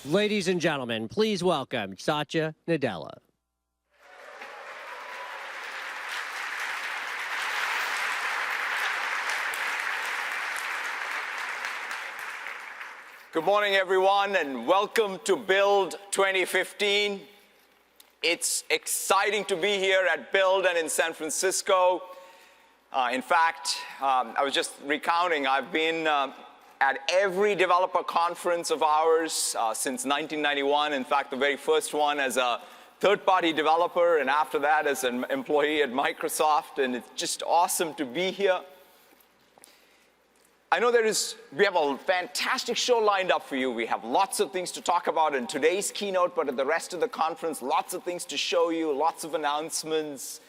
Ladies and gentlemen, please welcome Satya Nadella. Good morning, everyone, and welcome to Build 2015. It's exciting to be here at Build and in San Francisco. In fact, I was just recounting, I've been at every developer conference of ours since 1991. In fact, the very first one as a third-party developer, and after that as an employee at Microsoft, and it's just awesome to be here. I know we have a fantastic show lined up for you. We have lots of things to talk about in today's keynote, but at the rest of the conference, lots of things to show you, lots of announcements,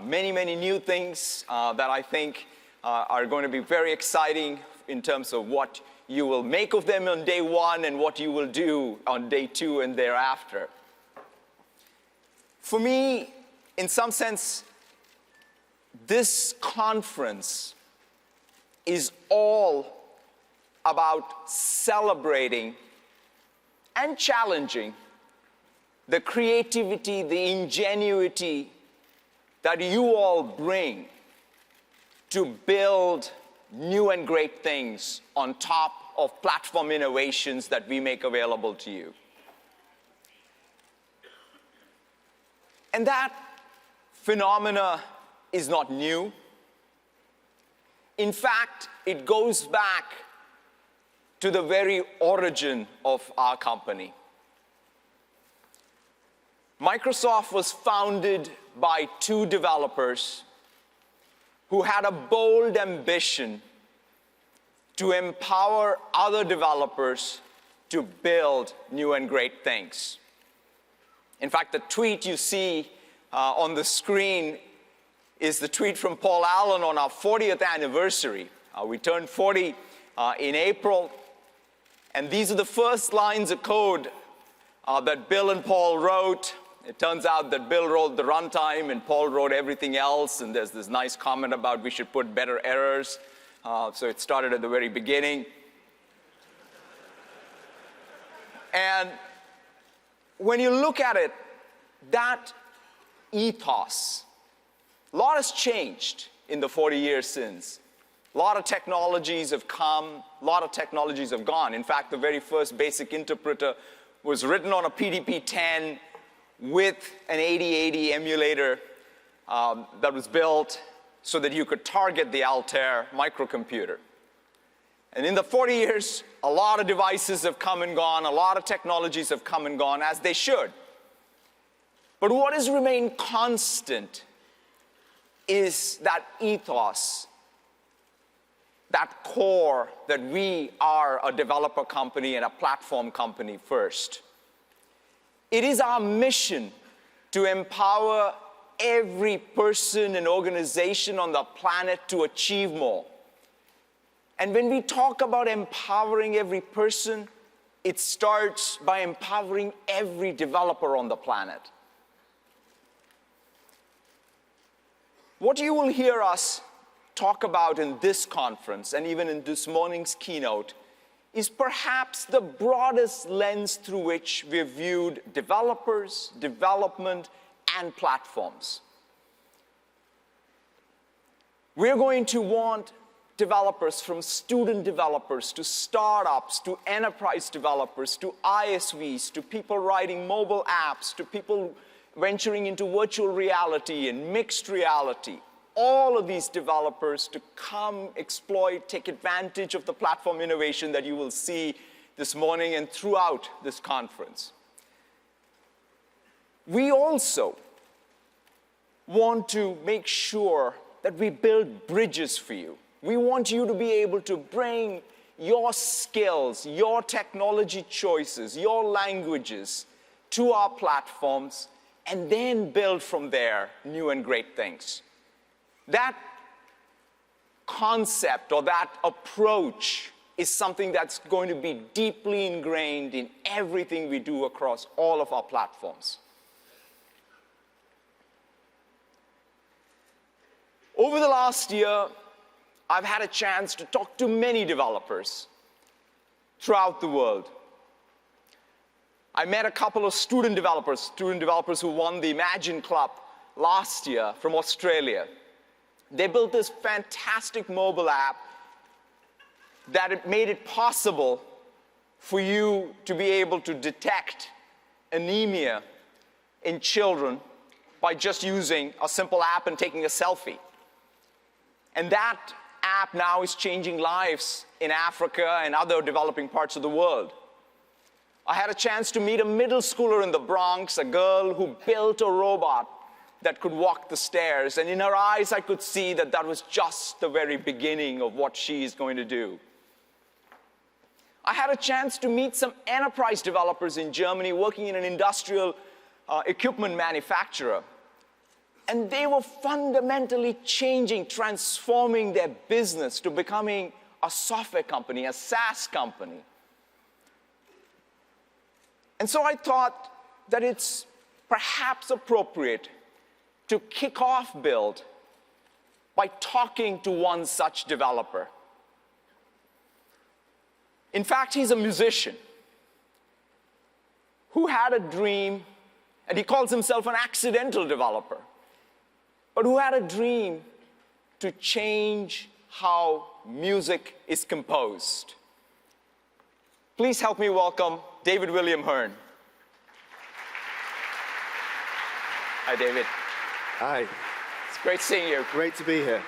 many, many new things that I think are going to be very exciting in terms of what you will make of them on day one and what you will do on day two and thereafter. For me, in some sense, this conference is all about celebrating and challenging the creativity, the ingenuity that you all bring to build new and great things on top of platform innovations that we make available to you. And that phenomena is not new. In fact, it goes back to the very origin of our company. Microsoft was founded by two developers who had a bold ambition to empower other developers to build new and great things. In fact, the tweet you see on the screen is the tweet from Paul Allen on our 40th anniversary. We turned 40 in April, and these are the first lines of code that Bill and Paul wrote. It turns out that Bill wrote the runtime and Paul wrote everything else, and there's this nice comment about we should put better errors. So it started at the very beginning. And when you look at it, that ethos, a lot has changed in the 40 years since. A lot of technologies have come, a lot of technologies have gone. In fact, the very first basic interpreter was written on a PDP-10 with an 8080 emulator that was built so that you could target the Altair microcomputer. And in the 40 years, a lot of devices have come and gone, a lot of technologies have come and gone, as they should. But what has remained constant is that ethos, that core that we are a developer company and a platform company first. It is our mission to empower every person and organization on the planet to achieve more. And when we talk about empowering every person, it starts by empowering every developer on the planet. What you will hear us talk about in this conference, and even in this morning's keynote, is perhaps the broadest lens through which we've viewed developers, development, and platforms. We're going to want developers, from student developers to startups to enterprise developers to ISVs to people writing mobile apps to people venturing into virtual reality and mixed reality. All of these developers to come, exploit, take advantage of the platform innovation that you will see this morning and throughout this conference. We also want to make sure that we build bridges for you. We want you to be able to bring your skills, your technology choices, your languages to our platforms, and then build from there new and great things. That concept or that approach is something that's going to be deeply ingrained in everything we do across all of our platforms. Over the last year, I've had a chance to talk to many developers. throughout the world. I met a couple of student developers who won the Imagine Club last year from Australia. They built this fantastic mobile app that it made it possible for you to be able to detect anemia in children by just using a simple app and taking a selfie. And that app now is changing lives in Africa and other developing parts of the world. I had a chance to meet a middle schooler in the Bronx, a girl who built a robot that could walk the stairs. And in her eyes, I could see that that was just the very beginning of what she is going to do. I had a chance to meet some enterprise developers in Germany working in an industrial equipment manufacturer. And they were fundamentally changing, transforming their business to becoming a software company, a SaaS company. And so I thought that it's perhaps appropriate to kick off Build by talking to one such developer. In fact, he's a musician who had a dream, and he calls himself an accidental developer, but who had a dream to change how music is composed. Please help me welcome David William Hearn. Hi, David. Hi. It's great seeing you. Great to be here.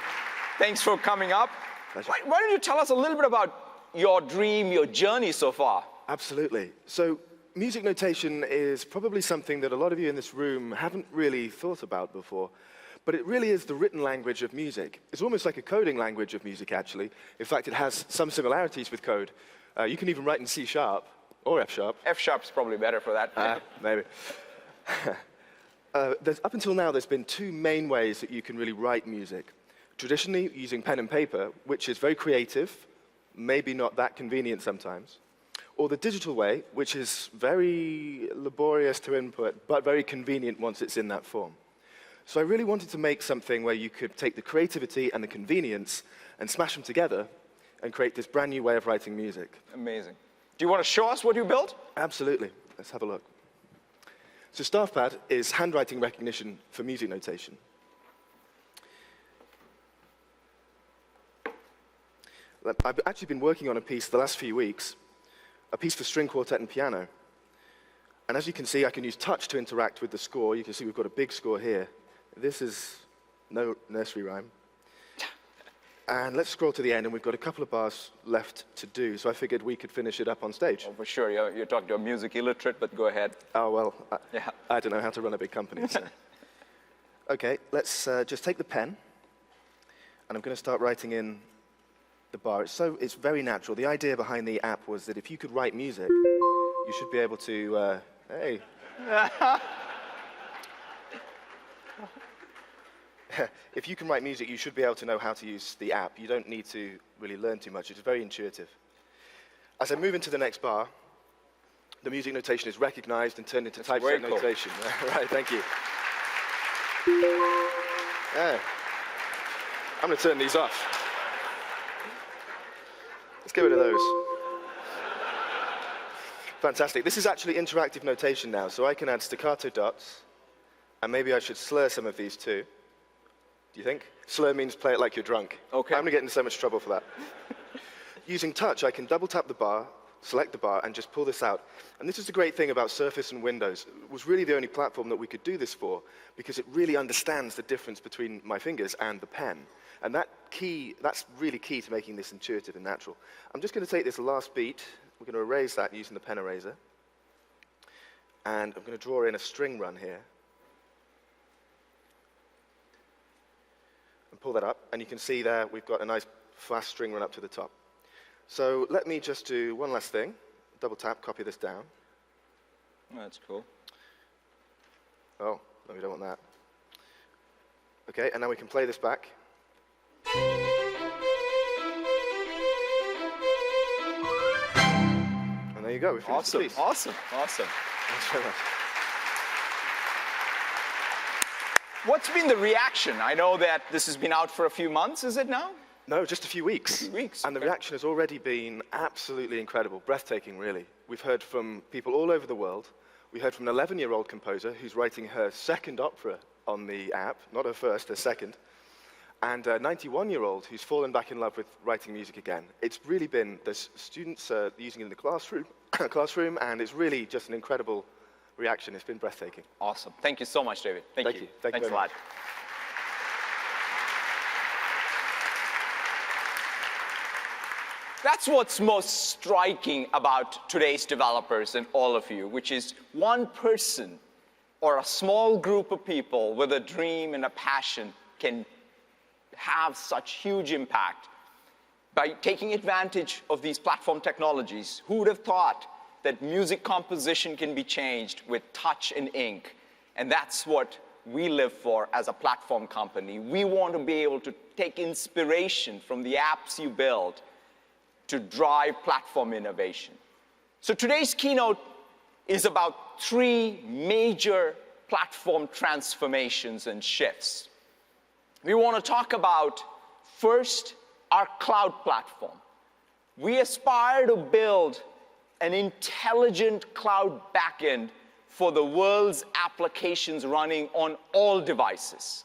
Thanks for coming up. Pleasure. Why don't you tell us a little bit about your dream, your journey so far? Absolutely. So music notation is probably something that a lot of you in this room haven't really thought about before, but it really is the written language of music. It's almost like a coding language of music, actually. In fact, it has some similarities with code. You can even write in C# or F#. F# is probably better for that. Maybe. Up until now, there's been two main ways that you can really write music. Traditionally, using pen and paper, which is very creative, maybe not that convenient sometimes, or the digital way, which is very laborious to input, but very convenient once it's in that form. So I really wanted to make something where you could take the creativity and the convenience and smash them together and create this brand new way of writing music. Amazing. Do you want to show us what you built? Absolutely. Let's have a look. So StaffPad is handwriting recognition for music notation. I've actually been working on a piece the last few weeks, a piece for string quartet and piano. And as you can see, I can use touch to interact with the score. You can see we've got a big score here. This is no nursery rhyme. And let's scroll to the end, and we've got a couple of bars left to do, so I figured we could finish it up on stage. Oh, for sure. You're talking to a music illiterate, but go ahead. Oh, well, Yeah. I don't know how to run a big company. So. OK, let's just take the pen, and I'm going to start writing in the bar. It's very natural. The idea behind the app was that if you could write music, you should be able to, hey. If you can write music, you should be able to know how to use the app. You don't need to really learn too much. It's very intuitive. As I move into the next bar, the music notation is recognized and turned into typeset notation. Right, thank you. Yeah. I'm going to turn these off. Let's get rid of those. Fantastic. This is actually interactive notation now, so I can add staccato dots, and maybe I should slur some of these too. Do you think? Slur means play it like you're drunk. Okay. I'm going to get into so much trouble for that. Using touch, I can double tap the bar, select the bar, and just pull this out. And this is the great thing about Surface and Windows. It was really the only platform that we could do this for, because it really understands the difference between my fingers and the pen. And that's really key to making this intuitive and natural. I'm just going to take this last beat. We're going to erase that using the pen eraser. And I'm going to draw in a string run here. And pull that up. And you can see there we've got a nice fast string run up to the top. So let me just do one last thing. Double tap, copy this down. Oh, that's cool. Oh, no, we don't want that. OK, and now we can play this back. And there you go. We finished the piece. Awesome. Thanks very much. What's been the reaction? I know that this has been out for a few months, is it now? No, just a few weeks. A few weeks. And the reaction has already been absolutely incredible, breathtaking, really. We've heard from people all over the world. We heard from an 11-year-old composer who's writing her second opera on the app, not her first, her second, and a 91-year-old who's fallen back in love with writing music again. It's really been, there's students using it in the classroom, and it's really just an incredible reaction. It's been breathtaking. Awesome. Thank you so much, David. Thank you. Thank you Thanks very a lot. much. That's what's most striking about today's developers and all of you, which is one person or a small group of people with a dream and a passion can have such huge impact by taking advantage of these platform technologies. Who would have thought that music composition can be changed with touch and ink? And that's what we live for as a platform company. We want to be able to take inspiration from the apps you build to drive platform innovation. So today's keynote is about 3 major platform transformations and shifts. We want to talk about, first, our cloud platform. We aspire to build an intelligent cloud backend for the world's applications running on all devices.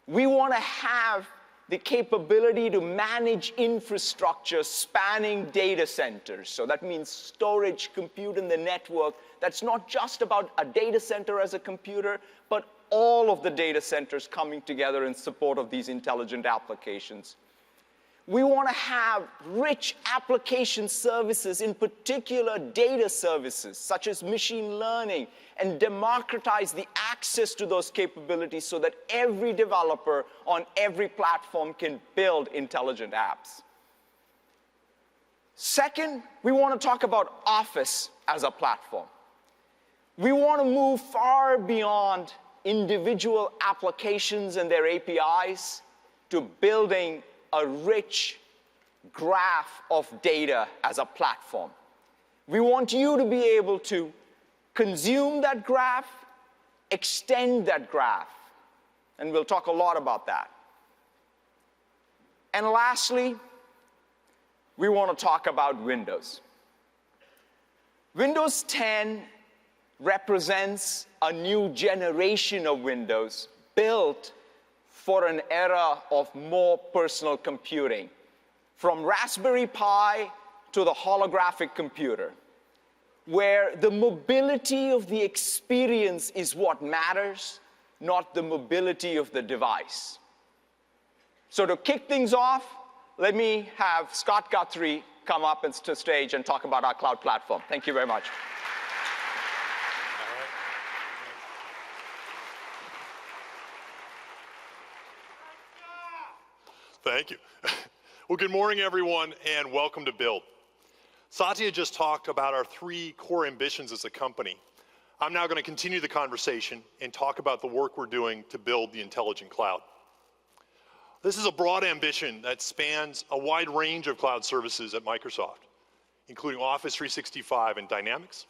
We want to have the capability to manage infrastructure spanning data centers. So that means storage, compute, and the network. That's not just about a data center as a computer, but all of the data centers coming together in support of these intelligent applications. We want to have rich application services, in particular data services, such as machine learning, and democratize the access to those capabilities so that every developer on every platform can build intelligent apps. Second, we want to talk about Office as a platform. We want to move far beyond individual applications and their APIs to building a rich graph of data as a platform. We want you to be able to consume that graph, extend that graph, and we'll talk a lot about that. And lastly, we want to talk about Windows. Windows 10 represents a new generation of Windows built for an era of more personal computing, from Raspberry Pi to the holographic computer, where the mobility of the experience is what matters, not the mobility of the device. So to kick things off, let me have Scott Guthrie come up to stage and talk about our cloud platform. Thank you very much. Thank you. Well, good morning, everyone, and welcome to Build. Satya just talked about our 3 core ambitions as a company. I'm now going to continue the conversation and talk about the work we're doing to build the intelligent cloud. This is a broad ambition that spans a wide range of cloud services at Microsoft, including Office 365 and Dynamics.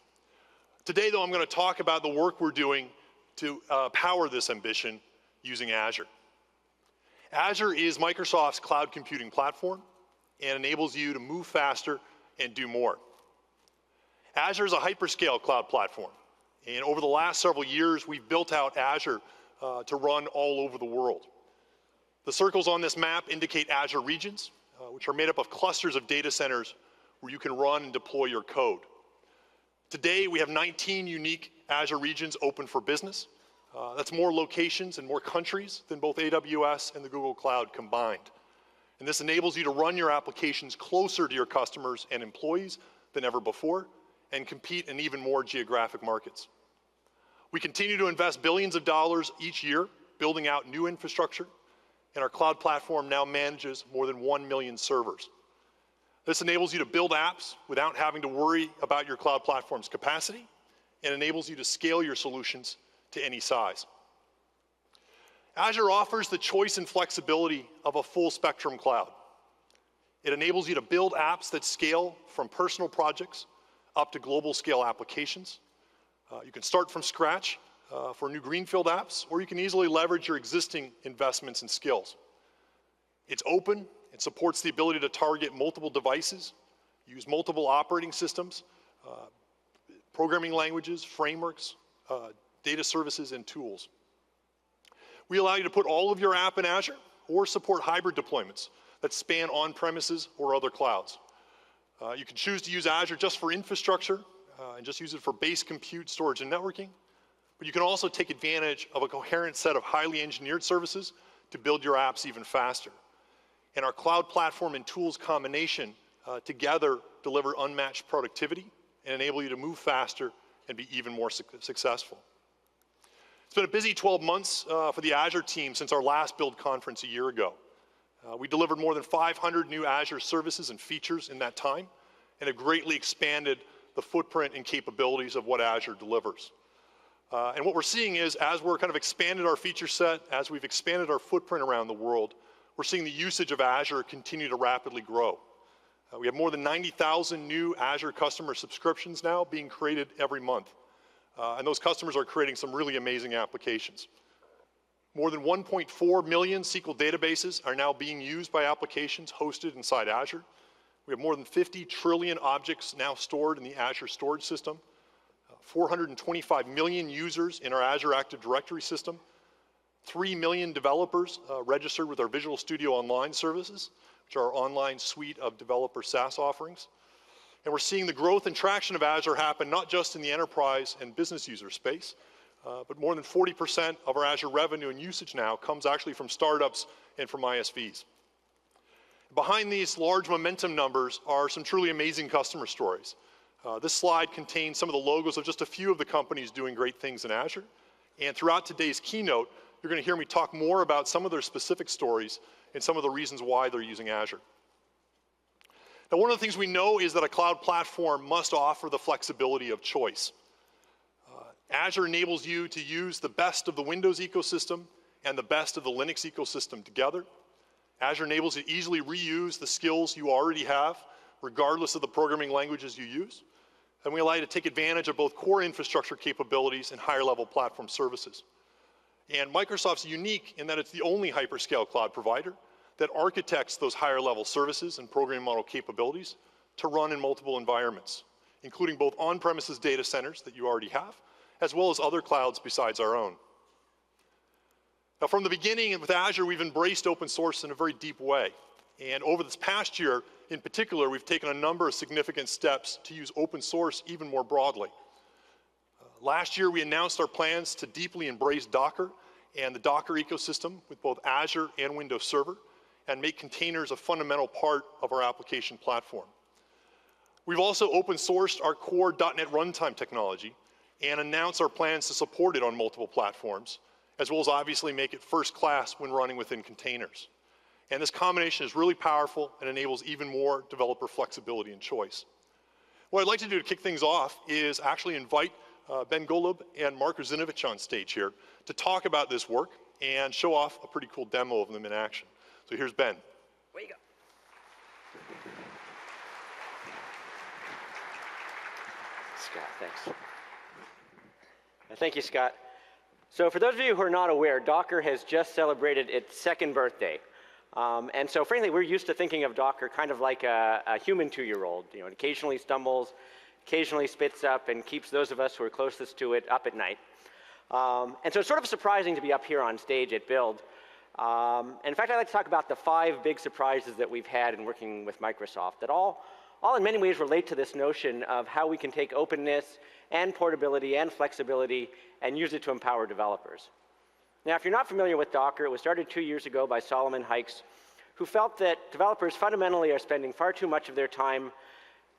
Today, though, I'm going to talk about the work we're doing to power this ambition using Azure. Azure is Microsoft's cloud computing platform and enables you to move faster and do more. Azure is a hyperscale cloud platform, and over the last several years, we've built out Azure to run all over the world. The circles on this map indicate Azure regions, which are made up of clusters of data centers where you can run and deploy your code. Today, we have 19 unique Azure regions open for business. That's more locations and more countries than both AWS and the Google Cloud combined. And this enables you to run your applications closer to your customers and employees than ever before and compete in even more geographic markets. We continue to invest billions of dollars each year building out new infrastructure, and our cloud platform now manages more than 1 million servers. This enables you to build apps without having to worry about your cloud platform's capacity and enables you to scale your solutions to any size. Azure offers the choice and flexibility of a full spectrum cloud. It enables you to build apps that scale from personal projects up to global scale applications. You can start from scratch for new greenfield apps, or you can easily leverage your existing investments and skills. It's open It supports the ability to target multiple devices, use multiple operating systems, programming languages, frameworks, data services, and tools. We allow you to put all of your app in Azure or support hybrid deployments that span on-premises or other clouds. You can choose to use Azure just for infrastructure and just use it for base compute, storage, and networking. But you can also take advantage of a coherent set of highly engineered services to build your apps even faster. And our cloud platform and tools combination together deliver unmatched productivity and enable you to move faster and be even more successful. It's been a busy 12 months for the Azure team since our last Build conference a year ago. We delivered more than 500 new Azure services and features in that time and have greatly expanded the footprint and capabilities of what Azure delivers. And what we're seeing is, as we're kind of expanded our feature set, as we've expanded our footprint around the world, we're seeing the usage of Azure continue to rapidly grow. We have more than 90,000 new Azure customer subscriptions now being created every month. And those customers are creating some really amazing applications. More than 1.4 million SQL databases are now being used by applications hosted inside Azure. We have more than 50 trillion objects now stored in the Azure storage system, 425 million users in our Azure Active Directory system, 3 million developers registered with our Visual Studio Online services, which are our online suite of developer SaaS offerings. And we're seeing the growth and traction of Azure happen not just in the enterprise and business user space, but more than 40% of our Azure revenue and usage now comes actually from startups and from ISVs. Behind these large momentum numbers are some truly amazing customer stories. This slide contains some of the logos of just a few of the companies doing great things in Azure. And throughout today's keynote, you're going to hear me talk more about some of their specific stories and some of the reasons why they're using Azure. Now, one of the things we know is that a cloud platform must offer the flexibility of choice. Azure enables you to use the best of the Windows ecosystem and the best of the Linux ecosystem together. Azure enables you to easily reuse the skills you already have, regardless of the programming languages you use. And we allow you to take advantage of both core infrastructure capabilities and higher level platform services. And Microsoft's unique in that it's the only hyperscale cloud provider that architects those higher level services and programming model capabilities to run in multiple environments, including both on-premises data centers that you already have, as well as other clouds besides our own. Now, from the beginning and with Azure, we've embraced open source in a very deep way. And over this past year, in particular, we've taken a number of significant steps to use open source even more broadly. Last year, we announced our plans to deeply embrace Docker and the Docker ecosystem with both Azure and Windows Server and make containers a fundamental part of our application platform. We've also open sourced our core .NET runtime technology and announced our plans to support it on multiple platforms, as well as obviously make it first class when running within containers. And this combination is really powerful and enables even more developer flexibility and choice. What I'd like to do to kick things off is actually invite Ben Golub and Mark Ruzinovich on stage here to talk about this work and show off a pretty cool demo of them in action. So here's Ben. Way you go. Scott, thanks. Thank you, Scott. So for those of you who are not aware, Docker has just celebrated its second birthday. And so frankly, we're used to thinking of Docker kind of like a human 2-year-old. You know, it occasionally stumbles, occasionally spits up, and keeps those of us who are closest to it up at night. And so it's sort of surprising to be up here on stage at Build. And in fact, I'd like to talk about the 5 big surprises that we've had in working with Microsoft that all in many ways relate to this notion of how we can take openness and portability and flexibility and use it to empower developers. Now, if you're not familiar with Docker, it was started 2 years ago by Solomon Hykes, who felt that developers fundamentally are spending far too much of their time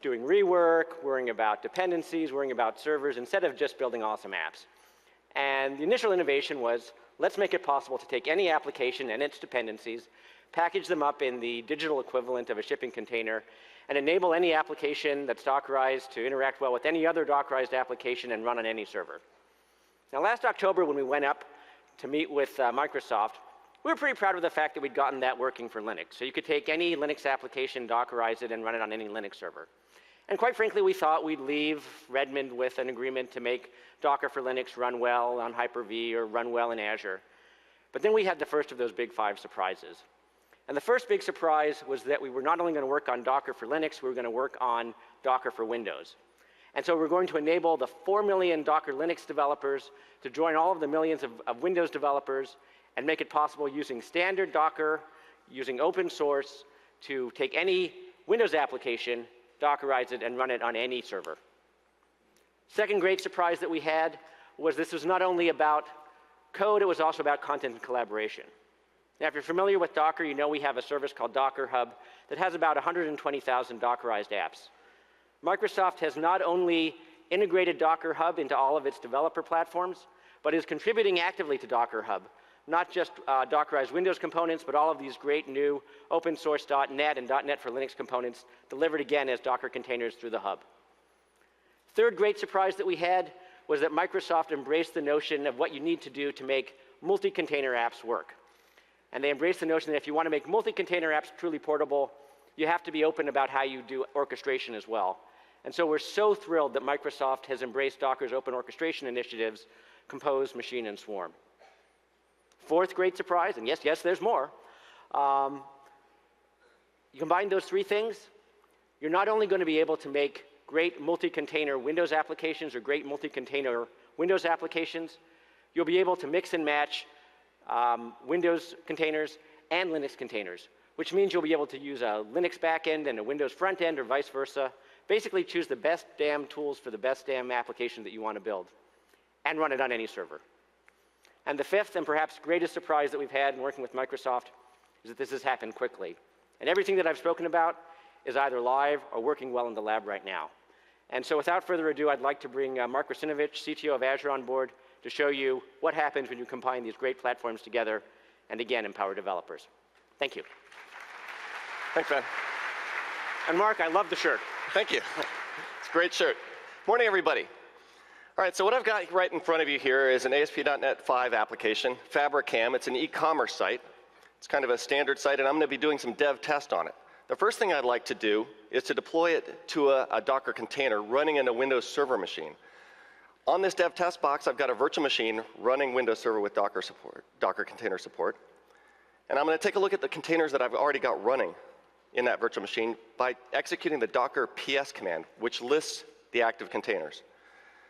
doing rework, worrying about dependencies, worrying about servers, instead of just building awesome apps. And the initial innovation was, let's make it possible to take any application and its dependencies, package them up in the digital equivalent of a shipping container, and enable any application that's Dockerized to interact well with any other Dockerized application and run on any server. Now, last October, when we went up to meet with Microsoft, we were pretty proud of the fact that we'd gotten that working for Linux. So you could take any Linux application, Dockerize it, and run it on any Linux server. And quite frankly, we thought we'd leave Redmond with an agreement to make Docker for Linux run well on Hyper-V or run well in Azure. But then we had the first of those big 5 surprises. And the first big surprise was that we were not only going to work on Docker for Linux, we were going to work on Docker for Windows. And so we're going to enable the 4 million Docker Linux developers to join all of the millions of Windows developers and make it possible using standard Docker, using open source, to take any Windows application, Dockerize it, and run it on any server. Second great surprise that we had was this was not only about code, it was also about content and collaboration. Now, if you're familiar with Docker, you know we have a service called Docker Hub that has about 120,000 Dockerized apps. Microsoft has not only integrated Docker Hub into all of its developer platforms, but is contributing actively to Docker Hub, not just Dockerized Windows components, but all of these great new open source .NET and .NET for Linux components delivered again as Docker containers through the hub. Third great surprise that we had was that Microsoft embraced the notion of what you need to do to make multi-container apps work. And they embraced the notion that if you want to make multi-container apps truly portable, you have to be open about how you do orchestration as well. And so we're so thrilled that Microsoft has embraced Docker's open orchestration initiatives, Compose, Machine, and Swarm. Fourth great surprise, and yes, there's more. You combine those three things, you're not only going to be able to make great multi-container Windows applications or great multi-container Windows applications, you'll be able to mix and match Windows containers and Linux containers, which means you'll be able to use a Linux backend and a Windows front end or vice versa. Basically choose the best damn tools for the best damn application that you want to build and run it on any server. And the fifth and perhaps greatest surprise that we've had in working with Microsoft is that this has happened quickly. And everything that I've spoken about is either live or working well in the lab right now. And so without further ado, I'd like to bring Mark Rusinovich, CTO of Azure, on board to show you what happens when you combine these great platforms together and, again, empower developers. Thank you. Thanks, man. And Mark, I love the shirt. Thank you. It's a great shirt. Morning, everybody. All right, so what I've got right in front of you here is an ASP.NET 5 application, FabricCam. It's an e-commerce site. It's kind of a standard site, and I'm going to be doing some dev test on it. The first thing I'd like to do is to deploy it to a Docker container running in a Windows Server machine. On this dev test box, I've got a virtual machine running Windows Server with Docker support, Docker container support. And I'm going to take a look at the containers that I've already got running in that virtual machine by executing the Docker PS command, which lists the active containers.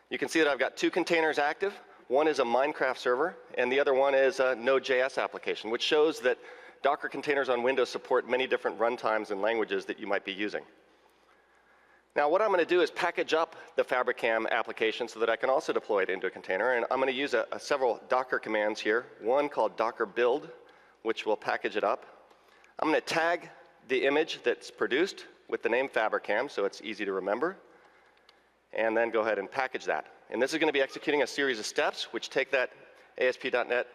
You can see that I've got two containers active. One is a Minecraft server, and the other one is a Node.js application, which shows that Docker containers on Windows support many different runtimes and languages that you might be using. Now, what I'm going to do is package up the FabricCam application so that I can also deploy it into a container, and I'm going to use several Docker commands here, one called Docker Build, which will package it up. I'm going to tag the image that's produced with the name FabricCam, so it's easy to remember, and then go ahead and package that. And this is going to be executing a series of steps which take that ASP.NET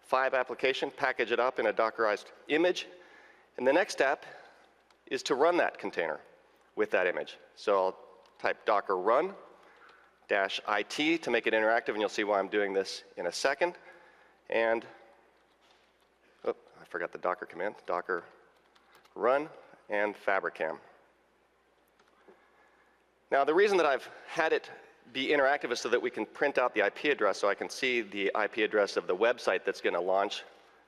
5 application, package it up in a Dockerized image, and the next step is to run that container with that image. So I'll type docker run -it to make it interactive, and you'll see why I'm doing this in a second. And, oh, I forgot the Docker command, docker run and FabricCam. Now, the reason that I've had it be interactive is so that we can print out the IP address so I can see the IP address of the website that's going to launch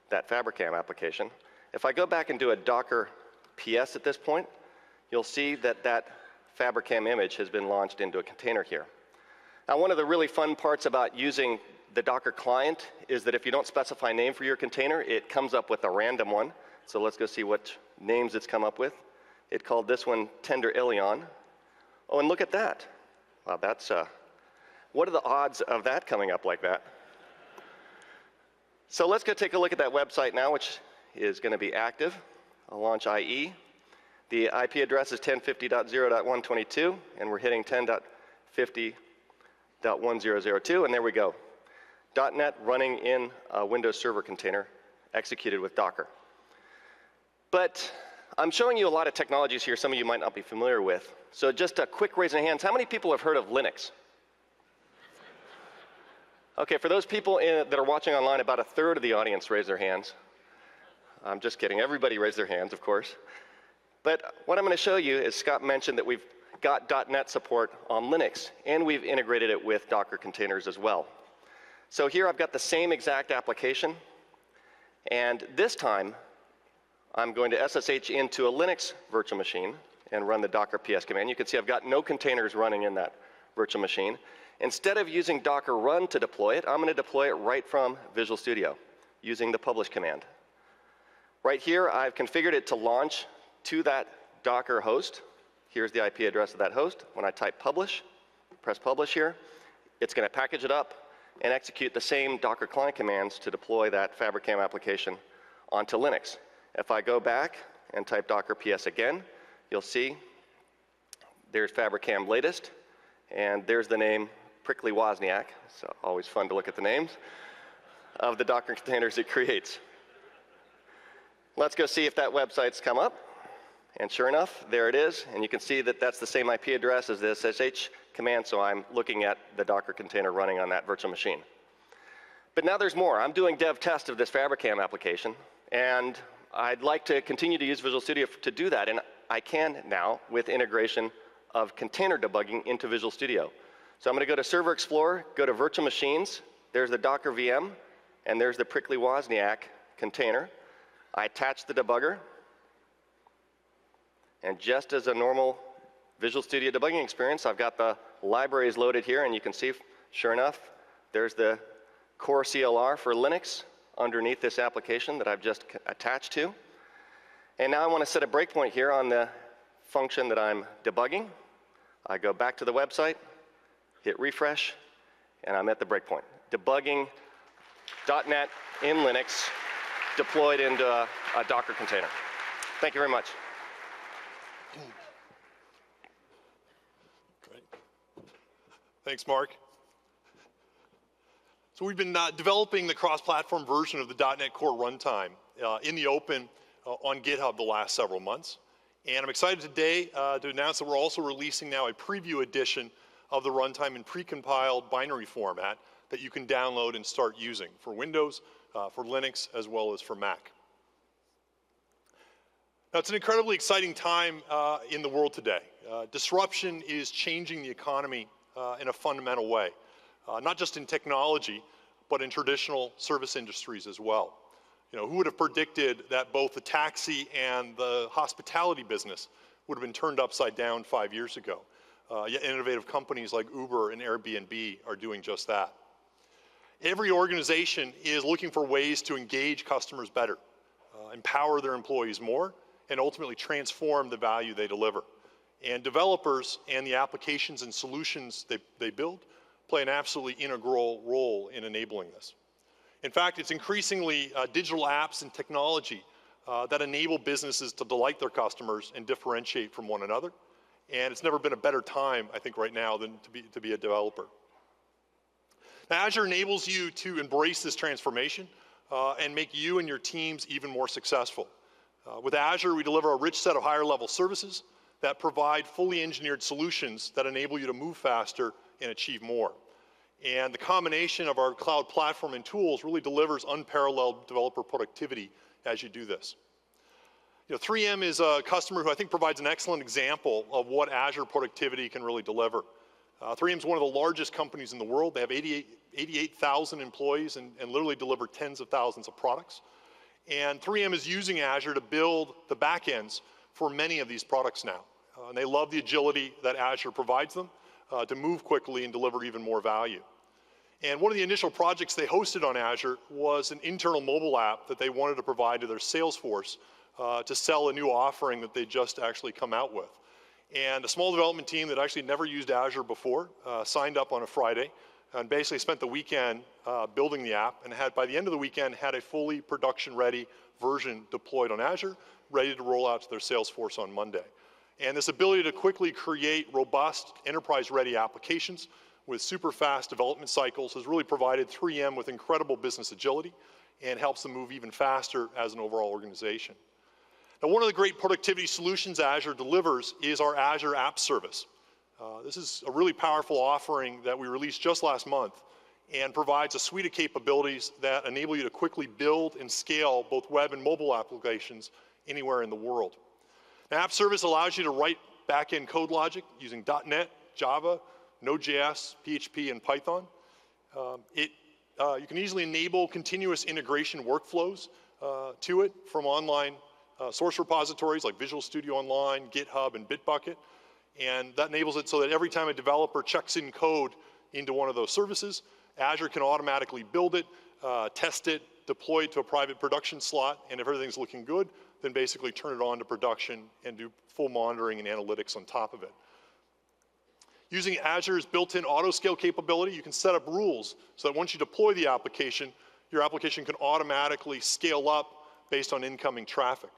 that FabricCam application. If I go back and do a Docker PS at this point, you'll see that that FabricCam image has been launched into a container here. Now, one of the really fun parts about using the Docker client is that if you don't specify a name for your container, it comes up with a random one. So let's go see what names it's come up with. It called this one Tender Ilion. Oh, and look at that. Wow, that's, what are the odds of that coming up like that? So let's go take a look at that website now, which is going to be active. I'll launch IE. The IP address is 1050.0.122, and we're hitting 10.50.1002, and there we go. .NET running in a Windows Server container executed with Docker. But I'm showing you a lot of technologies here some of you might not be familiar with. So just a quick raise of hands. How many people have heard of Linux? Okay, for those people that are watching online, about a third of the audience raised their hands. I'm just kidding. Everybody raised their hands, of course. But what I'm going to show you is Scott mentioned that we've got .NET support on Linux, and we've integrated it with Docker containers as well. So here I've got the same exact application, and this time I'm going to SSH into a Linux virtual machine and run the Docker PS command. You can see I've got no containers running in that virtual machine. Instead of using Docker run to deploy it, I'm going to deploy it right from Visual Studio using the publish command. Right here, I've configured it to launch to that Docker host. Here's the IP address of that host. When I type publish, press publish here, it's going to package it up and execute the same Docker client commands to deploy that FabricCam application onto Linux. If I go back and type Docker PS again, you'll see there's FabricCam latest, and there's the name Prickly Wozniak. So always fun to look at the names of the Docker containers it creates. Let's go see if that website's come up. And sure enough, there it is. And you can see that that's the same IP address as the SSH command, so I'm looking at the Docker container running on that virtual machine. But now there's more. I'm doing dev test of this FabricCam application, and I'd like to continue to use Visual Studio to do that. And I can now with integration of container debugging into Visual Studio. So I'm going to go to Server Explorer, go to Virtual Machines. There's the Docker VM, and there's the Prickly Wozniak container. I attach the debugger. And just as a normal Visual Studio debugging experience, I've got the libraries loaded here, and you can see, sure enough, there's the core CLR for Linux underneath this application that I've just attached to. And now I want to set a breakpoint here on the function that I'm debugging. I go back to the website, hit refresh, and I'm at the breakpoint. Debugging .NET in Linux deployed into a Docker container. Thank you very much. Great. Thanks, Mark. So we've been developing the cross-platform version of the .NET Core runtime in the open on GitHub the last several months. And I'm excited today to announce that we're also releasing now a preview edition of the runtime in precompiled binary format that you can download and start using for Windows, for Linux, as well as for Mac. Now, it's an incredibly exciting time in the world today. Disruption is changing the economy in a fundamental way, not just in technology, but in traditional service industries as well. You know, who would have predicted that both the taxi and the hospitality business would have been turned upside down 5 years ago? Yet innovative companies like Uber and Airbnb are doing just that. Every organization is looking for ways to engage customers better, empower their employees more, and ultimately transform the value they deliver. And developers and the applications and solutions they build play an absolutely integral role in enabling this. In fact, it's increasingly digital apps and technology that enable businesses to delight their customers and differentiate from one another. And it's never been a better time, I think, right now than to be a developer. Now, Azure enables you to embrace this transformation and make you and your teams even more successful. With Azure, we deliver a rich set of higher-level services that provide fully engineered solutions that enable you to move faster and achieve more. And the combination of our cloud platform and tools really delivers unparalleled developer productivity as you do this. You know, 3M is a customer who I think provides an excellent example of what Azure productivity can really deliver. 3M is one of the largest companies in the world. They have 88,000 employees and literally deliver tens of thousands of products. And 3M is using Azure to build the backends for many of these products now. And they love the agility that Azure provides them to move quickly and deliver even more value. And one of the initial projects they hosted on Azure was an internal mobile app that they wanted to provide to their sales force to sell a new offering that they just actually come out with. And a small development team that actually never used Azure before signed up on a Friday and basically spent the weekend building the app, and by the end of the weekend had a fully production-ready version deployed on Azure, ready to roll out to their sales force on Monday. And this ability to quickly create robust enterprise-ready applications with super fast development cycles has really provided 3M with incredible business agility and helps them move even faster as an overall organization. Now, one of the great productivity solutions Azure delivers is our Azure App Service. This is a really powerful offering that we released just last month and provides a suite of capabilities that enable you to quickly build and scale both web and mobile applications anywhere in the world. Now, App Service allows you to write back-end code logic using .NET, Java, Node.js, PHP, and Python. You can easily enable continuous integration workflows to it from online source repositories like Visual Studio Online, GitHub, and Bitbucket. And that enables it so that every time a developer checks in code into one of those services, Azure can automatically build it, test it, deploy it to a private production slot, and if everything's looking good, then basically turn it on to production and do full monitoring and analytics on top of it. Using Azure's built-in auto-scale capability, you can set up rules so that once you deploy the application, your application can automatically scale up based on incoming traffic.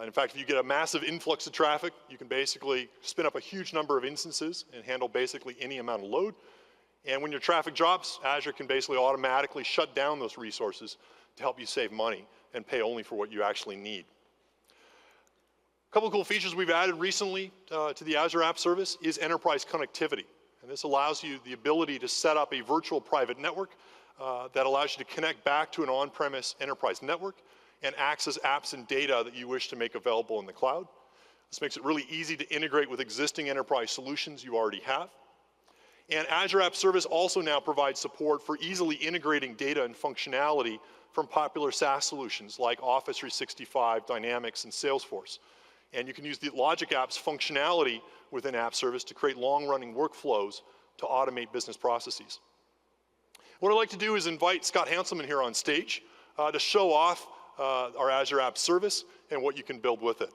In fact, if you get a massive influx of traffic, you can basically spin up a huge number of instances and handle basically any amount of load. And when your traffic drops, Azure can basically automatically shut down those resources to help you save money and pay only for what you actually need. A couple of cool features we've added recently to the Azure App Service is enterprise connectivity. And this allows you the ability to set up a virtual private network that allows you to connect back to an on-premise enterprise network and access apps and data that you wish to make available in the cloud. This makes it really easy to integrate with existing enterprise solutions you already have. And Azure App Service also now provides support for easily integrating data and functionality from popular SaaS solutions like Office 365, Dynamics, and Salesforce. And you can use the Logic Apps functionality within App Service to create long-running workflows to automate business processes. What I'd like to do is invite Scott Hanselman here on stage to show off our Azure App Service and what you can build with it.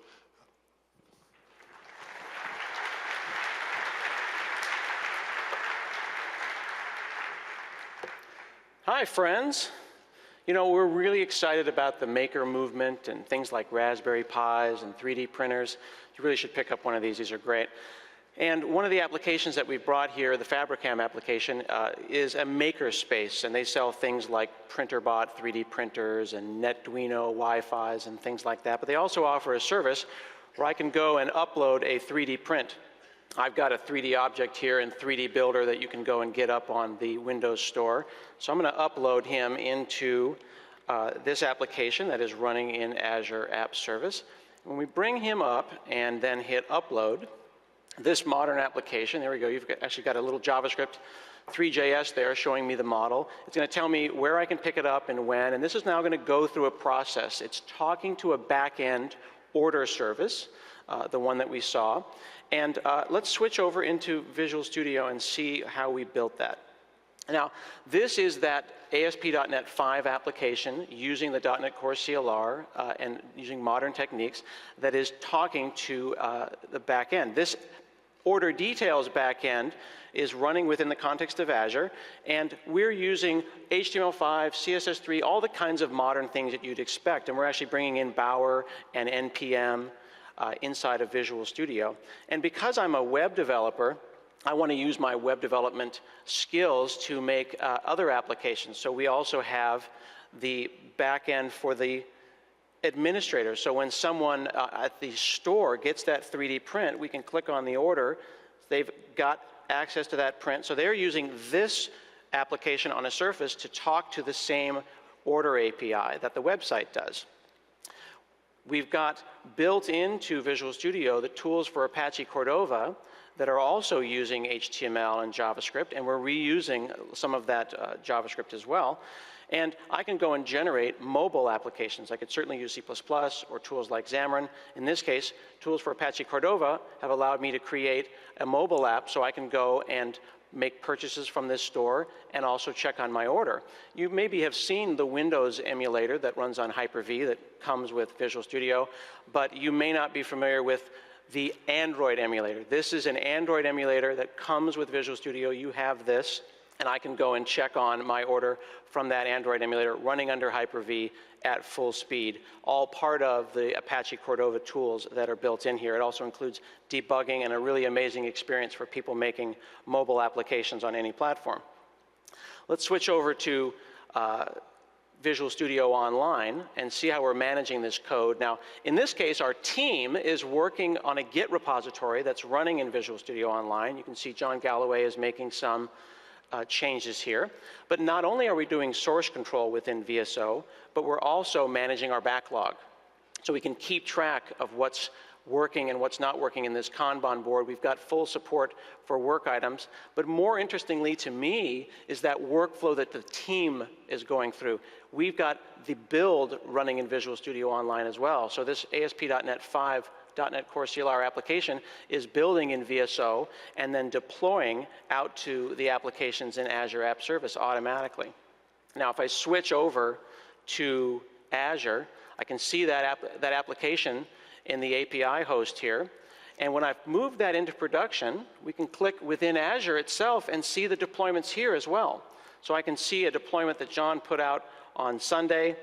Hi, friends. You know, we're really excited about the maker movement and things like Raspberry Pis and 3D printers. You really should pick up one of these. These are great. And one of the applications that we brought here, the Fabricam application, is a maker space. And they sell things like PrinterBot 3D printers and Netduino Wi-Fis and things like that. But they also offer a service where I can go and upload a 3D print. I've got a 3D object here in 3D Builder that you can go and get up on the Windows Store. So I'm going to upload him into this application that is running in Azure App Service. When we bring him up and then hit upload, this modern application, there we go, you've actually got a little JavaScript 3JS there showing me the model. It's going to tell me where I can pick it up and when, and this is now going to go through a process. It's talking to a back-end order service, the one that we saw. And let's switch over into Visual Studio and see how we built that. Now, this is that ASP.NET 5 application using the .NET Core CLR and using modern techniques that is talking to the back end. This order details back end is running within the context of Azure, and we're using HTML5, CSS3, all the kinds of modern things that you'd expect, and we're actually bringing in Bower and NPM inside of Visual Studio. And because I'm a web developer, I want to use my web development skills to make other applications. So we also have the back end for the administrator. So when someone at the store gets that 3D print, we can click on the order. They've got access to that print. So they're using this application on a surface to talk to the same order API that the website does. We've got built into Visual Studio the tools for Apache Cordova that are also using HTML and JavaScript, and we're reusing some of that JavaScript as well. And I can go and generate mobile applications. I could certainly use C++ or tools like Xamarin. In this case, tools for Apache Cordova have allowed me to create a mobile app so I can go and make purchases from this store and also check on my order. You maybe have seen the Windows emulator that runs on Hyper-V that comes with Visual Studio, but you may not be familiar with the Android emulator. This is an Android emulator that comes with Visual Studio. You have this, and I can go and check on my order from that Android emulator running under Hyper-V at full speed, all part of the Apache Cordova tools that are built in here. It also includes debugging and a really amazing experience for people making mobile applications on any platform. Let's switch over to Visual Studio Online and see how we're managing this code. Now, in this case, our team is working on a Git repository that's running in Visual Studio Online. You can see John Galloway is making some changes here. But not only are we doing source control within VSO, but we're also managing our backlog. So we can keep track of what's working and what's not working in this Kanban board. We've got full support for work items. But more interestingly to me is that workflow that the team is going through. We've got the build running in Visual Studio Online as well. So this ASP.NET 5 .NET Core CLR application is building in VSO and then deploying out to the applications in Azure App Service automatically. Now, if I switch over to Azure, I can see that application in the API host here. And when I've moved that into production, we can click within Azure itself and see the deployments here as well. So I can see a deployment that John put out on Sunday,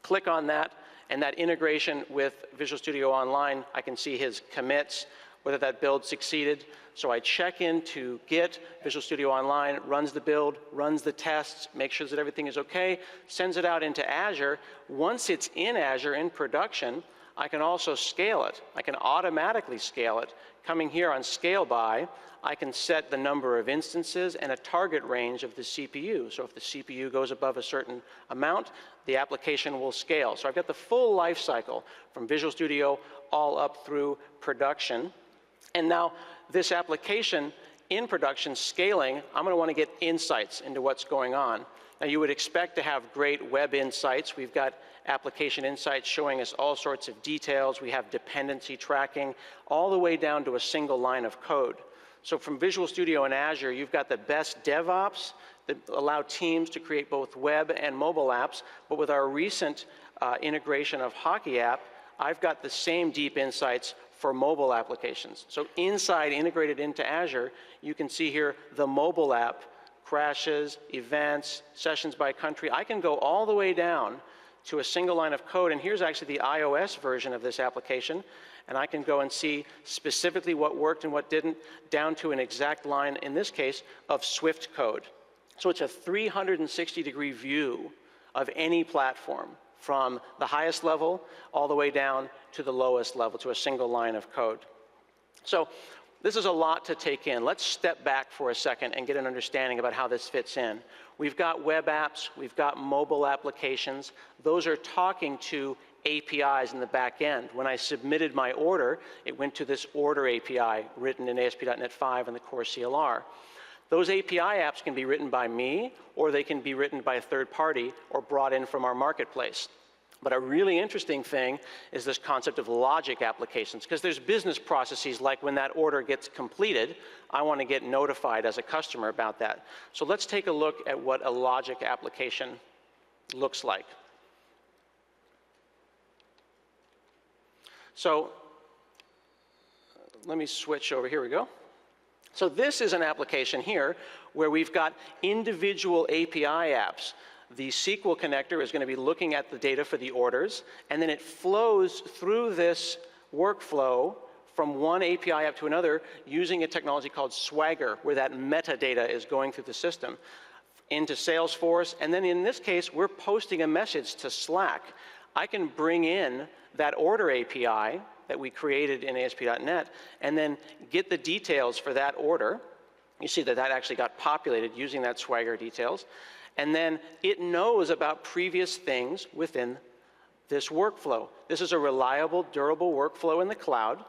click on that, and that integration with Visual Studio Online, I can see his commits, whether that build succeeded. So I check into Git, Visual Studio Online, runs the build, runs the tests, makes sure that everything is okay, sends it out into Azure. Once it's in Azure in production, I can also scale it. I can automatically scale it. Coming here on Scale By, I can set the number of instances and a target range of the CPU. So if the CPU goes above a certain amount, the application will scale. So I've got the full life cycle from Visual Studio all up through production. And now this application in production scaling, I'm going to want to get insights into what's going on. Now you would expect to have great web insights. We've got application insights showing us all sorts of details. We have dependency tracking all the way down to a single line of code. So from Visual Studio and Azure, you've got the best DevOps that allow teams to create both web and mobile apps. But with our recent integration of Hockey App, I've got the same deep insights for mobile applications. So inside, integrated into Azure, you can see here the mobile app, crashes, events, sessions by country. I can go all the way down to a single line of code. And here's actually the iOS version of this application. And I can go and see specifically what worked and what didn't, down to an exact line, in this case, of Swift code. So it's a 360-degree view of any platform, from the highest level all the way down to the lowest level, to a single line of code. So this is a lot to take in. Let's step back for a second and get an understanding about how this fits in. We've got web apps, we've got mobile applications. Those are talking to APIs in the back end. When I submitted my order, it went to this order API written in ASP.NET 5 and the Core CLR. Those API apps can be written by me, or they can be written by a third party or brought in from our marketplace. But a really interesting thing is this concept of logic applications, because there's business processes like when that order gets completed, I want to get notified as a customer about that. So let's take a look at what a logic application looks like. So let me switch over. Here we go. So this is an application here where we've got individual API apps. The SQL connector is going to be looking at the data for the orders, and then it flows through this workflow from one API app to another using a technology called Swagger, where that metadata is going through the system into Salesforce. And then in this case, we're posting a message to Slack. I can bring in that order API that we created in ASP.NET and then get the details for that order. You see that that actually got populated using that Swagger details. And then it knows about previous things within this workflow. This is a reliable, durable workflow in the cloud.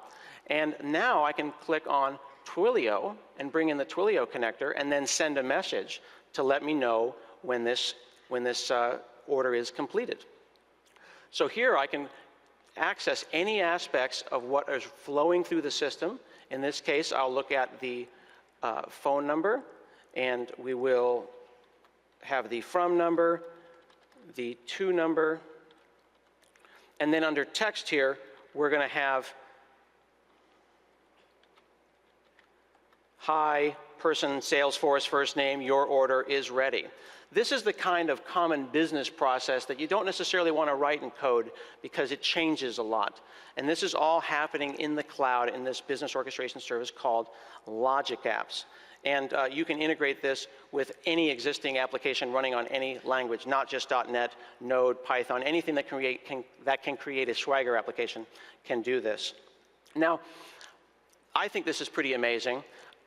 And now I can click on Twilio and bring in the Twilio connector and then send a message to let me know when this order is completed. So here I can access any aspects of what is flowing through the system. In this case, I'll look at the phone number, and we will have the from number, the to number, and then under text here, we're going to have hi, person, Salesforce, first name, your order is ready. This is the kind of common business process that you don't necessarily want to write in code because it changes a lot. And this is all happening in the cloud in this business orchestration service called Logic Apps. And you can integrate this with any existing application running on any language, not just .NET, Node, Python, anything that can create a Swagger application can do this. Now, I think this is pretty amazing,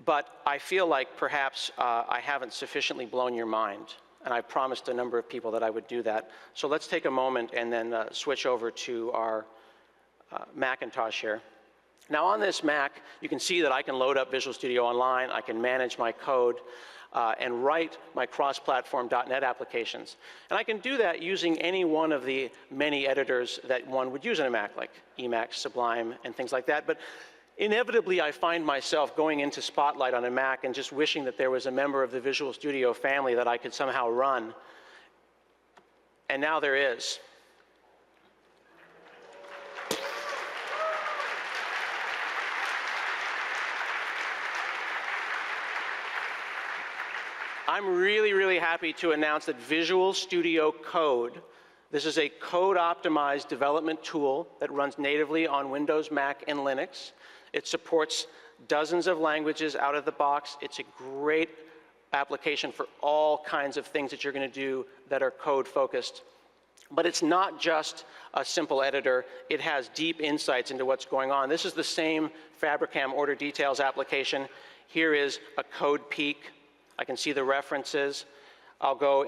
but I feel like perhaps I haven't sufficiently blown your mind. And I promised a number of people that I would do that. So let's take a moment and then switch over to our Macintosh here. Now on this Mac, you can see that I can load up Visual Studio Online, I can manage my code, and write my cross-platform .NET applications. And I can do that using any one of the many editors that one would use in a Mac, like Emacs, Sublime, and things like that. But inevitably, I find myself going into Spotlight on a Mac and just wishing that there was a member of the Visual Studio family that I could somehow run. And now there is. I'm really, really happy to announce that Visual Studio Code, this is a code-optimized development tool that runs natively on Windows, Mac, and Linux. It supports dozens of languages out of the box. It's a great application for all kinds of things that you're going to do that are code-focused. But it's not just a simple editor. It has deep insights into what's going on. This is the same Fabricam order details application. Here is a code peek. I can see the references. I'll go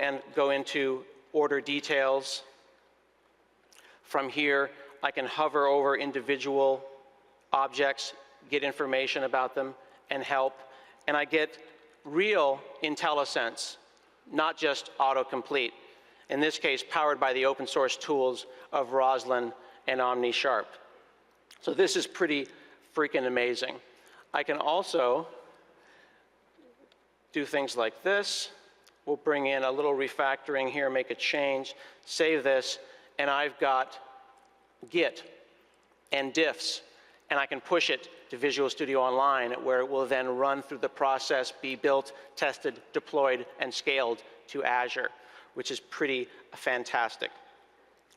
into order details. From here, I can hover over individual objects, get information about them, and help. And I get real IntelliSense, not just autocomplete. In this case, powered by the open source tools of Roslyn and OmniSharp. So this is pretty freaking amazing. I can also do things like this. We'll bring in a little refactoring here, make a change, save this, and I've got Git and diffs, and I can push it to Visual Studio Online, where it will then run through the process, be built, tested, deployed, and scaled to Azure, which is pretty fantastic.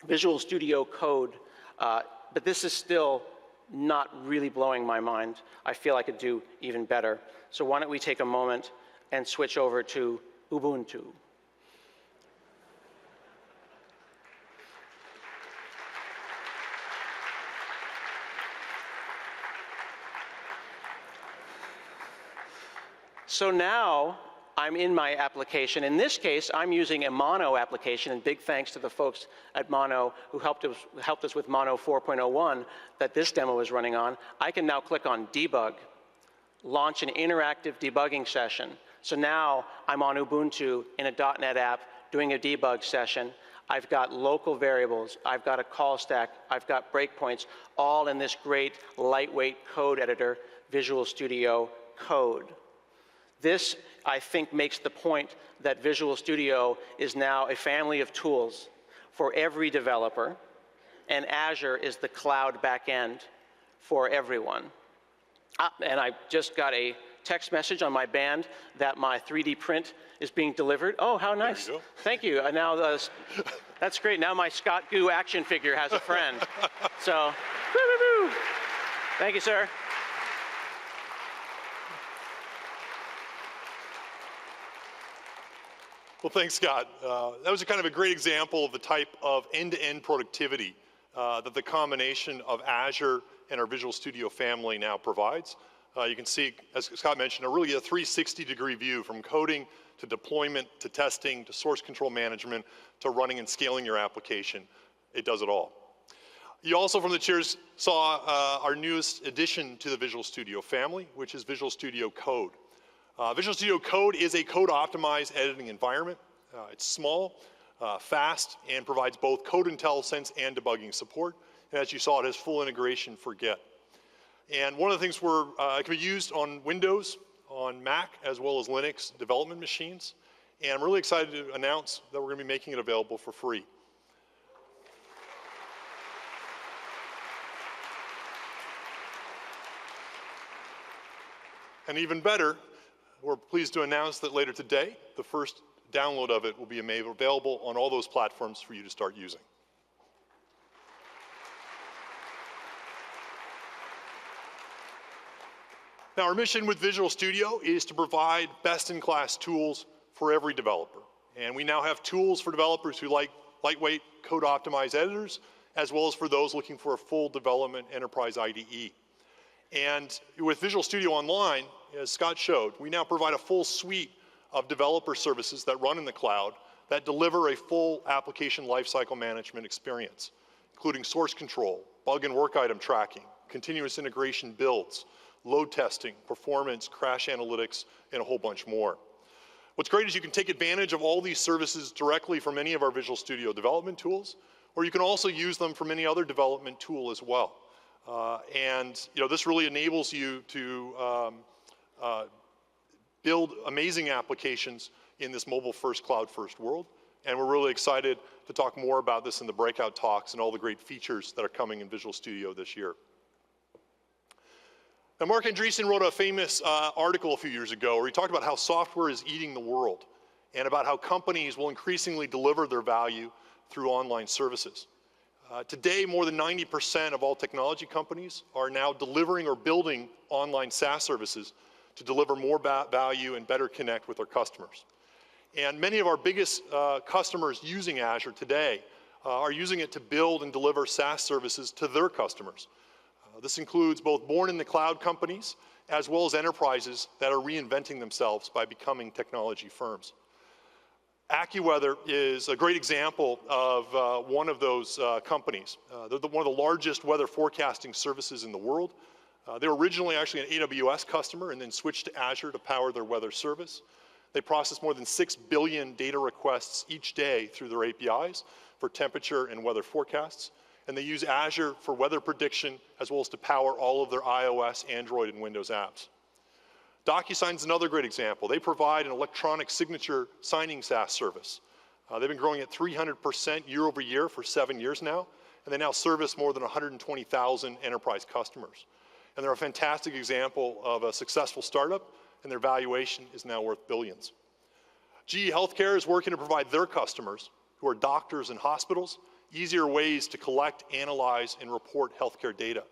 Visual Studio Code, but this is still not really blowing my mind. I feel I could do even better. So why don't we take a moment and switch over to Ubuntu. So now I'm in my application. In this case, I'm using a Mono application, and big thanks to the folks at Mono who helped us with Mono 4.01 that this demo is running on. I can now click on Debug, launch an interactive debugging session. So now I'm on Ubuntu in a .NET app doing a debug session. I've got local variables, I've got a call stack, I've got breakpoints, all in this great lightweight code editor, Visual Studio Code. This, I think, makes the point that Visual Studio is now a family of tools for every developer, and Azure is the cloud backend for everyone. And I just got a text message on my band that my 3D print is being delivered. Oh, how nice. There you go. Thank you. And now that's great. Now my Scott Goo action figure has a friend. So, woo-woo-woo. Thank you, sir. Well, thanks, Scott. That was a kind of a great example of the type of end-to-end productivity that the combination of Azure and our Visual Studio family now provides. You can see, as Scott mentioned, really a 360-degree view from coding to deployment to testing to source control management to running and scaling your application. It does it all. You also, from the chairs, saw our newest addition to the Visual Studio family, which is Visual Studio Code. Visual Studio Code is a code-optimized editing environment. It's small, fast, and provides both code IntelliSense and debugging support. And as you saw, it has full integration for Git. And one of the things it can be used on Windows, on Mac, as well as Linux development machines. And I'm really excited to announce that we're going to be making it available for free. And even better, we're pleased to announce that later today, the first download of it will be available on all those platforms for you to start using. Now, our mission with Visual Studio is to provide best-in-class tools for every developer. And we now have tools for developers who like lightweight code-optimized editors, as well as for those looking for a full development enterprise IDE. And with Visual Studio Online, as Scott showed, we now provide a full suite of developer services that run in the cloud that deliver a full application lifecycle management experience, including source control, bug and work item tracking, continuous integration builds, load testing, performance, crash analytics, and a whole bunch more. What's great is you can take advantage of all these services directly from any of our Visual Studio development tools, or you can also use them from any other development tool as well. And this really enables you to build amazing applications in this mobile-first, cloud-first world. And we're really excited to talk more about this in the breakout talks and all the great features that are coming in Visual Studio this year. Now, Mark Andreessen wrote a famous article a few years ago where he talked about how software is eating the world and about how companies will increasingly deliver their value through online services. Today, more than 90% of all technology companies are now delivering or building online SaaS services to deliver more value and better connect with their customers. And many of our biggest customers using Azure today are using it to build and deliver SaaS services to their customers. This includes both born-in-the-cloud companies as well as enterprises that are reinventing themselves by becoming technology firms. AccuWeather is a great example of one of those companies. They're one of the largest weather forecasting services in the world. They were originally actually an AWS customer and then switched to Azure to power their weather service. They process more than 6 billion data requests each day through their APIs for temperature and weather forecasts. And they use Azure for weather prediction as well as to power all of their iOS, Android, and Windows apps. DocuSign is another great example. They provide an electronic signature signing SaaS service. They've been growing at 300% year over year for 7 years now, and they now service more than 120,000 enterprise customers. And they're a fantastic example of a successful startup, and their valuation is now worth billions. GE Healthcare is working to provide their customers, who are doctors and hospitals, easier ways to collect, analyze, and report healthcare data.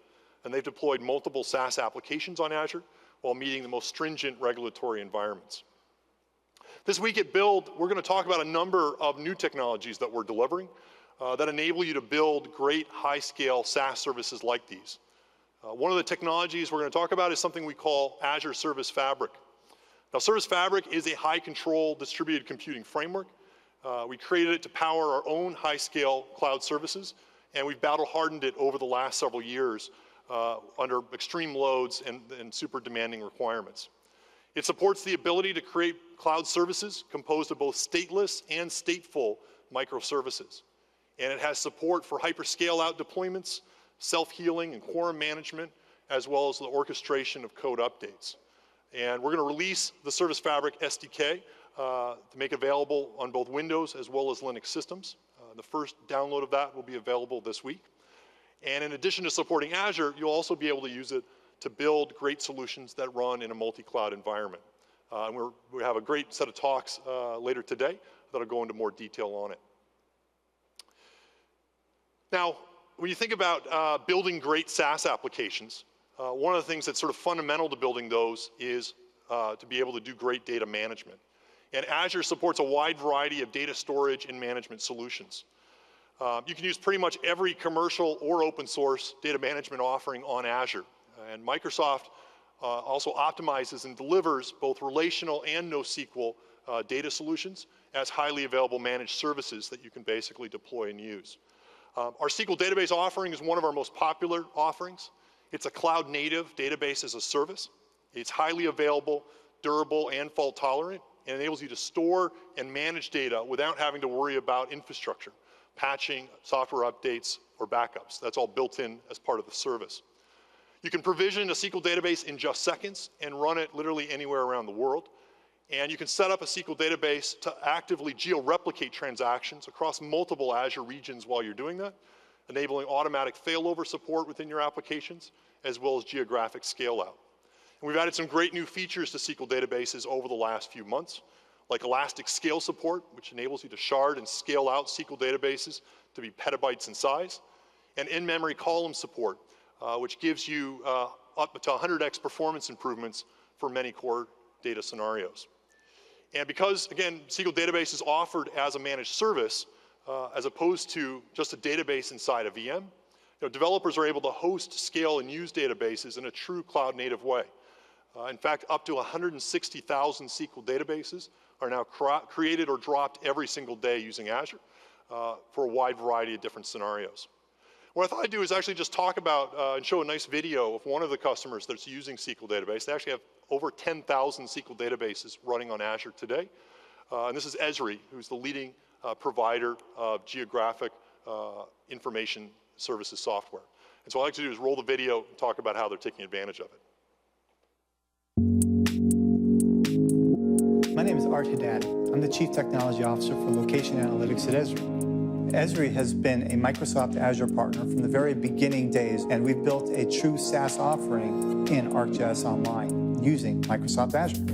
And they've deployed multiple SaaS applications on Azure while meeting the most stringent regulatory environments. This week at Build, we're going to talk about a number of new technologies that we're delivering that enable you to build great high-scale SaaS services like these. One of the technologies we're going to talk about is something we call Azure Service Fabric. Now, Service Fabric is a high-control distributed computing framework. We created it to power our own high-scale cloud services, and we've battle-hardened it over the last several years under extreme loads and super demanding requirements. It supports the ability to create cloud services composed of both stateless and stateful microservices. And it has support for hyperscale-out deployments, self-healing and quorum management, as well as the orchestration of code updates. And we're going to release the Service Fabric SDK to make available on both Windows as well as Linux systems. The first download of that will be available this week. And in addition to supporting Azure, you'll also be able to use it to build great solutions that run in a multi-cloud environment. And we have a great set of talks later today that'll go into more detail on it. Now, when you think about building great SaaS applications, one of the things that's sort of fundamental to building those is to be able to do great data management. And Azure supports a wide variety of data storage and management solutions. You can use pretty much every commercial or open source data management offering on Azure. And Microsoft also optimizes and delivers both relational and NoSQL data solutions as highly available managed services that you can basically deploy and use. Our SQL database offering is one of our most popular offerings. It's a cloud-native database as a service. It's highly available, durable, and fault-tolerant, and enables you to store and manage data without having to worry about infrastructure, patching, software updates, or backups. That's all built in as part of the service. You can provision a SQL database in just seconds and run it literally anywhere around the world. And you can set up a SQL database to actively geo-replicate transactions across multiple Azure regions while you're doing that, enabling automatic failover support within your applications, as well as geographic scale-out. And we've added some great new features to SQL databases over the last few months, like elastic scale support, which enables you to shard and scale out SQL databases to be petabytes in size, and in-memory column support, which gives you up to 100x performance improvements for many core data scenarios. And because, again, SQL database is offered as a managed service, as opposed to just a database inside a VM, developers are able to host, scale, and use databases in a true cloud-native way. In fact, up to 160,000 SQL databases are now created or dropped every single day using Azure for a wide variety of different scenarios. What I thought I'd do is actually just talk about and show a nice video of one of the customers that's using SQL database. They actually have over 10,000 SQL databases running on Azure today. And this is Esri, who's the leading provider of geographic information services software. And so what I like to do is roll the video and talk about how they're taking advantage of it. My name is Art Haddad. I'm the Chief Technology Officer for Location Analytics at Esri. Esri has been a Microsoft Azure partner from the very beginning days, and we've built a true SaaS offering in ArcGIS Online using Microsoft Azure.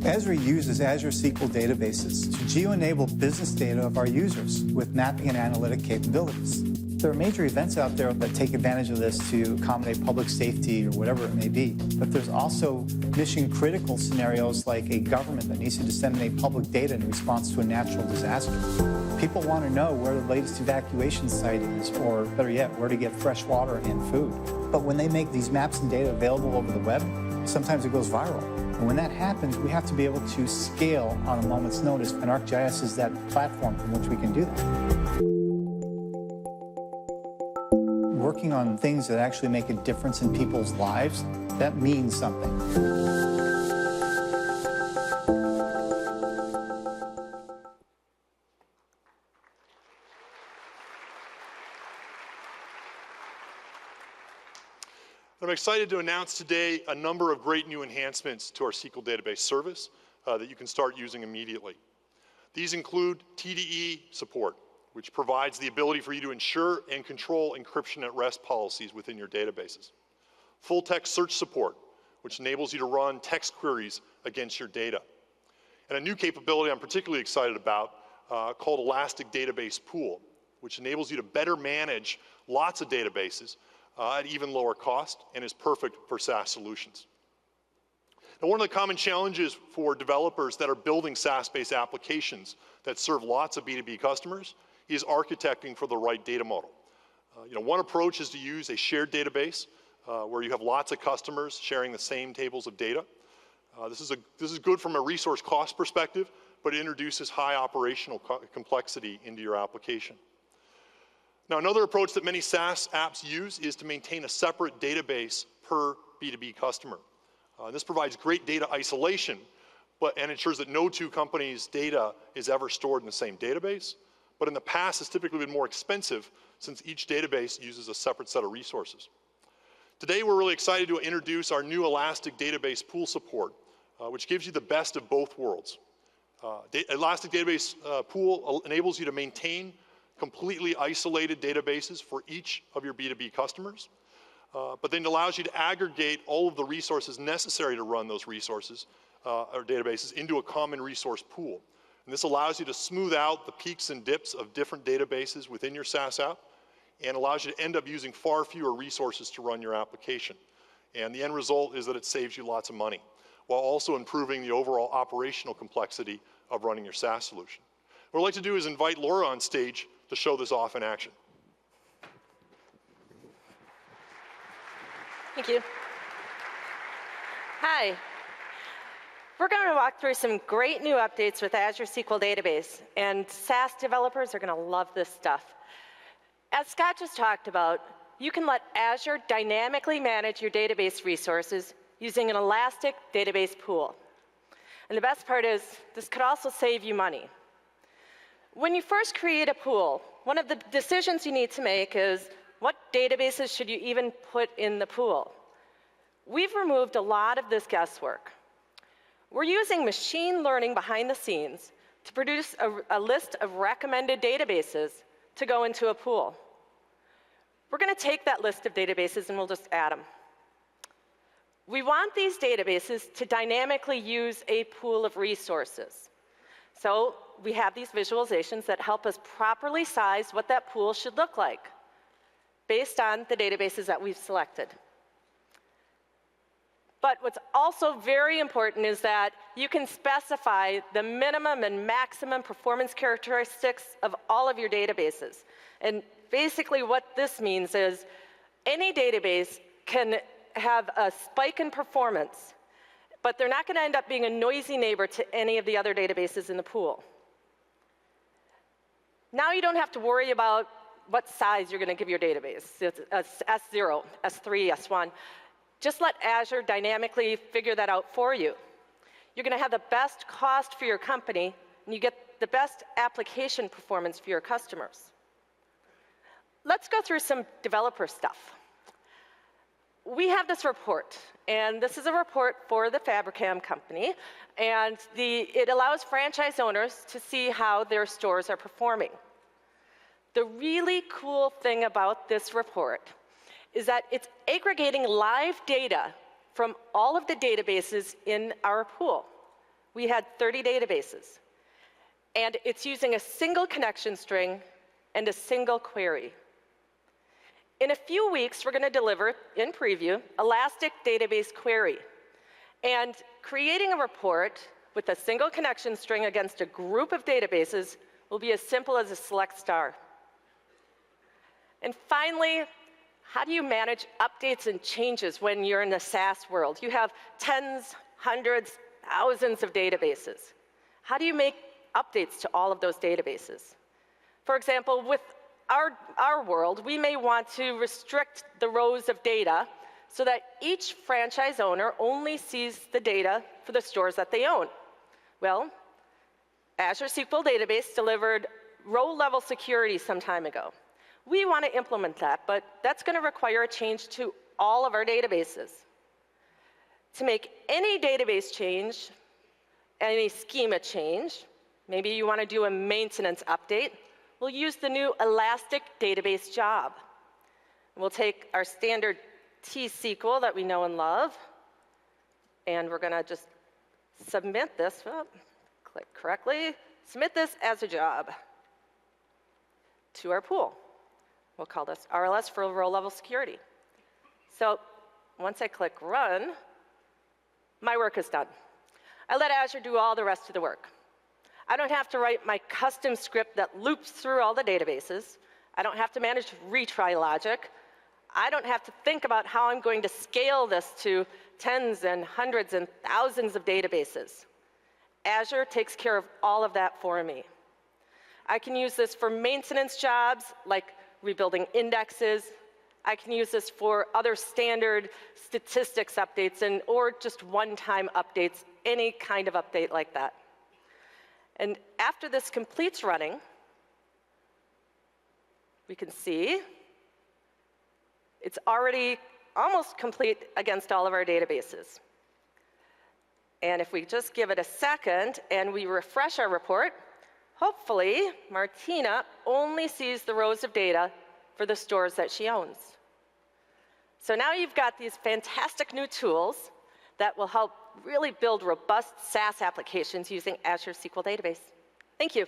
Esri uses Azure SQL databases to geo-enable business data of our users with mapping and analytic capabilities. There are major events out there that take advantage of this to accommodate public safety or whatever it may be. But there's also mission-critical scenarios like a government that needs to disseminate public data in response to a natural disaster. People want to know where the latest evacuation site is, or better yet, where to get fresh water and food. But when they make these maps and data available over the web, sometimes it goes viral. And when that happens, we have to be able to scale on a moment's notice, and ArcGIS is that platform from which we can do that. Working on things that actually make a difference in people's lives, that means something. I'm excited to announce today a number of great new enhancements to our SQL database service that you can start using immediately. These include TDE support, which provides the ability for you to ensure and control encryption at rest policies within your databases. Full text search support, which enables you to run text queries against your data. And a new capability I'm particularly excited about called Elastic Database Pool, which enables you to better manage lots of databases at even lower cost and is perfect for SaaS solutions. Now, one of the common challenges for developers that are building SaaS-based applications that serve lots of B2B customers is architecting for the right data model. One approach is to use a shared database where you have lots of customers sharing the same tables of data. This is good from a resource cost perspective, but it introduces high operational complexity into your application. Now, another approach that many SaaS apps use is to maintain a separate database per B2B customer. This provides great data isolation, and ensures that no two companies' data is ever stored in the same database. But in the past, it's typically been more expensive since each database uses a separate set of resources. Today, we're really excited to introduce our new Elastic Database Pool support, which gives you the best of both worlds. Elastic Database Pool enables you to maintain completely isolated databases for each of your B2B customers, but then allows you to aggregate all of the resources necessary to run those resources or databases into a common resource pool. And this allows you to smooth out the peaks and dips of different databases within your SaaS app and allows you to end up using far fewer resources to run your application. And the end result is that it saves you lots of money while also improving the overall operational complexity of running your SaaS solution. What I'd like to do is invite Laura on stage to show this off in action. Thank you. Hi. We're going to walk through some great new updates with Azure SQL Database, and SaaS developers are going to love this stuff. As Scott just talked about, you can let Azure dynamically manage your database resources using an elastic database pool. And the best part is, this could also save you money. When you first create a pool, one of the decisions you need to make is, what databases should you even put in the pool? We've removed a lot of this guesswork. We're using machine learning behind the scenes to produce a list of recommended databases to go into a pool. We're going to take that list of databases and we'll just add them. We want these databases to dynamically use a pool of resources. So we have these visualizations that help us properly size what that pool should look like based on the databases that we've selected. But what's also very important is that you can specify the minimum and maximum performance characteristics of all of your databases. And basically what this means is any database can have a spike in performance, but they're not going to end up being a noisy neighbor to any of the other databases in the pool. Now you don't have to worry about what size you're going to give your database. It's S0, S3, S1. Just let Azure dynamically figure that out for you. You're going to have the best cost for your company, and you get the best application performance for your customers. Let's go through some developer stuff. We have this report, and this is a report for the Fabricam company, and it allows franchise owners to see how their stores are performing. The really cool thing about this report is that it's aggregating live data from all of the databases in our pool. We had 30 databases. And it's using a single connection string and a single query. In a few weeks, we're going to deliver, in preview, Elastic Database Query. And creating a report with a single connection string against a group of databases will be as simple as a select star. And finally, how do you manage updates and changes when you're in the SaaS world? You have tens, hundreds, thousands of databases. How do you make updates to all of those databases? For example, with our world, we may want to restrict the rows of data so that each franchise owner only sees the data for the stores that they own. Well, Azure SQL Database delivered row-level security some time ago. We want to implement that, but that's going to require a change to all of our databases. To make any database change, any schema change, maybe you want to do a maintenance update, we'll use the new Elastic Database job. We'll take our standard T-SQL that we know and love, and we're going to just submit this, click correctly, submit this as a job to our pool. We'll call this RLS for row-level security. So once I click run, my work is done. I let Azure do all the rest of the work. I don't have to write my custom script that loops through all the databases. I don't have to manage retry logic. I don't have to think about how I'm going to scale this to tens and hundreds and thousands of databases. Azure takes care of all of that for me. I can use this for maintenance jobs, like rebuilding indexes. I can use this for other standard statistics updates or just one-time updates, any kind of update like that. And after this completes running, we can see it's already almost complete against all of our databases. And if we just give it a second and we refresh our report, hopefully Martina only sees the rows of data for the stores that she owns. So now you've got these fantastic new tools that will help really build robust SaaS applications using Azure SQL Database. Thank you.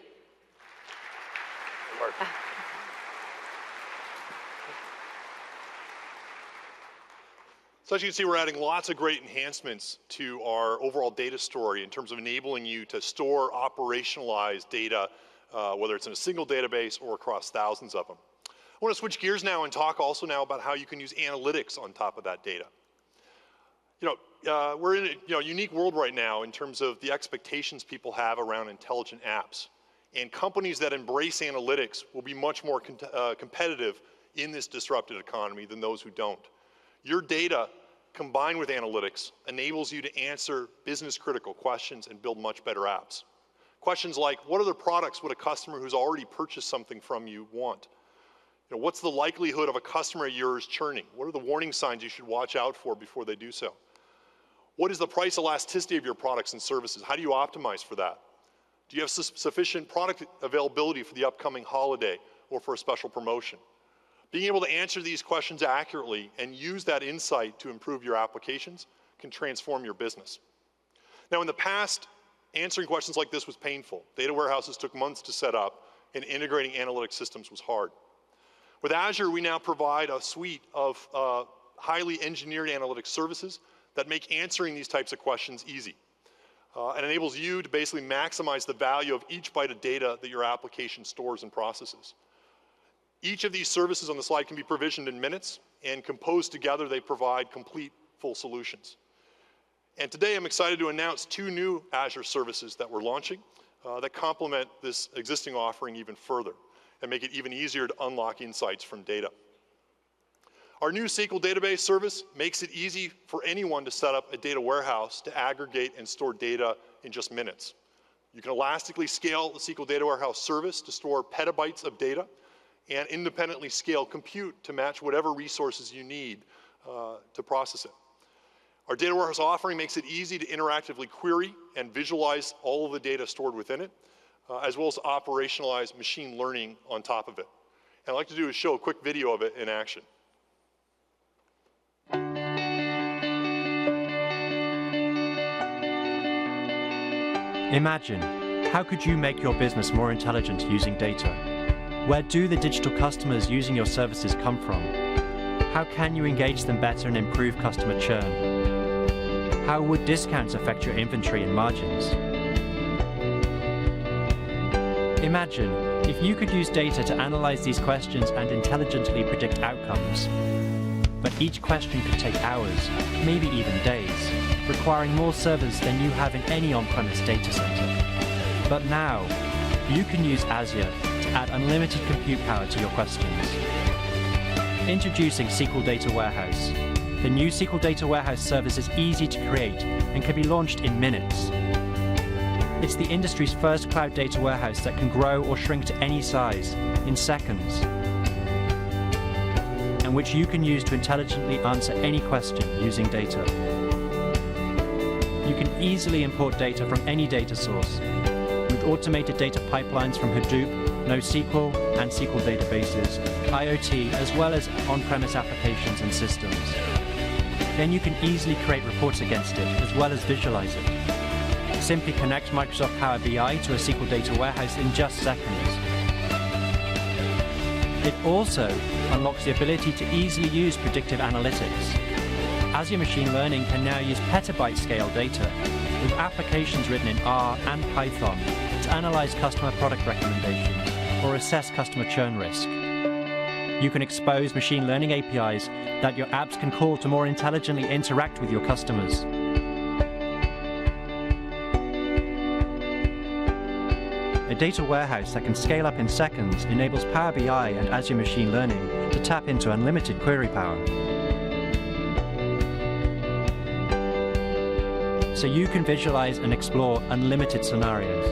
So as you can see, we're adding lots of great enhancements to our overall data story in terms of enabling you to store, operationalize data, whether it's in a single database or across thousands of them. I want to switch gears now and talk also now about how you can use analytics on top of that data. We're in a unique world right now in terms of the expectations people have around intelligent apps. And companies that embrace analytics will be much more competitive in this disrupted economy than those who don't. Your data, combined with analytics, enables you to answer business-critical questions and build much better apps. Questions like, what other products would a customer who's already purchased something from you want? What's the likelihood of a customer of yours churning? What are the warning signs you should watch out for before they do so? What is the price elasticity of your products and services? How do you optimize for that? Do you have sufficient product availability for the upcoming holiday or for a special promotion? Being able to answer these questions accurately and use that insight to improve your applications can transform your business. Now, in the past, answering questions like this was painful. Data warehouses took months to set up, and integrating analytic systems was hard. With Azure, we now provide a suite of highly engineered analytic services that make answering these types of questions easy. And enables you to basically maximize the value of each byte of data that your application stores and processes. Each of these services on the slide can be provisioned in minutes, and composed together, they provide complete, full solutions. And today, I'm excited to announce 2 new Azure services that we're launching that complement this existing offering even further. and make it even easier to unlock insights from data. Our new SQL database service makes it easy for anyone to set up a data warehouse to aggregate and store data in just minutes. You can elastically scale the SQL Data Warehouse service to store petabytes of data and independently scale compute to match whatever resources you need to process it. Our data warehouse offering makes it easy to interactively query and visualize all of the data stored within it, as well as operationalize machine learning on top of it. And I'd like to do is show a quick video of it in action. Imagine, how could you make your business more intelligent using data? Where do the digital customers using your services come from? How can you engage them better and improve customer churn? How would discounts affect your inventory and margins? Imagine if you could use data to analyze these questions and intelligently predict outcomes. But each question could take hours, maybe even days, requiring more servers than you have in any on-premise data center. But now, you can use Azure to add unlimited compute power to your questions. Introducing SQL Data Warehouse. The new SQL Data Warehouse service is easy to create and can be launched in minutes. It's the industry's first cloud data warehouse that can grow or shrink to any size in seconds, and which you can use to intelligently answer any question using data. You can easily import data from any data source with automated data pipelines from Hadoop, NoSQL, and SQL databases, IoT, as well as on-premise applications and systems. Then you can easily create reports against it, as well as visualize it. Simply connect Microsoft Power BI to a SQL data warehouse in just seconds. It also unlocks the ability to easily use predictive analytics. Azure Machine Learning can now use petabyte-scale data with applications written in R and Python to analyze customer product recommendations or assess customer churn risk. You can expose machine learning APIs that your apps can call to more intelligently interact with your customers. A data warehouse that can scale up in seconds enables Power BI and Azure Machine Learning to tap into unlimited query power. So you can visualize and explore unlimited scenarios.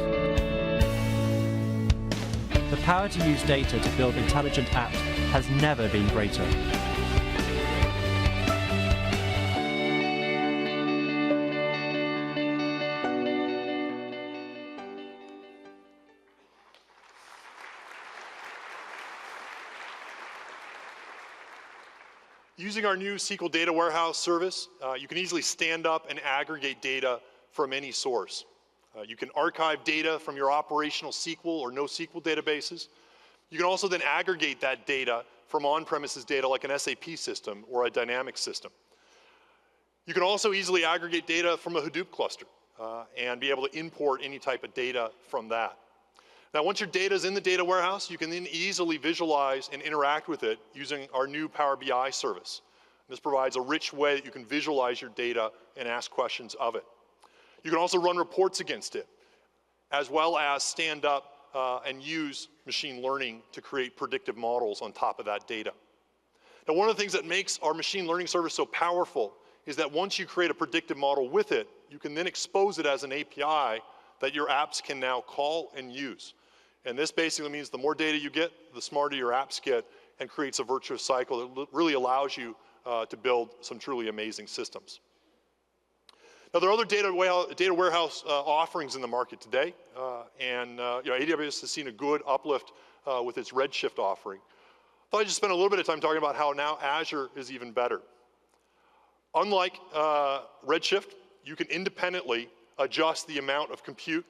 The power to use data to build intelligent apps has never been greater. Using our new SQL Data Warehouse service, you can easily stand up and aggregate data from any source. You can archive data from your operational SQL or NoSQL databases. You can also then aggregate that data from on-premises data like an SAP system or a dynamic system. You can also easily aggregate data from a Hadoop cluster and be able to import any type of data from that. Now, once your data is in the data warehouse, you can then easily visualize and interact with it using our new Power BI service. This provides a rich way that you can visualize your data and ask questions of it. You can also run reports against it, as well as stand up and use machine learning to create predictive models on top of that data. Now, one of the things that makes our machine learning service so powerful is that once you create a predictive model with it, you can then expose it as an API that your apps can now call and use. And this basically means the more data you get, the smarter your apps get, and creates a virtuous cycle that really allows you to build some truly amazing systems. Now, there are other data warehouse offerings in the market today, and AWS has seen a good uplift with its Redshift offering. I thought I'd just spend a little bit of time talking about how now Azure is even better. Unlike Redshift, you can independently adjust the amount of compute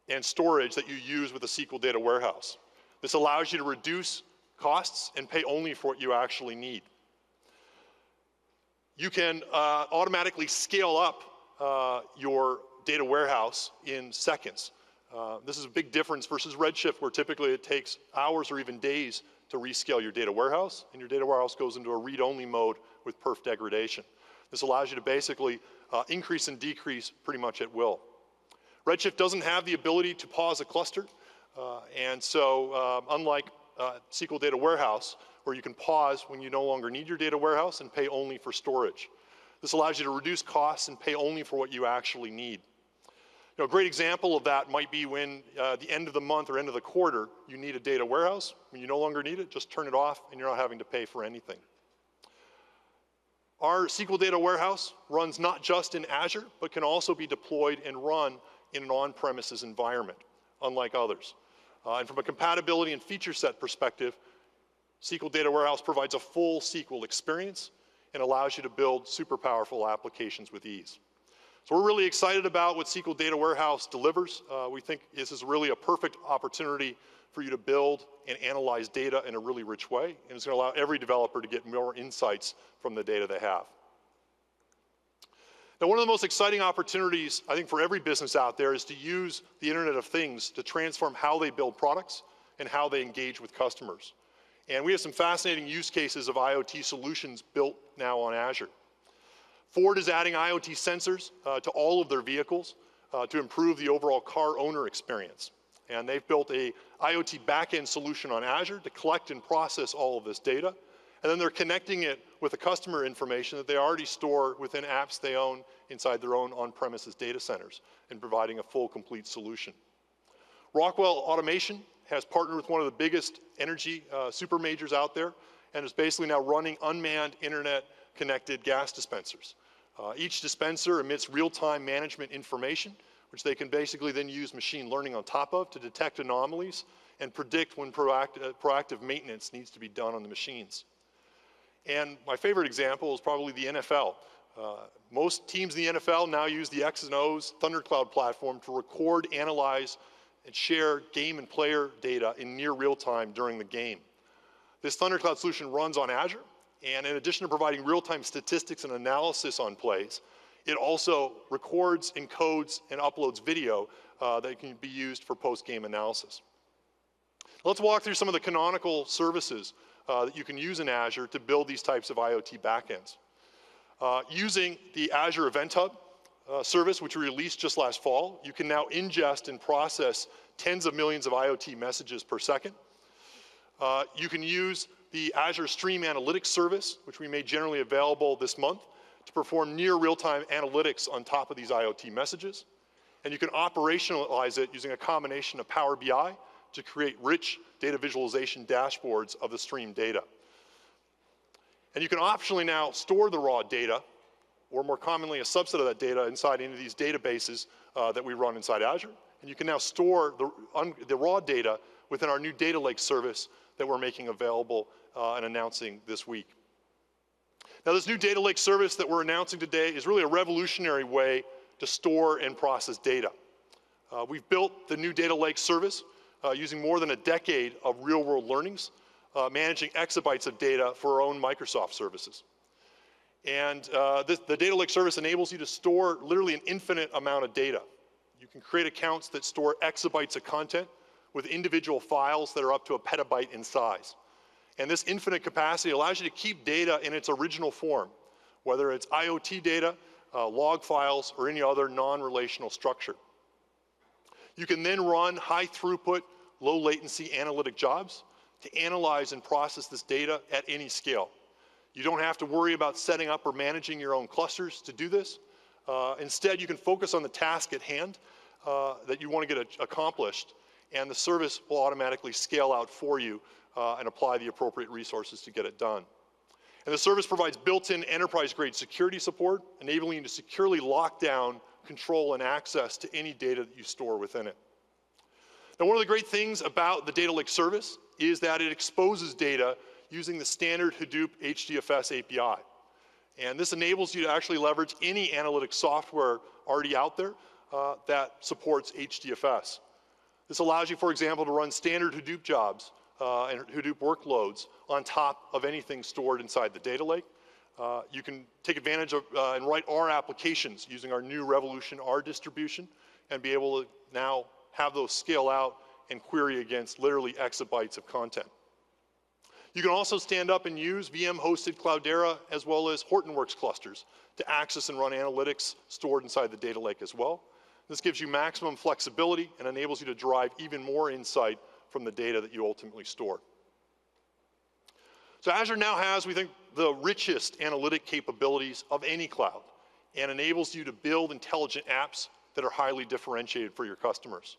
and storage that you use with a SQL data warehouse. This allows you to reduce costs and pay only for what you actually need. You can automatically scale up your data warehouse in seconds. This is a big difference versus Redshift, where typically it takes hours or even days to rescale your data warehouse, and your data warehouse goes into a read-only mode with perf degradation. This allows you to basically increase and decrease pretty much at will. Redshift doesn't have the ability to pause a cluster, Unlike SQL Data Warehouse, where you can pause when you no longer need your data warehouse and pay only for storage. This allows you to reduce costs and pay only for what you actually need. A great example of that might be when the end of the month or end of the quarter, you need a data warehouse. When you no longer need it, just turn it off and you're not having to pay for anything. Our SQL Data Warehouse runs not just in Azure, but can also be deployed and run in an on-premises environment, unlike others. And from a compatibility and feature set perspective, SQL Data Warehouse provides a full SQL experience and allows you to build super powerful applications with ease. So we're really excited about what SQL Data Warehouse delivers. We think this is really a perfect opportunity for you to build and analyze data in a really rich way, and it's going to allow every developer to get more insights from the data they have. Now, one of the most exciting opportunities, I think, for every business out there is to use the Internet of Things to transform how they build products and how they engage with customers. And we have some fascinating use cases of IoT solutions built now on Azure. Ford is adding IoT sensors to all of their vehicles to improve the overall car owner experience. And they've built a IoT backend solution on Azure to collect and process all of this data. And then they're connecting it with the customer information that they already store within apps they own inside their own on-premises data centers and providing a full, complete solution. Rockwell Automation has partnered with one of the biggest energy super majors out there and is basically now running unmanned internet-connected gas dispensers. Each dispenser emits real-time management information, which they can basically then use machine learning on top of to detect anomalies and predict when proactive maintenance needs to be done on the machines. And my favorite example is probably the NFL. Most teams in the NFL now use the X's and O's Thundercloud platform to record, analyze, and share game and player data in near real time during the game. This Thundercloud solution runs on Azure, and in addition to providing real-time statistics and analysis on plays, it also records, encodes, and uploads video that can be used for post-game analysis. Let's walk through some of the canonical services that you can use in Azure to build these types of IoT backends. Using the Azure Event Hub service, which we released just last fall, you can now ingest and process tens of millions of IoT messages per second. You can use the Azure Stream Analytics service, which we made generally available this month, to perform near real-time analytics on top of these IoT messages. And you can operationalize it using a combination of Power BI to create rich data visualization dashboards of the stream data. And you can optionally now store the raw data, or more commonly a subset of that data, inside any of these databases that we run inside Azure. And you can now store the raw data within our new data lake service that we're making available and announcing this week. Now, this new data lake service that we're announcing today is really a revolutionary way to store and process data. We've built the new data lake service using more than a decade of real-world learnings, managing exabytes of data for our own Microsoft services. And the data lake service enables you to store literally an infinite amount of data. You can create accounts that store exabytes of content with individual files that are up to a petabyte in size. And this infinite capacity allows you to keep data in its original form, whether it's IoT data, log files, or any other non-relational structure. You can then run high throughput, low latency analytic jobs to analyze and process this data at any scale. You don't have to worry about setting up or managing your own clusters to do this. Instead, you can focus on the task at hand that you want to get accomplished, and the service will automatically scale out for you and apply the appropriate resources to get it done. And the service provides built-in enterprise-grade security support, enabling you to securely lock down, control, and access to any data that you store within it. Now, one of the great things about the data lake service is that it exposes data using the standard Hadoop HDFS API. And this enables you to actually leverage any analytic software already out there that supports HDFS. This allows you, for example, to run standard Hadoop jobs and Hadoop workloads on top of anything stored inside the data lake. You can take advantage of and write R applications using our new Revolution R distribution and be able to now have those scale out and query against literally exabytes of content. You can also stand up and use VM-hosted Cloudera as well as Hortonworks clusters to access and run analytics stored inside the data lake as well. This gives you maximum flexibility and enables you to derive even more insight from the data that you ultimately store. So Azure now has, we think, the richest analytic capabilities of any cloud and enables you to build intelligent apps that are highly differentiated for your customers.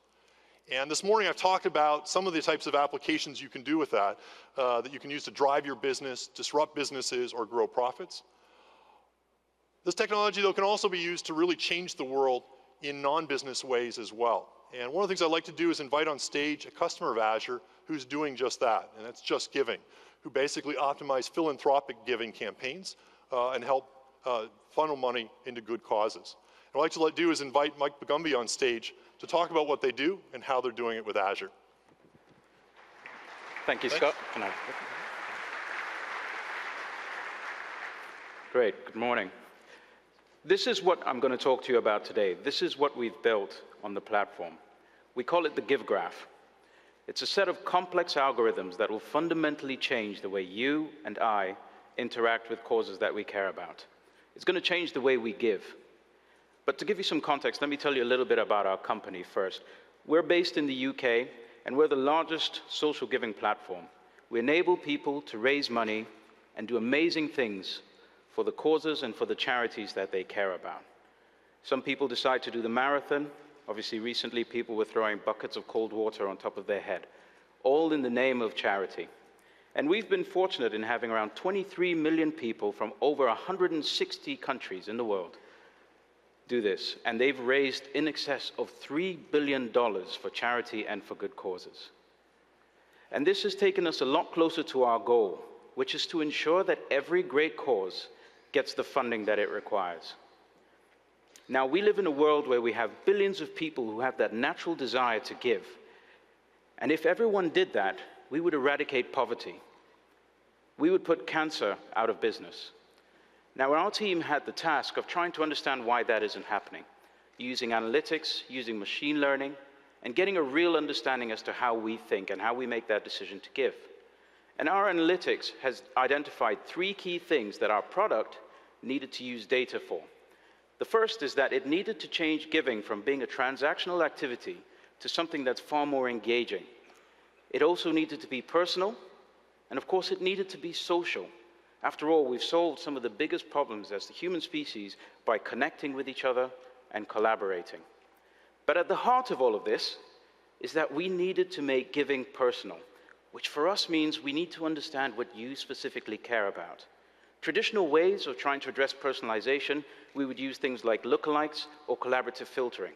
And this morning I've talked about some of the types of applications you can do with that, that you can use to drive your business, disrupt businesses, or grow profits. This technology, though, can also be used to really change the world in non-business ways as well. And one of the things I'd like to do is invite on stage a customer of Azure who's doing just that, and that's Just Giving, who basically optimize philanthropic giving campaigns and help funnel money into good causes. And what I'd like to do is invite Mike Bagumby on stage to talk about what they do and how they're doing it with Azure. Thank you, Scott. Great, good morning. This is what I'm going to talk to you about today. This is what we've built on the platform. We call it the Give Graph. It's a set of complex algorithms that will fundamentally change the way you and I interact with causes that we care about. It's going to change the way we give. But to give you some context, let me tell you a little bit about our company first. We're based in the UK, and we're the largest social giving platform. We enable people to raise money and do amazing things for the causes and for the charities that they care about. Some people decide to do the marathon. Obviously, recently, people were throwing buckets of cold water on top of their head, all in the name of charity. And we've been fortunate in having around 23 million people from over 160 countries in the world do this, and they've raised in excess of $3 billion for charity and for good causes. And this has taken us a lot closer to our goal, which is to ensure that every great cause gets the funding that it requires. Now, we live in a world where we have billions of people who have that natural desire to give. And if everyone did that, we would eradicate poverty. We would put cancer out of business. Now, our team had the task of trying to understand why that isn't happening, using analytics, using machine learning, and getting a real understanding as to how we think and how we make that decision to give. And our analytics has identified 3 key things that our product needed to use data for. The first is that it needed to change giving from being a transactional activity to something that's far more engaging. It also needed to be personal, and of course it needed to be social. After all, we've solved some of the biggest problems as the human species by connecting with each other and collaborating. But at the heart of all of this is that we needed to make giving personal, which for us means we need to understand what you specifically care about. Traditional ways of trying to address personalization, we would use things like lookalikes or collaborative filtering.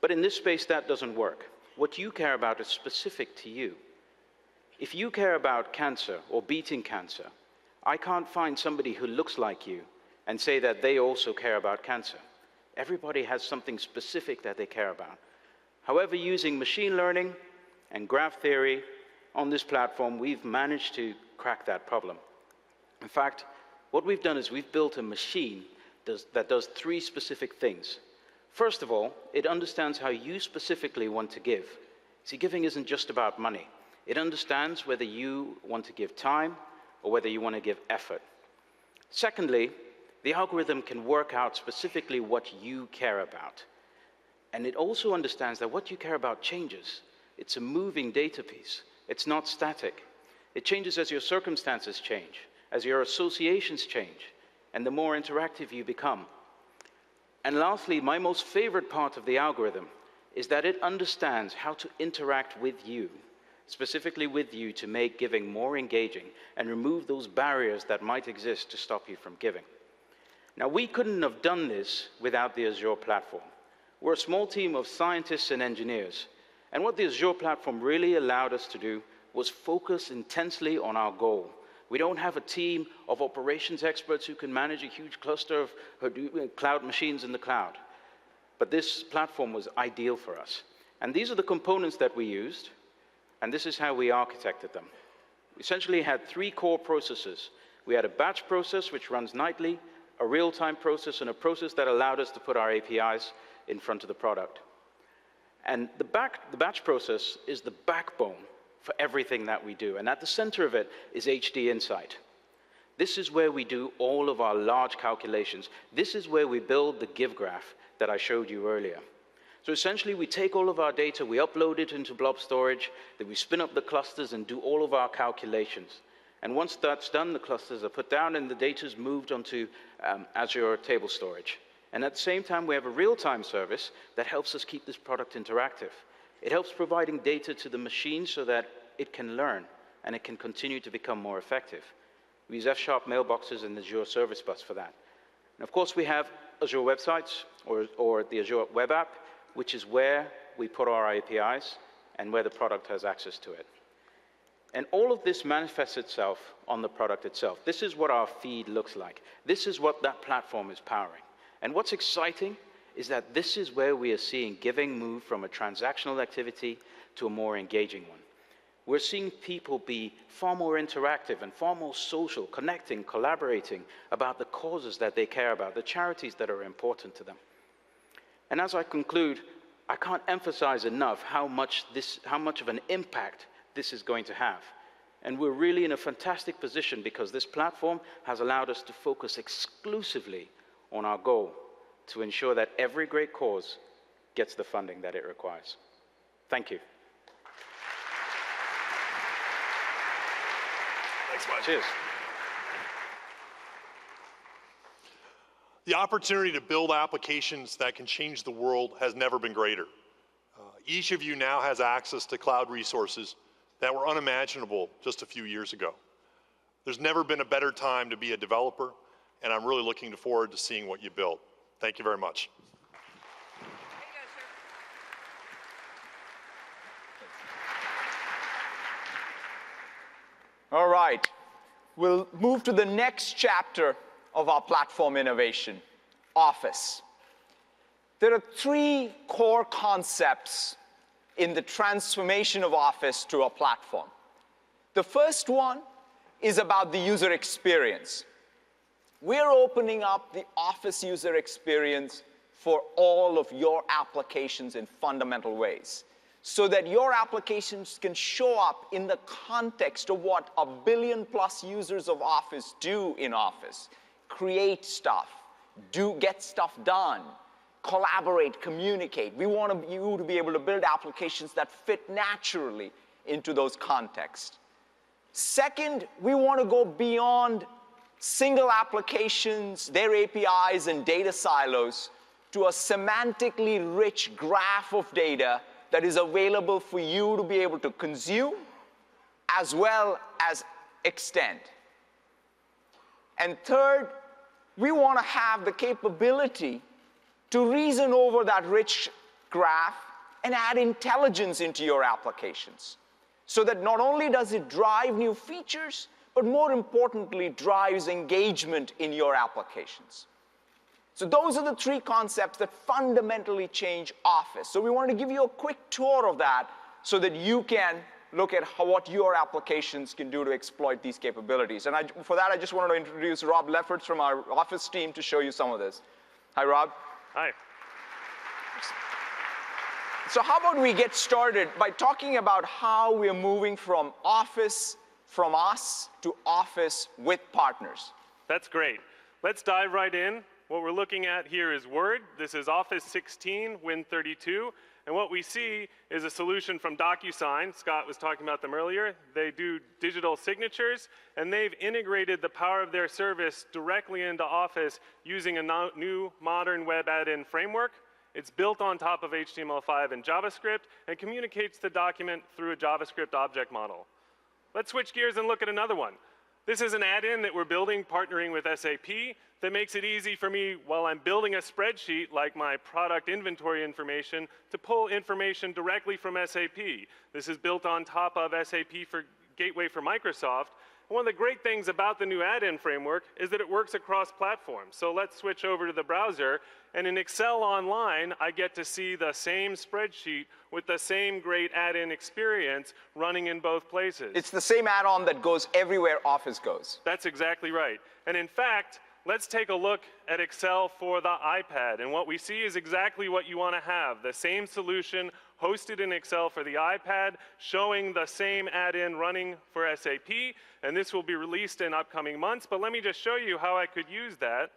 But in this space, that doesn't work. What you care about is specific to you. If you care about cancer or beating cancer, I can't find somebody who looks like you and say that they also care about cancer. Everybody has something specific that they care about. However, using machine learning and graph theory on this platform, we've managed to crack that problem. In fact, what we've done is we've built a machine that does 3 specific things. First of all, it understands how you specifically want to give. See, giving isn't just about money. It understands whether you want to give time or whether you want to give effort. Secondly, the algorithm can work out specifically what you care about. And it also understands that what you care about changes. It's a moving data piece. It's not static. It changes as your circumstances change, as your associations change, and the more interactive you become. And lastly, my most favorite part of the algorithm is that it understands how to interact with you, specifically with you, to make giving more engaging and remove those barriers that might exist to stop you from giving. Now, we couldn't have done this without the Azure platform. We're a small team of scientists and engineers, and what the Azure platform really allowed us to do was focus intensely on our goal. We don't have a team of operations experts who can manage a huge cluster of cloud machines in the cloud. But this platform was ideal for us. And these are the components that we used. And this is how we architected them. We essentially had 3 core processes. We had a batch process, which runs nightly, a real-time process, and a process that allowed us to put our APIs in front of the product. And the batch process is the backbone for everything that we do. And at the center of it is HD Insight. This is where we do all of our large calculations. This is where we build the Give Graph that I showed you earlier. So essentially, we take all of our data, we upload it into blob storage, then we spin up the clusters and do all of our calculations. And once that's done, the clusters are put down and the data is moved onto Azure table storage. And at the same time, we have a real-time service that helps us keep this product interactive. It helps providing data to the machine so that it can learn and it can continue to become more effective. We use F# mailboxes and Azure Service Bus for that. And of course, we have Azure websites or the Azure web app, which is where we put our APIs and where the product has access to it. And all of this manifests itself on the product itself. This is what our feed looks like. This is what that platform is powering. And what's exciting is that this is where we are seeing giving move from a transactional activity to a more engaging one. We're seeing people be far more interactive and far more social, connecting, collaborating about the causes that they care about, the charities that are important to them. And as I conclude, I can't emphasize enough how much of an impact this is going to have. And we're really in a fantastic position because this platform has allowed us to focus exclusively on our goal to ensure that every great cause gets the funding that it requires. Thank you. Thanks, Mike. Cheers. The opportunity to build applications that can change the world has never been greater. Each of you now has access to cloud resources that were unimaginable just a few years ago. There's never been a better time to be a developer, and I'm really looking forward to seeing what you build. Thank you very much. All right, we'll move to the next chapter of our platform innovation, Office. There are three core concepts in the transformation of Office to a platform. The first one is about the user experience. We're opening up the Office user experience for all of your applications in fundamental ways, so that your applications can show up in the context of what 1 billion+ users of Office do in Office. Create stuff, get stuff done, collaborate, communicate. We want you to be able to build applications that fit naturally into those contexts. Second, we want to go beyond single applications, their APIs and data silos, to a semantically rich graph of data that is available for you to be able to consume as well as extend. And third, we want to have the capability to reason over that rich graph and add intelligence into your applications, so that not only does it drive new features, but more importantly, drives engagement in your applications. So those are the three concepts that fundamentally change Office. So we wanted to give you a quick tour of that so that you can look at what your applications can do to exploit these capabilities. And for that, I just wanted to introduce Rob Lefferts from our Office team to show you some of this. Hi, Rob. Hi. So how about we get started by talking about how we're moving from Office from us to Office with partners. That's great. Let's dive right in. What we're looking at here is Word. This is Office 16, Win32. And what we see is a solution from DocuSign. Scott was talking about them earlier. They do digital signatures, and they've integrated the power of their service directly into Office using a new modern web add-in framework. It's built on top of HTML5 and JavaScript and communicates the document through a JavaScript object model. Let's switch gears and look at another one. This is an add-in that we're building partnering with SAP that makes it easy for me while I'm building a spreadsheet like my product inventory information to pull information directly from SAP. This is built on top of SAP for Gateway for Microsoft. One of the great things about the new add-in framework is that it works across platforms. So let's switch over to the browser, and in Excel Online, I get to see the same spreadsheet with the same great add-in experience running in both places. It's the same add-on that goes everywhere Office goes. That's exactly right. And in fact, let's take a look at Excel for the iPad. And what we see is exactly what you want to have, the same solution hosted in Excel for the iPad, showing the same add-in running for SAP. And this will be released in upcoming months. But let me just show you how I could use that.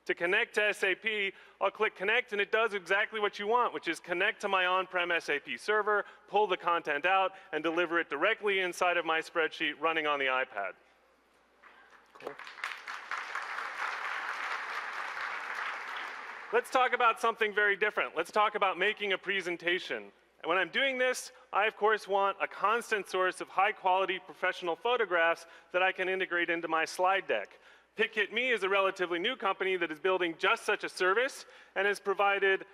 To connect to SAP, I'll click connect and it does exactly what you want, which is connect to my on-prem SAP server, pull the content out, and deliver it directly inside of my spreadsheet running on the iPad. Cool. Let's talk about something very different. Let's talk about making a presentation. And when I'm doing this, I of course want a constant source of high quality professional photographs that I can integrate into my slide deck. PicHitMe is a relatively new company that is building just such a service and has provided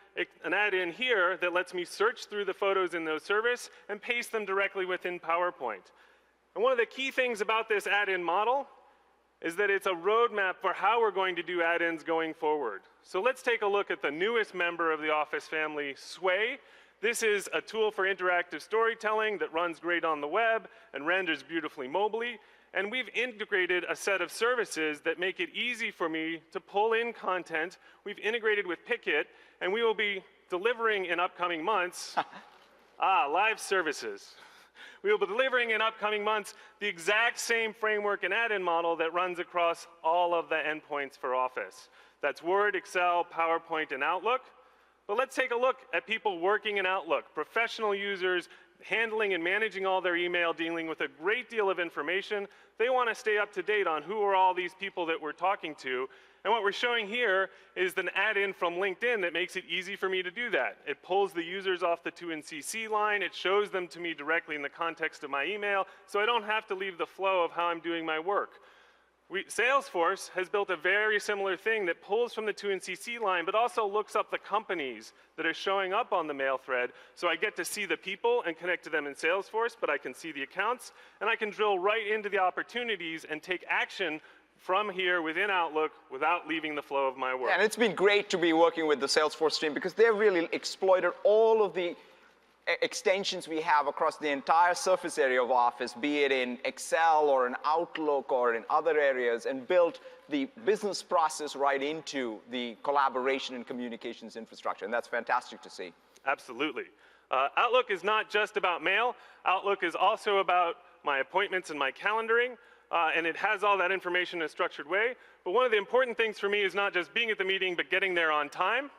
an add-in here that lets me search through the photos in those service and paste them directly within PowerPoint. And one of the key things about this add-in model is that it's a roadmap for how we're going to do add-ins going forward. So let's take a look at the newest member of the Office family, Sway. This is a tool for interactive storytelling that runs great on the web and renders beautifully mobily. And we've integrated a set of services that make it easy for me to pull in content. We've integrated with PicHit, and we will be delivering in upcoming months, live services. We will be delivering in upcoming months the exact same framework and add-in model that runs across all of the endpoints for Office. That's Word, Excel, PowerPoint, and Outlook. But let's take a look at people working in Outlook, professional users, handling and managing all their email, dealing with a great deal of information. They want to stay up to date on who are all these people that we're talking to. And what we're showing here is an add-in from LinkedIn that makes it easy for me to do that. It pulls the users off the 2NCC line. It shows them to me directly in the context of my email, so I don't have to leave the flow of how I'm doing my work. Salesforce has built a very similar thing that pulls from the 2NCC line, but also looks up the companies that are showing up on the mail thread. So I get to see the people and connect to them in Salesforce, but I can see the accounts, and I can drill right into the opportunities and take action from here within Outlook without leaving the flow of my work. And it's been great to be working with the Salesforce team because they've really exploited all of the extensions we have across the entire surface area of Office, be it in Excel or in Outlook or in other areas, and built the business process right into the collaboration and communications infrastructure. And that's fantastic to see. Absolutely. Outlook is not just about mail. Outlook is also about my appointments and my calendaring. And it has all that information in a structured way. But one of the important things for me is not just being at the meeting, but getting there on time.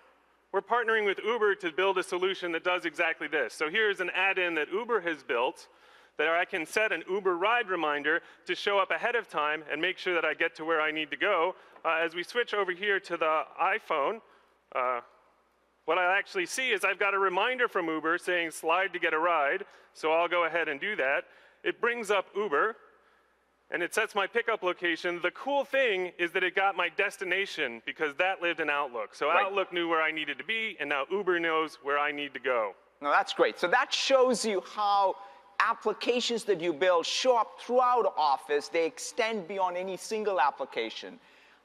We're partnering with Uber to build a solution that does exactly this. So here's an add-in that Uber has built that I can set an Uber ride reminder to show up ahead of time and make sure that I get to where I need to go. As we switch over here to the iPhone, what I actually see is I've got a reminder from Uber saying slide to get a ride. So I'll go ahead and do that. It brings up Uber, and it sets my pickup location. The cool thing is that it got my destination because that lived in Outlook. So right. Outlook knew where I needed to be, and now Uber knows where I need to go. Now that's great. So that shows you how applications that you build show up throughout Office. They extend beyond any single application.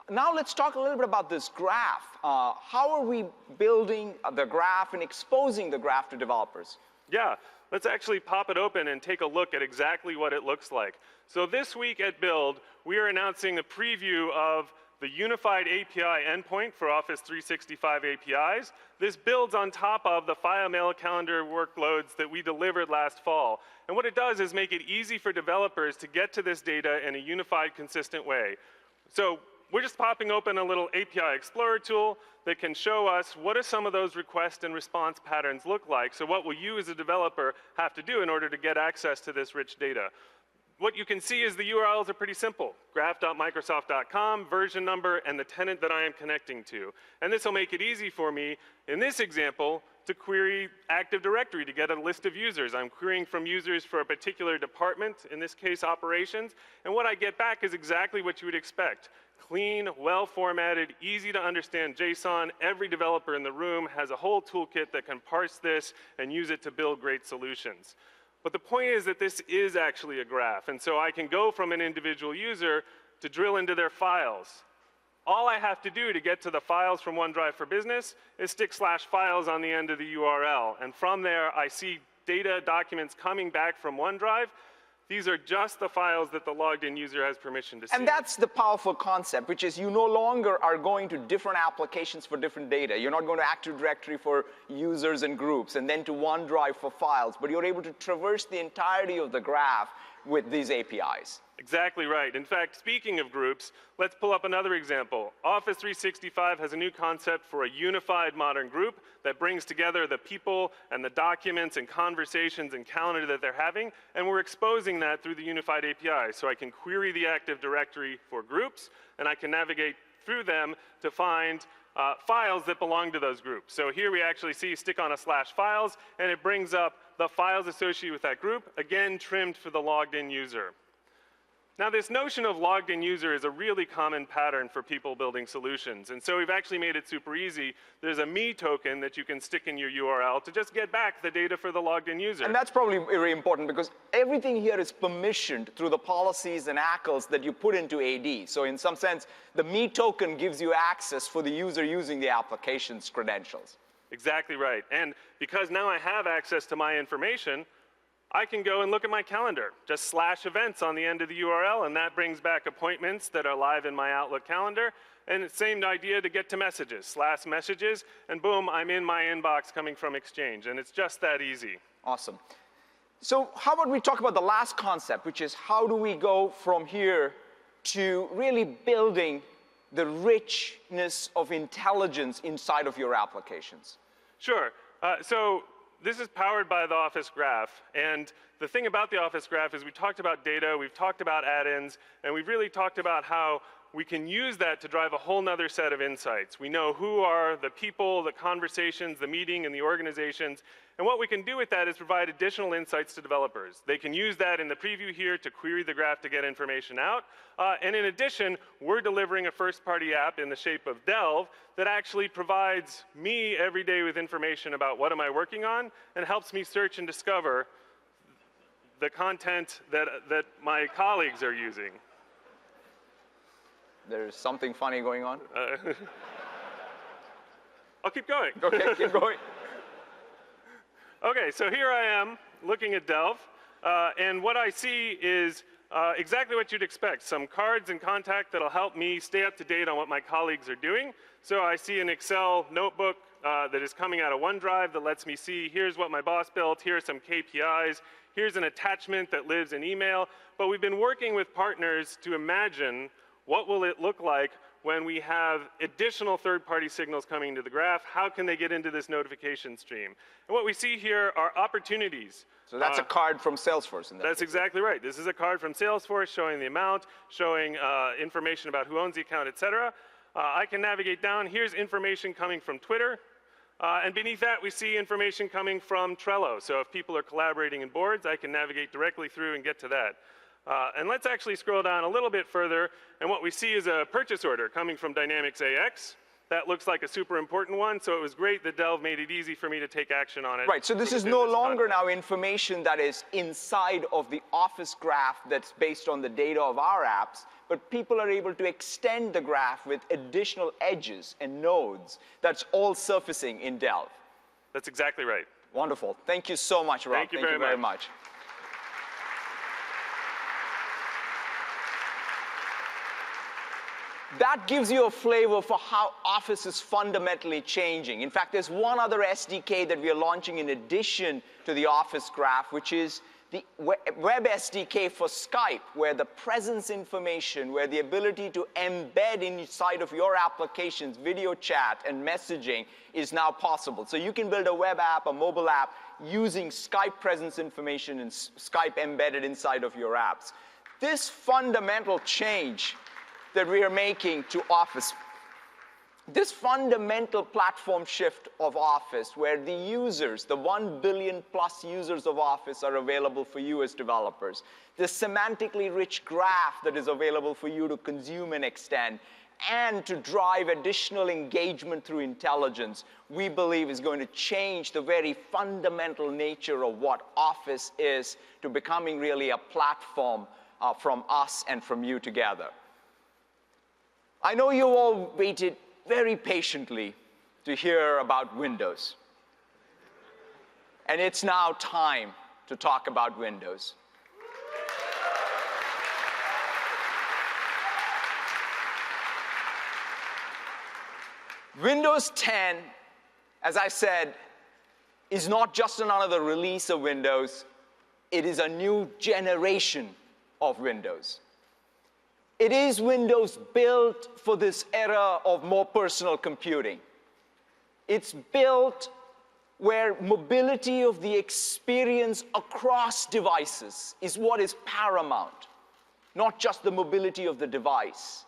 Now let's talk a little bit about this graph. How are we building the graph and exposing the graph to developers? Yeah. Let's actually pop it open and take a look at exactly what it looks like. So this week at Build, we are announcing a preview of the unified API endpoint for Office 365 APIs. This builds on top of the file, mail, calendar workloads that we delivered last fall. And what it does is make it easy for developers to get to this data in a unified, consistent way. So we're just popping open a little API Explorer tool that can show us what do some of those request and response patterns look like. So what will you as a developer have to do in order to get access to this rich data? What you can see is the URLs are pretty simple. graph.microsoft.com, version number, and the tenant that I am connecting to. And this will make it easy for me, in this example, to query Active Directory to get a list of users. I'm querying from users for a particular department, in this case operations, and what I get back is exactly what you would expect. Clean, well-formatted, easy to understand JSON. Every developer in the room has a whole toolkit that can parse this and use it to build great solutions. But the point is that this is actually a graph, and so I can go from an individual user to drill into their files. All I have to do to get to the files from OneDrive for Business is stick /files on the end of the URL, and from there I see data documents coming back from OneDrive. These are just the files that the logged in user has permission to see. And that's the powerful concept, which is you no longer are going to different applications for different data. You're not going to Active Directory for users and groups, and then to OneDrive for files, but you're able to traverse the entirety of the graph with these APIs. Exactly right. In fact, speaking of groups, let's pull up another example. Office 365 has a new concept for a unified modern group that brings together the people and the documents and conversations and calendar that they're having, and we're exposing that through the unified API. So I can query the Active Directory for groups, and I can navigate through them to find files that belong to those groups. So here we actually see stick on a /files, and it brings up the files associated with that group, again trimmed for the logged in user. Now, this notion of logged in user is a really common pattern for people building solutions. And so we've actually made it super easy. There's a me token that you can stick in your URL to just get back the data for the logged in user. And that's probably very important because everything here is permissioned through the policies and ACLs that you put into AD. So in some sense, the me token gives you access for the user using the application's credentials. Exactly right. And because now I have access to my information, I can go and look at my calendar, just /events on the end of the URL, and that brings back appointments that are live in my Outlook calendar. And it's the same idea to get to messages, /messages, and boom, I'm in my inbox coming from Exchange, and it's just that easy. Awesome. So how about we talk about the last concept, which is how do we go from here to really building the richness of intelligence inside of your applications? Sure. So this is powered by the Office Graph, and the thing about the Office Graph is we talked about data, we've talked about add-ins, and we've really talked about how we can use that to drive a whole nother set of insights. We know who are the people, the conversations, the meeting, and the organizations, and what we can do with that is provide additional insights to developers. They can use that in the preview here to query the graph to get information out, and in addition, we're delivering a first-party app in the shape of Delve that actually provides me every day with information about what am I working on, and helps me search and discover the content that my colleagues are using. There's something funny going on? I'll keep going. Okay, keep going. Okay, so here I am looking at Delve, and what I see is exactly what you'd expect, some cards and contact that'll help me stay up to date on what my colleagues are doing. So I see an Excel notebook that is coming out of OneDrive that lets me see here's what my boss built, here are some KPIs, here's an attachment that lives in email. But we've been working with partners to imagine what will it look like when we have additional third-party signals coming into the graph? How can they get into this notification stream? And what we see here are opportunities. So that's a card from Salesforce. That's exactly right. This is a card from Salesforce showing the amount, showing information about who owns the account, et cetera. I can navigate down. Here's information coming from Twitter. And beneath that, we see information coming from Trello. So if people are collaborating in boards, I can navigate directly through and get to that. And let's actually scroll down a little bit further, and what we see is a purchase order coming from Dynamics AX. That looks like a super important one, so it was great that Delve made it easy for me to take action on it. Right, so this is no longer now information that is inside of the Office graph that's based on the data of our apps, but people are able to extend the graph with additional edges and nodes that's all surfacing in Delve. That's exactly right. Wonderful. Thank you so much, Rob. Thank you very much. That gives you a flavor for how Office is fundamentally changing. In fact, there's one other SDK that we are launching in addition to the Office graph, which is the Web SDK for Skype, where the presence information, where the ability to embed inside of your applications video chat and messaging is now possible. So you can build a web app, a mobile app, using Skype presence information and Skype embedded inside of your apps. This fundamental change that we are making to Office, this fundamental platform shift of Office, where the users, the 1 billion plus users of Office are available for you as developers, the semantically rich graph that is available for you to consume and extend, and to drive additional engagement through intelligence, we believe is going to change the very fundamental nature of what Office is to becoming really a platform from us and from you together. I know you all waited very patiently to hear about Windows. And it's now time to talk about Windows. Windows 10, as I said, is not just another release of Windows. it is a new generation of Windows. It is Windows built for this era of more personal computing. It's built where mobility of the experience across devices is what is paramount, not just the mobility of the device.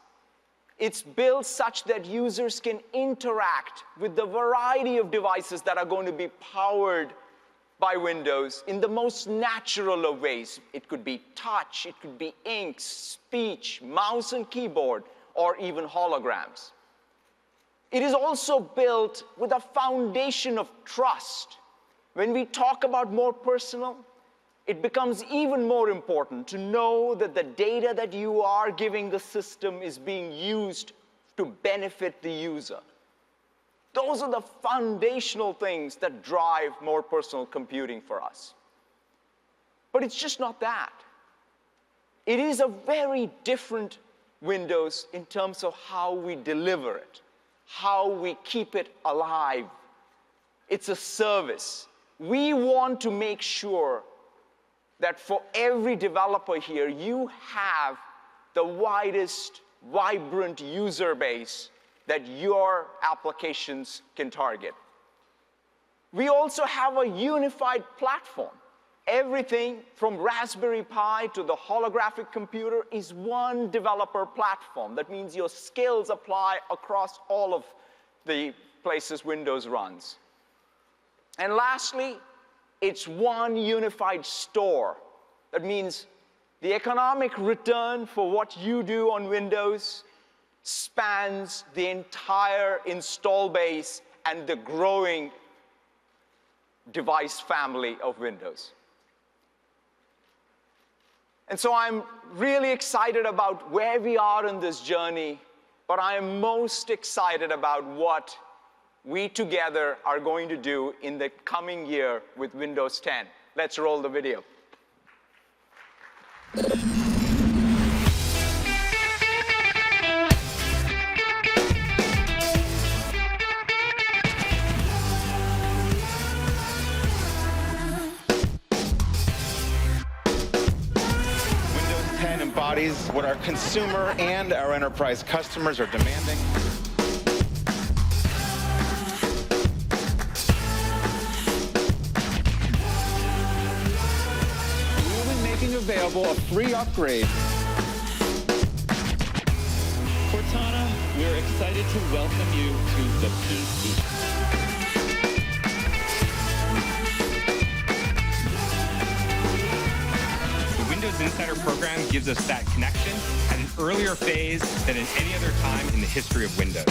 It's built such that users can interact with the variety of devices that are going to be powered by Windows in the most natural of ways. It could be touch, it could be ink, speech, mouse and keyboard, or even holograms. It is also built with a foundation of trust. When we talk about more personal, it becomes even more important to know that the data that you are giving the system is being used to benefit the user. Those are the foundational things that drive more personal computing for us. But it's just not that. It is a very different Windows in terms of how we deliver it, how we keep it alive. It's a service. We want to make sure that for every developer here, you have the widest, vibrant user base that your applications can target. We also have a unified platform. Everything from Raspberry Pi to the holographic computer is one developer platform. That means your skills apply across all of the places Windows runs. And lastly, it's one unified store. That means the economic return for what you do on Windows spans the entire install base and the growing device family of Windows. And so I'm really excited about where we are in this journey, but I am most excited about what we together are going to do in the coming year with Windows 10. Let's roll the video. Embodies what our consumer and our enterprise customers are demanding. We'll be making available a free upgrade. Cortana, we're excited to welcome you to the PC. Windows Insider program gives us that connection at an earlier phase than at any other time in the history of Windows.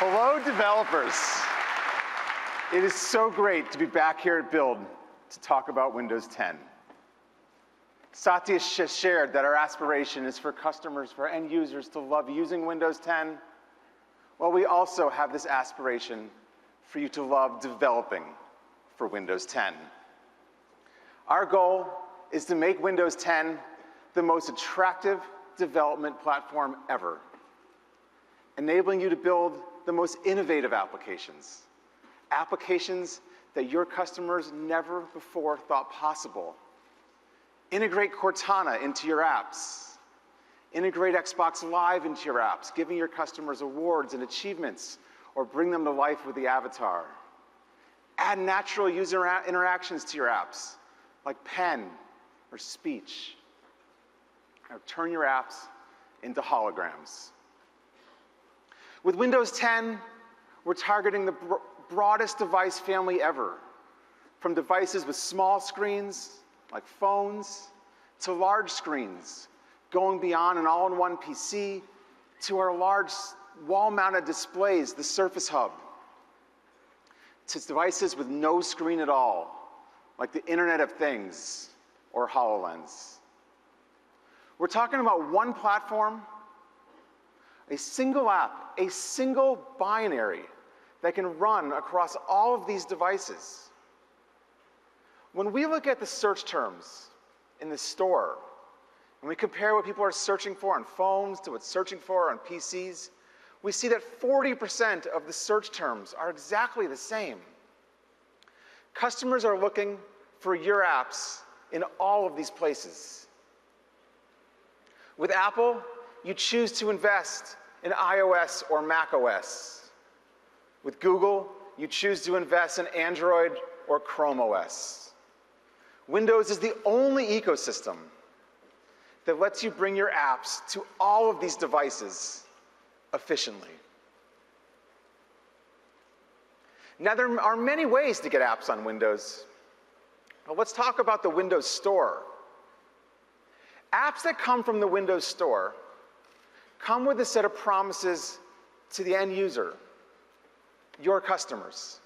Hello, developers. It is so great to be back here at Build to talk about Windows 10. Satya has shared that our aspiration is for customers, for end users to love using Windows 10. Well, we also have this aspiration for you to love developing for Windows 10. Our goal is to make Windows 10 the most attractive development platform ever, enabling you to build the most innovative applications, applications that your customers never before thought possible. Integrate Cortana into your apps. Integrate Xbox Live into your apps, giving your customers awards and achievements, or bring them to life with the avatar. Add natural user interactions to your apps, like pen or speech. Or turn your apps into holograms. With Windows 10, we're targeting the broadest device family ever, from devices with small screens, like phones, to large screens, going beyond an all-in-one PC, to our large wall-mounted displays, the Surface Hub, to devices with no screen at all, like the Internet of Things or HoloLens. We're talking about one platform, a single app, a single binary that can run across all of these devices. When we look at the search terms in the store, and we compare what people are searching for on phones to what's searching for on PCs, we see that 40% of the search terms are exactly the same. Customers are looking for your apps in all of these places. With Apple, you choose to invest in iOS or macOS. With Google, you choose to invest in Android or Chrome OS. Windows is the only ecosystem that lets you bring your apps to all of these devices efficiently. Now, there are many ways to get apps on Windows. But let's talk about the Windows Store. Apps that come from the Windows Store come with a set of promises to the end user, your customers.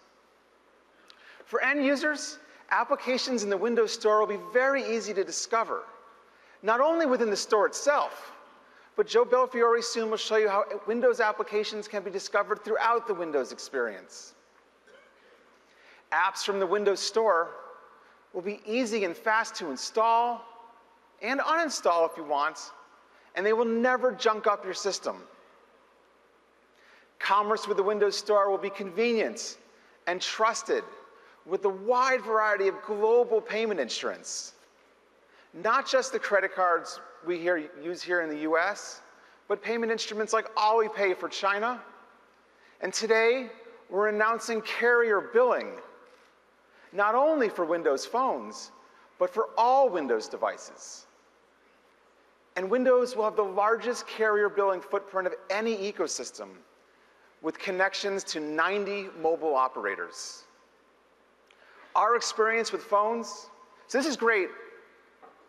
For end users, applications in the Windows Store will be very easy to discover, not only within the store itself, but Joe Belfiore soon will show you how Windows applications can be discovered throughout the Windows experience. Apps from the Windows Store will be easy and fast to install and uninstall if you want, and they will never junk up your system. Commerce with the Windows Store will be convenient and trusted with a wide variety of global payment instruments. Not just the credit cards we use here in the US, but payment instruments like Alipay for China. And today, we're announcing carrier billing, not only for Windows phones, but for all Windows devices. And Windows will have the largest carrier billing footprint of any ecosystem, with connections to 90 mobile operators. Our experience with phones, so this is great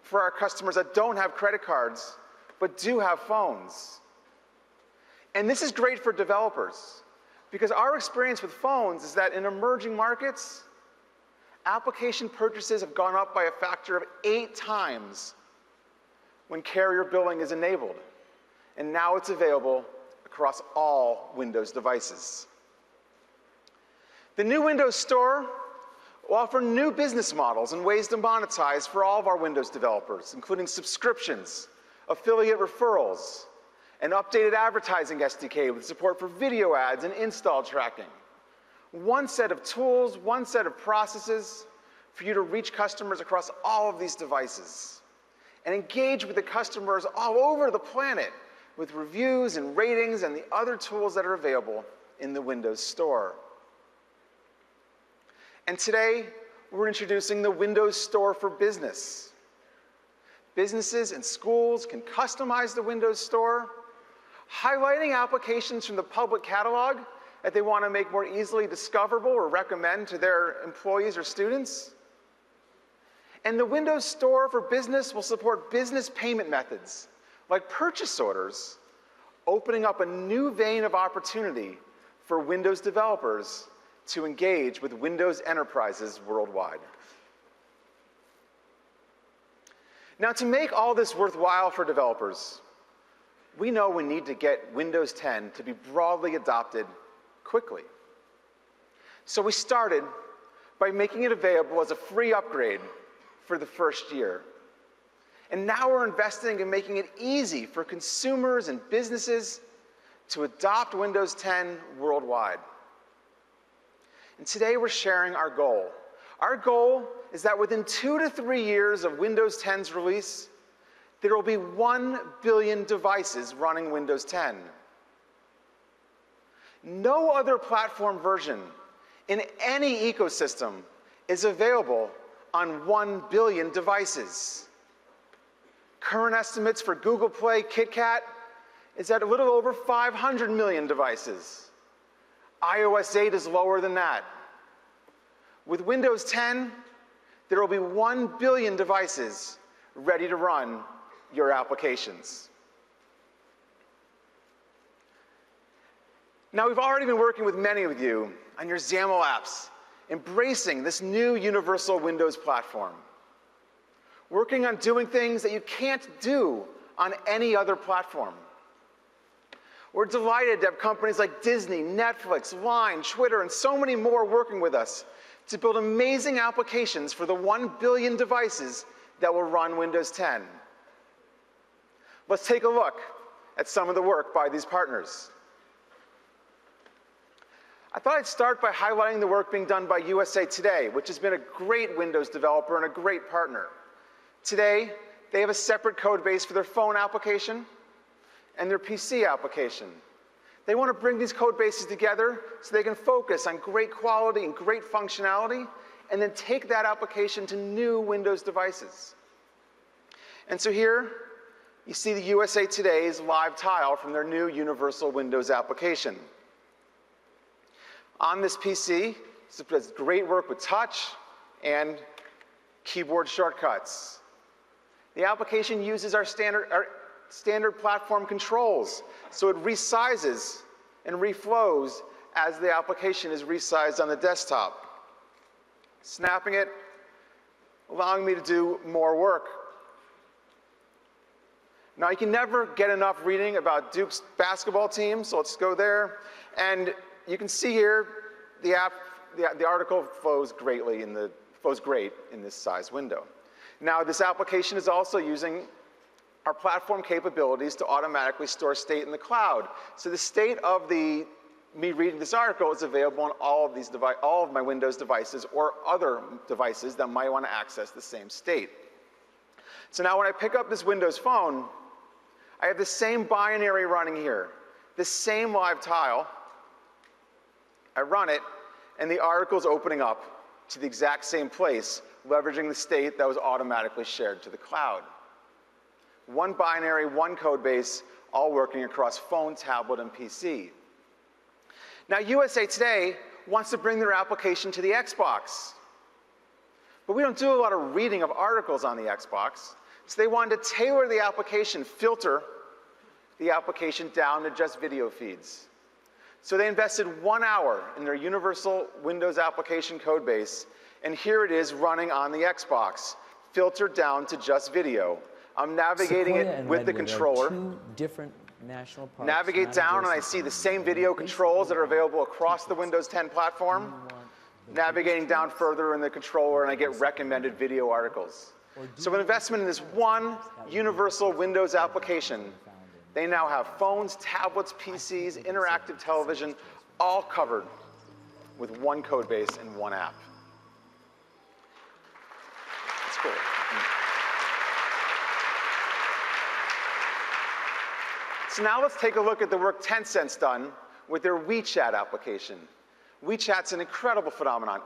for our customers that don't have credit cards, but do have phones. And this is great for developers, because our experience with phones is that in emerging markets, application purchases have gone up by a factor of 8 times when carrier billing is enabled. And now it's available across all Windows devices. The new Windows Store will offer new business models and ways to monetize for all of our Windows developers, including subscriptions, affiliate referrals, an updated advertising SDK with support for video ads and install tracking. One set of tools, one set of processes for you to reach customers across all of these devices and engage with the customers all over the planet with reviews and ratings and the other tools that are available in the Windows Store. And today, we're introducing the Windows Store for Business. Businesses and schools can customize the Windows Store, highlighting applications from the public catalog that they want to make more easily discoverable or recommend to their employees or students. And the Windows Store for Business will support business payment methods, like purchase orders, opening up a new vein of opportunity for Windows developers to engage with Windows enterprises worldwide. Now, to make all this worthwhile for developers, we know we need to get Windows 10 to be broadly adopted quickly. So we started by making it available as a free upgrade for the first year. And now we're investing in making it easy for consumers and businesses to adopt Windows 10 worldwide. And today we're sharing our goal. Our goal is that within 2 to 3 years of Windows 10's release, there will be 1 billion devices running Windows 10. No other platform version in any ecosystem is available on 1 billion devices. Current estimates for Google Play KitKat is at a little over 500 million devices. iOS 8 is lower than that. With Windows 10, there will be 1 billion devices ready to run your applications. Now, we've already been working with many of you on your XAML apps, embracing this new universal Windows platform, working on doing things that you can't do on any other platform. We're delighted to have companies like Disney, Netflix, Line, Twitter, and so many more working with us to build amazing applications for the 1 billion devices that will run Windows 10. Let's take a look at some of the work by these partners. I thought I'd start by highlighting the work being done by USA Today, which has been a great Windows developer and a great partner. Today, they have a separate code base for their phone application and their PC application. They want to bring these code bases together so they can focus on great quality and great functionality, and then take that application to new Windows devices. And so here, you see the USA Today's live tile from their new Universal Windows application. On this PC, it does great work with touch and keyboard shortcuts. The application uses our standard platform controls, so it resizes and reflows as the application is resized on the desktop. Snapping it, allowing me to do more work. Now, you can never get enough reading about Duke's basketball team, so let's go there. And you can see here the article flows great in this size window. Now, this application is also using our platform capabilities to automatically store state in the cloud. So the state of me reading this article is available on all of my Windows devices or other devices that might want to access the same state. So now when I pick up this Windows phone, I have the same binary running here, the same live tile. I run it, and the article's opening up to the exact same place, leveraging the state that was automatically shared to the cloud. One binary, one code base, all working across phone, tablet, and PC. Now, USA Today wants to bring their application to the Xbox. But we don't do a lot of reading of articles on the Xbox, so they wanted to tailor the application, filter the application down to just video feeds. So they invested 1 hour in their universal Windows application code base, and here it is running on the Xbox, filtered down to just video. I'm navigating it with the controller. Two different national parks. Navigate down, and I see the same video controls that are available across the Windows 10 platform. Navigating down further in the controller, and I get recommended video articles. So an investment in this one universal Windows application. They now have phones, tablets, PCs, interactive television, all covered with one code base and one app. That's cool. So now let's take a look at the work Tencent's done with their WeChat application. WeChat's an incredible phenomenon.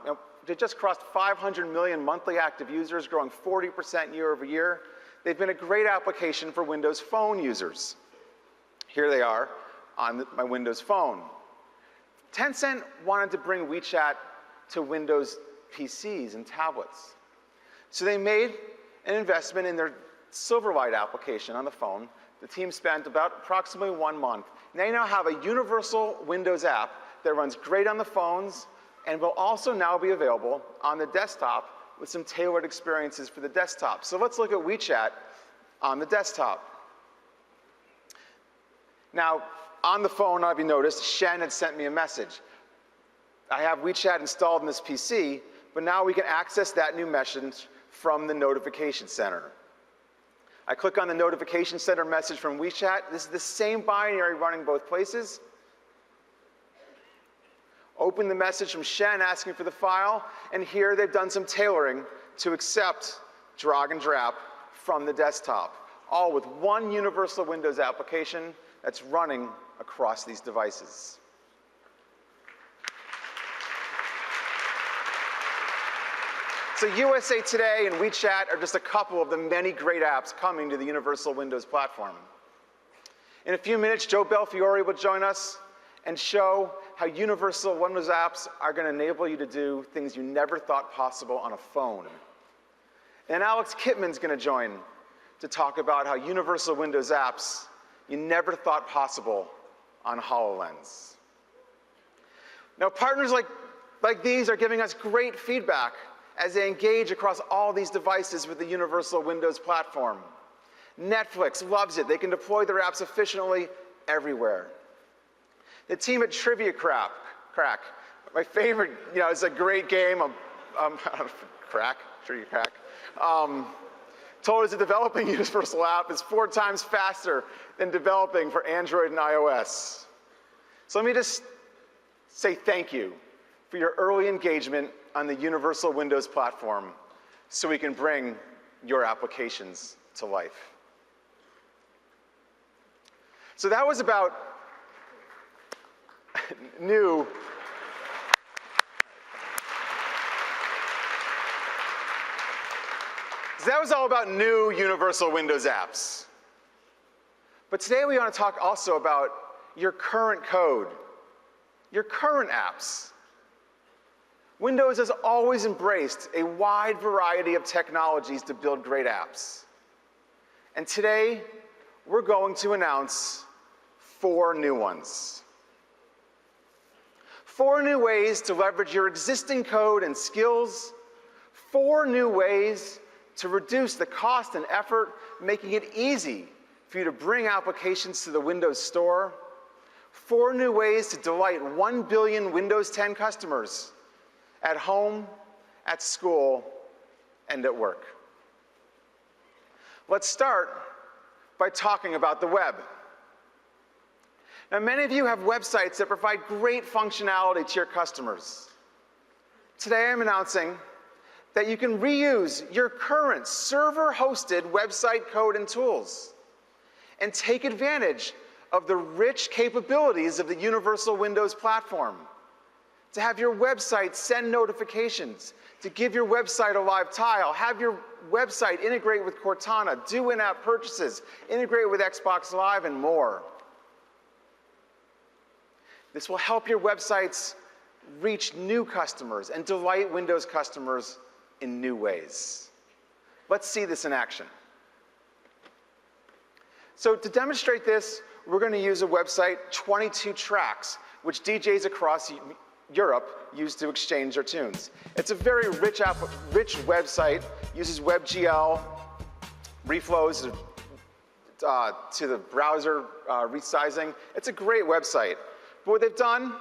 They just crossed 500 million monthly active users, growing 40% year over year. They've been a great application for Windows Phone users. Here they are on my Windows Phone. Tencent wanted to bring WeChat to Windows PCs and tablets. So they made an investment in their Silverlight application on the phone. The team spent about approximately 1 month. And they now have a universal Windows app that runs great on the phones and will also now be available on the desktop with some tailored experiences for the desktop. So let's look at WeChat on the desktop. Now, on the phone, if you noticed, Shen had sent me a message. I have WeChat installed in this PC, but now we can access that new message from the notification center. I click on the notification center message from WeChat. This is the same binary running both places. Open the message from Shen asking for the file, and here they've done some tailoring to accept drag and drop from the desktop, all with one universal Windows application that's running across these devices. So USA Today and WeChat are just a couple of the many great apps coming to the Universal Windows platform. In a few minutes, Joe Belfiore will join us and show how universal Windows apps are going to enable you to do things you never thought possible on a phone. And Alex Kipman's going to join to talk about how universal Windows apps you never thought possible on HoloLens. Now, partners like these are giving us great feedback as they engage across all these devices with the universal Windows platform. Netflix loves it. They can deploy their apps efficiently everywhere. The team at Trivia Crack, my favorite, it's a great game. Trivia Crack, told us that developing a universal app is 4 times faster than developing for Android and iOS. So let me just say thank you for your early engagement on the universal Windows platform so we can bring your applications to life. So that was about new. So that was all about new universal Windows apps. But today we want to talk also about your current code, your current apps. Windows has always embraced a wide variety of technologies to build great apps. And today, we're going to announce 4 new ones. 4 new ways to leverage your existing code and skills. 4 new ways to reduce the cost and effort, making it easy for you to bring applications to the Windows Store. 4 new ways to delight 1 billion Windows 10 customers at home, at school, and at work. Let's start by talking about the web. Now, many of you have websites that provide great functionality to your customers. Today, I'm announcing that you can reuse your current server-hosted website code and tools and take advantage of the rich capabilities of the universal Windows platform. To have your website send notifications, to give your website a live tile, have your website integrate with Cortana, do in-app purchases, integrate with Xbox Live, and more. This will help your websites reach new customers and delight Windows customers in new ways. Let's see this in action. So to demonstrate this, we're going to use a website, 22 Tracks, which DJs across Europe use to exchange their tunes. It's a very rich website, uses WebGL, reflows to the browser resizing. It's a great website. But what they've done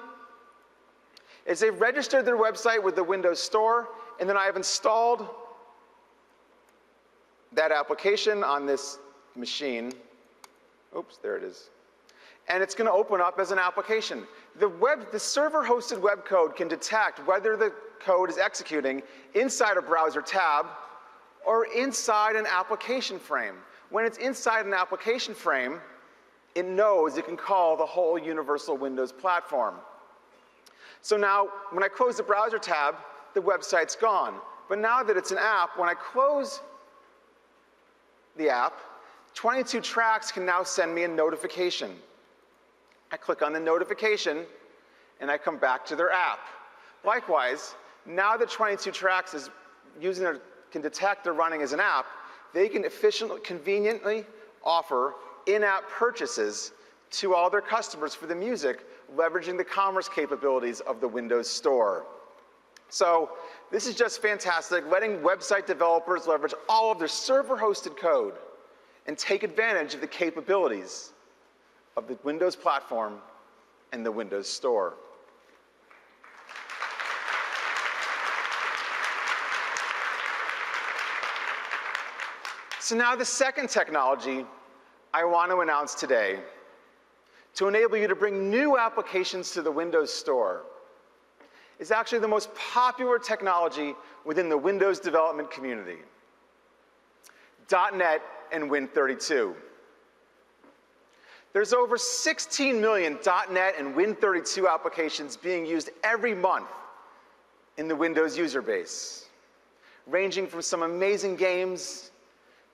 is they've registered their website with the Windows Store, and then I have installed that application on this machine. Oops, there it is. And it's going to open up as an application. The server-hosted web code can detect whether the code is executing inside a browser tab or inside an application frame. When it's inside an application frame, it knows it can call the whole universal Windows platform. So now, when I close the browser tab, the website's gone. But now that it's an app, when I close the app, 22 Tracks can now send me a notification. I click on the notification, and I come back to their app. Likewise, now that 22 Tracks is can detect they're running as an app, they can efficiently, conveniently offer in-app purchases to all their customers for the music, leveraging the commerce capabilities of the Windows Store. So this is just fantastic, letting website developers leverage all of their server-hosted code and take advantage of the capabilities of the Windows platform and the Windows Store. So now the second technology I want to announce today to enable you to bring new applications to the Windows Store is actually the most popular technology within the Windows development community, .NET and Win32. There's over 16 million .NET and Win32 applications being used every month in the Windows user base, ranging from some amazing games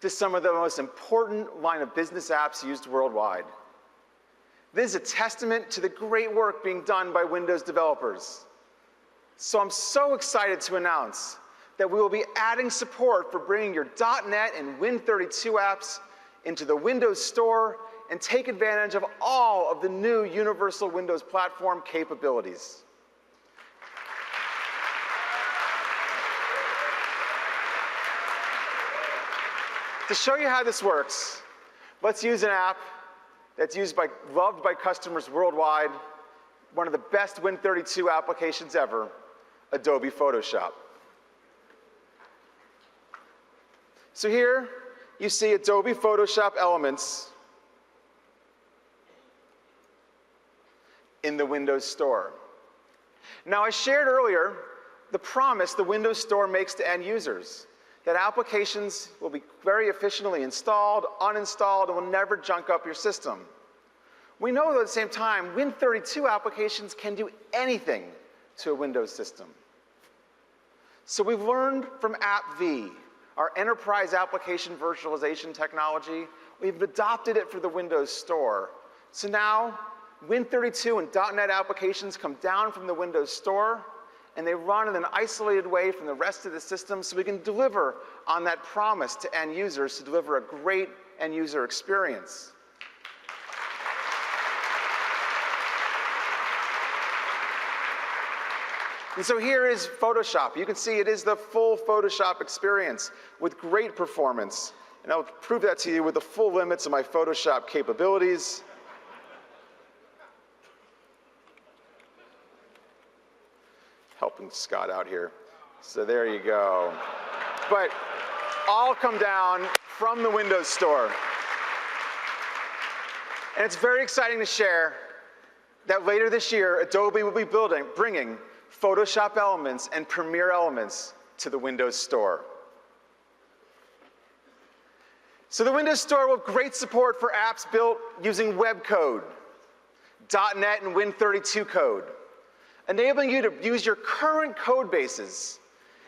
to some of the most important line of business apps used worldwide. This is a testament to the great work being done by Windows developers. So I'm so excited to announce that we will be adding support for bringing your .NET and Win32 apps into the Windows Store and take advantage of all of the new Universal Windows Platform capabilities. To show you how this works, let's use an app that's loved by customers worldwide, one of the best Win32 applications ever, Adobe Photoshop. So here you see Adobe Photoshop elements in the Windows Store. Now, I shared earlier the promise the Windows Store makes to end users, that applications will be very efficiently installed, uninstalled, and will never junk up your system. We know, though, at the same time, Win32 applications can do anything to a Windows system. So we've learned from AppV, our enterprise application virtualization technology. We've adopted it for the Windows Store. So now, Win32 and .NET applications come down from the Windows Store, and they run in an isolated way from the rest of the system, so we can deliver on that promise to end users to deliver a great end user experience. And so here is Photoshop. You can see it is the full Photoshop experience with great performance. And I'll prove that to you with the full limits of my Photoshop capabilities. Helping Scott out here. So there you go. But all come down from the Windows Store. And it's very exciting to share that later this year, Adobe will be bringing Photoshop Elements and Premiere Elements to the Windows Store. So the Windows Store will have great support for apps built using web code, .NET and Win32 code, enabling you to use your current code bases,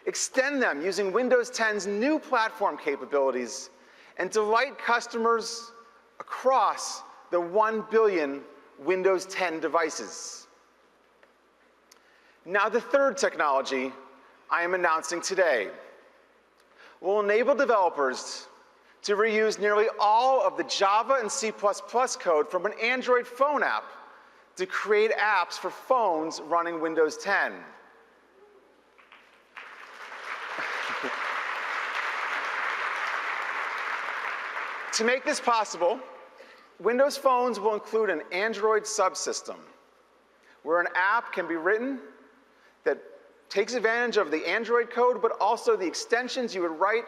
extend them using Windows 10's new platform capabilities, and delight customers across the 1 billion Windows 10 devices. Now, the third technology I am announcing today will enable developers to reuse nearly all of the Java and C++ code from an Android phone app to create apps for phones running Windows 10. To make this possible, Windows phones will include an Android subsystem where an app can be written that takes advantage of the Android code, but also the extensions you would write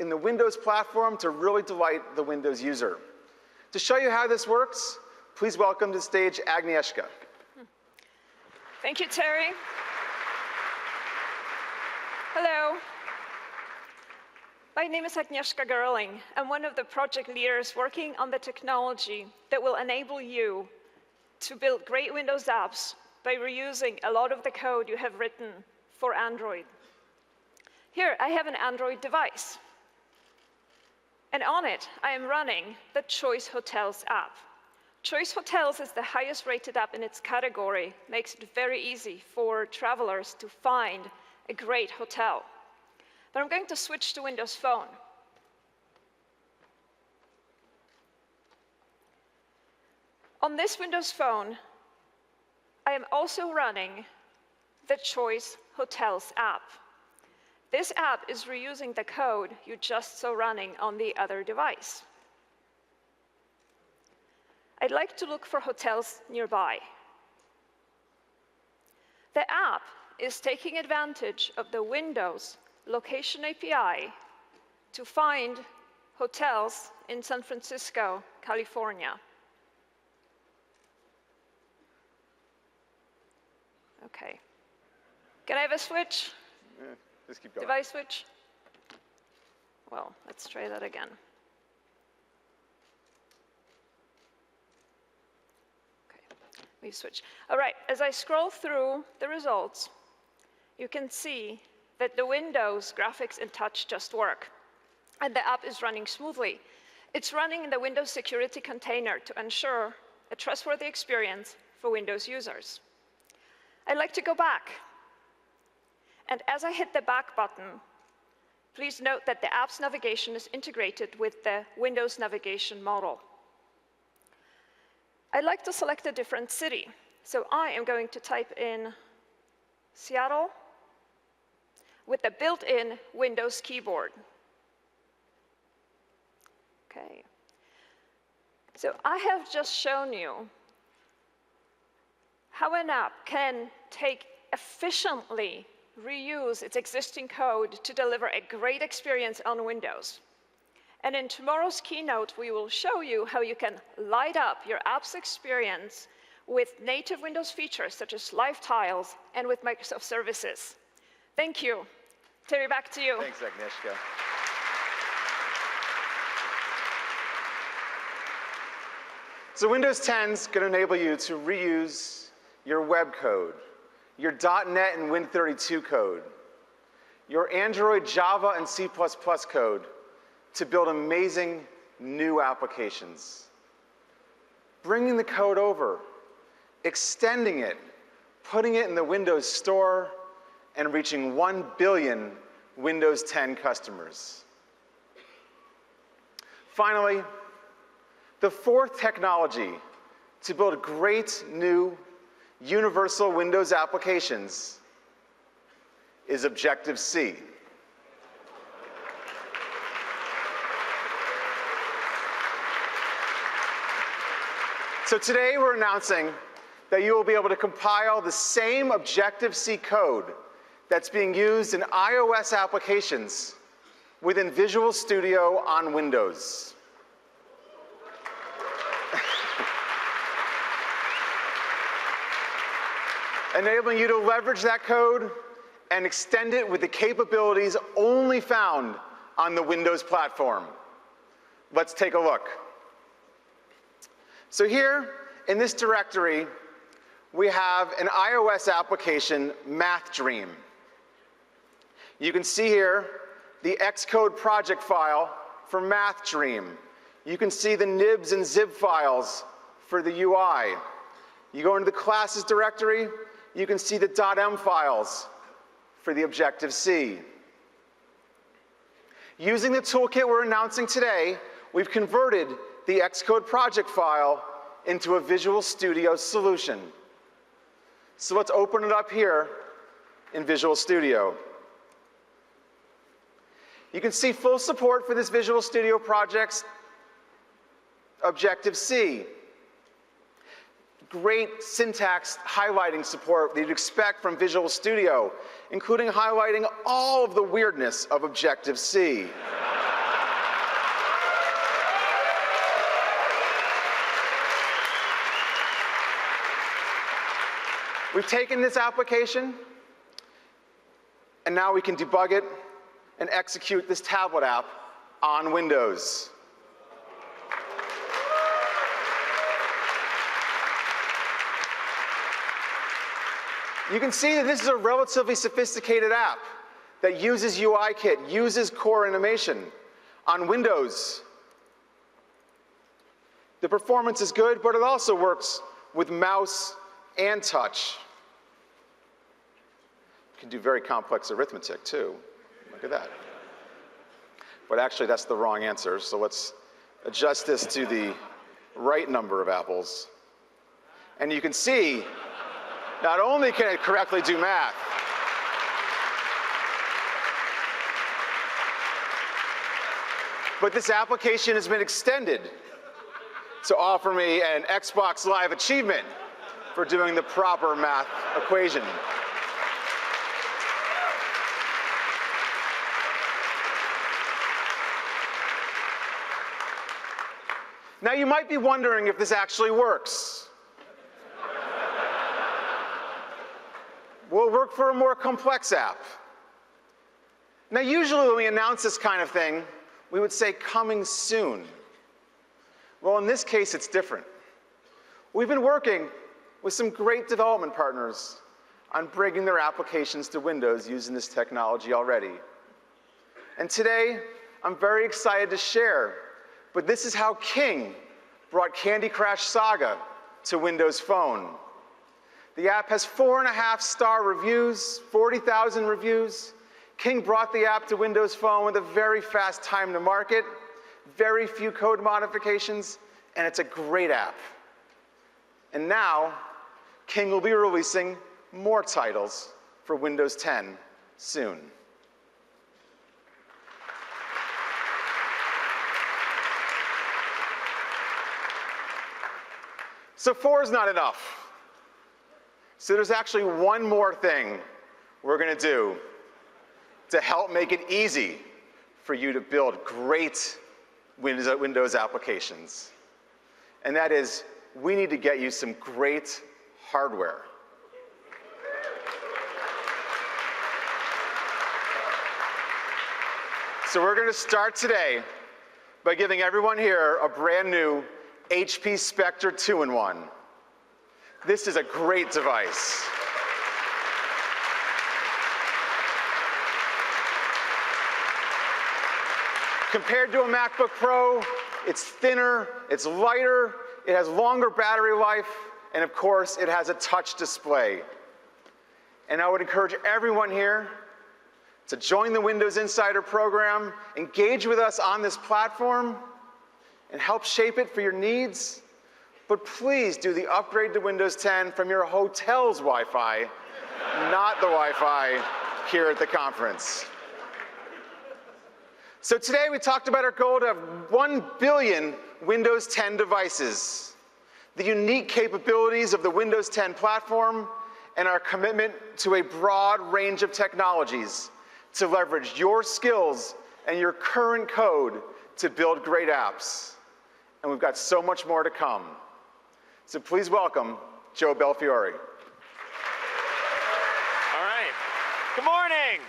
in the Windows platform to really delight the Windows user. To show you how this works, please welcome to the stage Agnieszka. Thank you, Terry. Hello. My name is Agnieszka Gerling. I'm one of the project leaders working on the technology that will enable you to build great Windows apps by reusing a lot of the code you have written for Android. Here, I have an Android device. And on it, I am running the Choice Hotels app. Choice Hotels is the highest rated app in its category, makes it very easy for travelers to find a great hotel. But I'm going to switch to Windows Phone. On this Windows Phone, I am also running the Choice Hotels app. This app is reusing the code you just saw running on the other device. I'd like to look for hotels nearby. The app is taking advantage of the Windows Location API to find hotels in San Francisco, California. Okay. Can I have a switch? Yeah, just keep going. Device switch? Well, let's try that again. Okay, we switch. All right, as I scroll through the results, you can see that the Windows graphics and touch just work, and the app is running smoothly. It's running in the Windows security container to ensure a trustworthy experience for Windows users. I'd like to go back. And as I hit the back button, please note that the app's navigation is integrated with the Windows navigation model. I'd like to select a different city. So I am going to type in Seattle with the built-in Windows keyboard. Okay. So I have just shown you how an app can efficiently reuse its existing code to deliver a great experience on Windows. And in tomorrow's keynote, we will show you how you can light up your app's experience with native Windows features such as live tiles and with Microsoft services. Thank you. Terry, back to you. Thanks, Agnieszka. So Windows 10 is going to enable you to reuse your web code, your .NET and Win32 code, your Android, Java, and C++ code to build amazing new applications. Bringing the code over, extending it, putting it in the Windows Store, and reaching 1 billion Windows 10 customers. Finally, the fourth technology to build great new universal Windows applications is Objective-C. So today we're announcing that you will be able to compile the same Objective-C code that's being used in iOS applications within Visual Studio on Windows. Enabling you to leverage that code and extend it with the capabilities only found on the Windows platform. Let's take a look. So here, in this directory, we have an iOS application, MathDream. You can see here the Xcode project file for MathDream. You can see the nibs and zip files for the UI. You go into the classes directory, you can see the .m files for the Objective-C. Using the toolkit we're announcing today, we've converted the Xcode project file into a Visual Studio solution. So let's open it up here in Visual Studio. You can see full support for this Visual Studio project's Objective-C. Great syntax highlighting support that you'd expect from Visual Studio, including highlighting all of the weirdness of Objective-C. We've taken this application, and now we can debug it and execute this tablet app on Windows. You can see that this is a relatively sophisticated app that uses UIKit, uses core animation on Windows. The performance is good, but it also works with mouse and touch. You can do very complex arithmetic, too. Look at that. But actually, that's the wrong answer, so let's adjust this to the right number of apples. And you can see, not only can it correctly do math, but this application has been extended to offer me an Xbox Live achievement for doing the proper math equation. Now you might be wondering if this actually works. Will it work for a more complex app? Now usually when we announce this kind of thing, we would say coming soon. Well, in this case, it's different. We've been working with some great development partners on bringing their applications to Windows using this technology already. And today, I'm very excited to share, but this is how King brought Candy Crush Saga to Windows Phone. The app has 4.5-star reviews, 40,000 reviews. King brought the app to Windows Phone with a very fast time to market, very few code modifications, and it's a great app. And now, King will be releasing more titles for Windows 10 soon. So 4 is not enough. So there's actually one more thing we're going to do to help make it easy for you to build great Windows applications. And that is, we need to get you some great hardware. So we're going to start today by giving everyone here a brand new HP Spectre 2-in-1. This is a great device. Compared to a MacBook Pro, it's thinner, it's lighter, it has longer battery life, and of course, it has a touch display. And I would encourage everyone here to join the Windows Insider program, engage with us on this platform, and help shape it for your needs. But please do the upgrade to Windows 10 from your hotel's Wi-Fi, not the Wi-Fi here at the conference. So today we talked about our goal to have 1 billion Windows 10 devices, the unique capabilities of the Windows 10 platform, and our commitment to a broad range of technologies to leverage your skills and your current code to build great apps. And we've got so much more to come. So please welcome Joe Belfiore. All right. Good morning.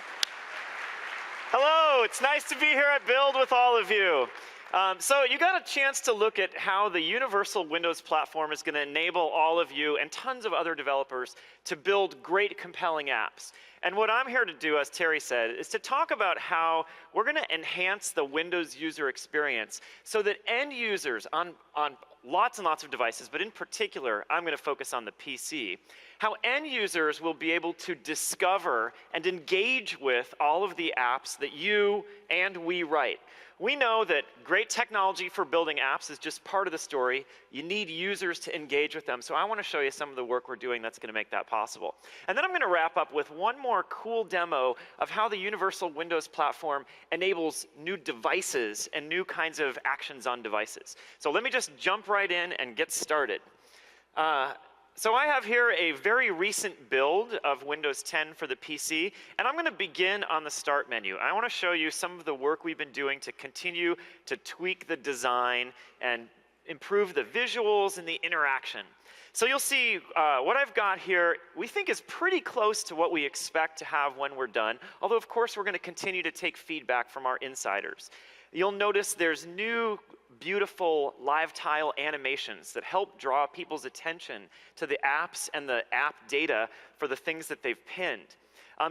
Hello. It's nice to be here at Build with all of you. So you got a chance to look at how the universal Windows platform is going to enable all of you and tons of other developers to build great, compelling apps. And what I'm here to do, as Terry said, is to talk about how we're going to enhance the Windows user experience so that end users on lots and lots of devices, but in particular, I'm going to focus on the PC, how end users will be able to discover and engage with all of the apps that you and we write. We know that great technology for building apps is just part of the story. You need users to engage with them. So I want to show you some of the work we're doing that's going to make that possible. And then I'm going to wrap up with one more cool demo of how the Universal Windows platform enables new devices and new kinds of actions on devices. So let me just jump right in and get started. So I have here a very recent build of Windows 10 for the PC, and I'm going to begin on the Start menu. I want to show you some of the work we've been doing to continue to tweak the design and improve the visuals and the interaction. So you'll see what I've got here we think is pretty close to what we expect to have when we're done, although of course we're going to continue to take feedback from our insiders. You'll notice there's new beautiful live tile animations that help draw people's attention to the apps and the app data for the things that they've pinned.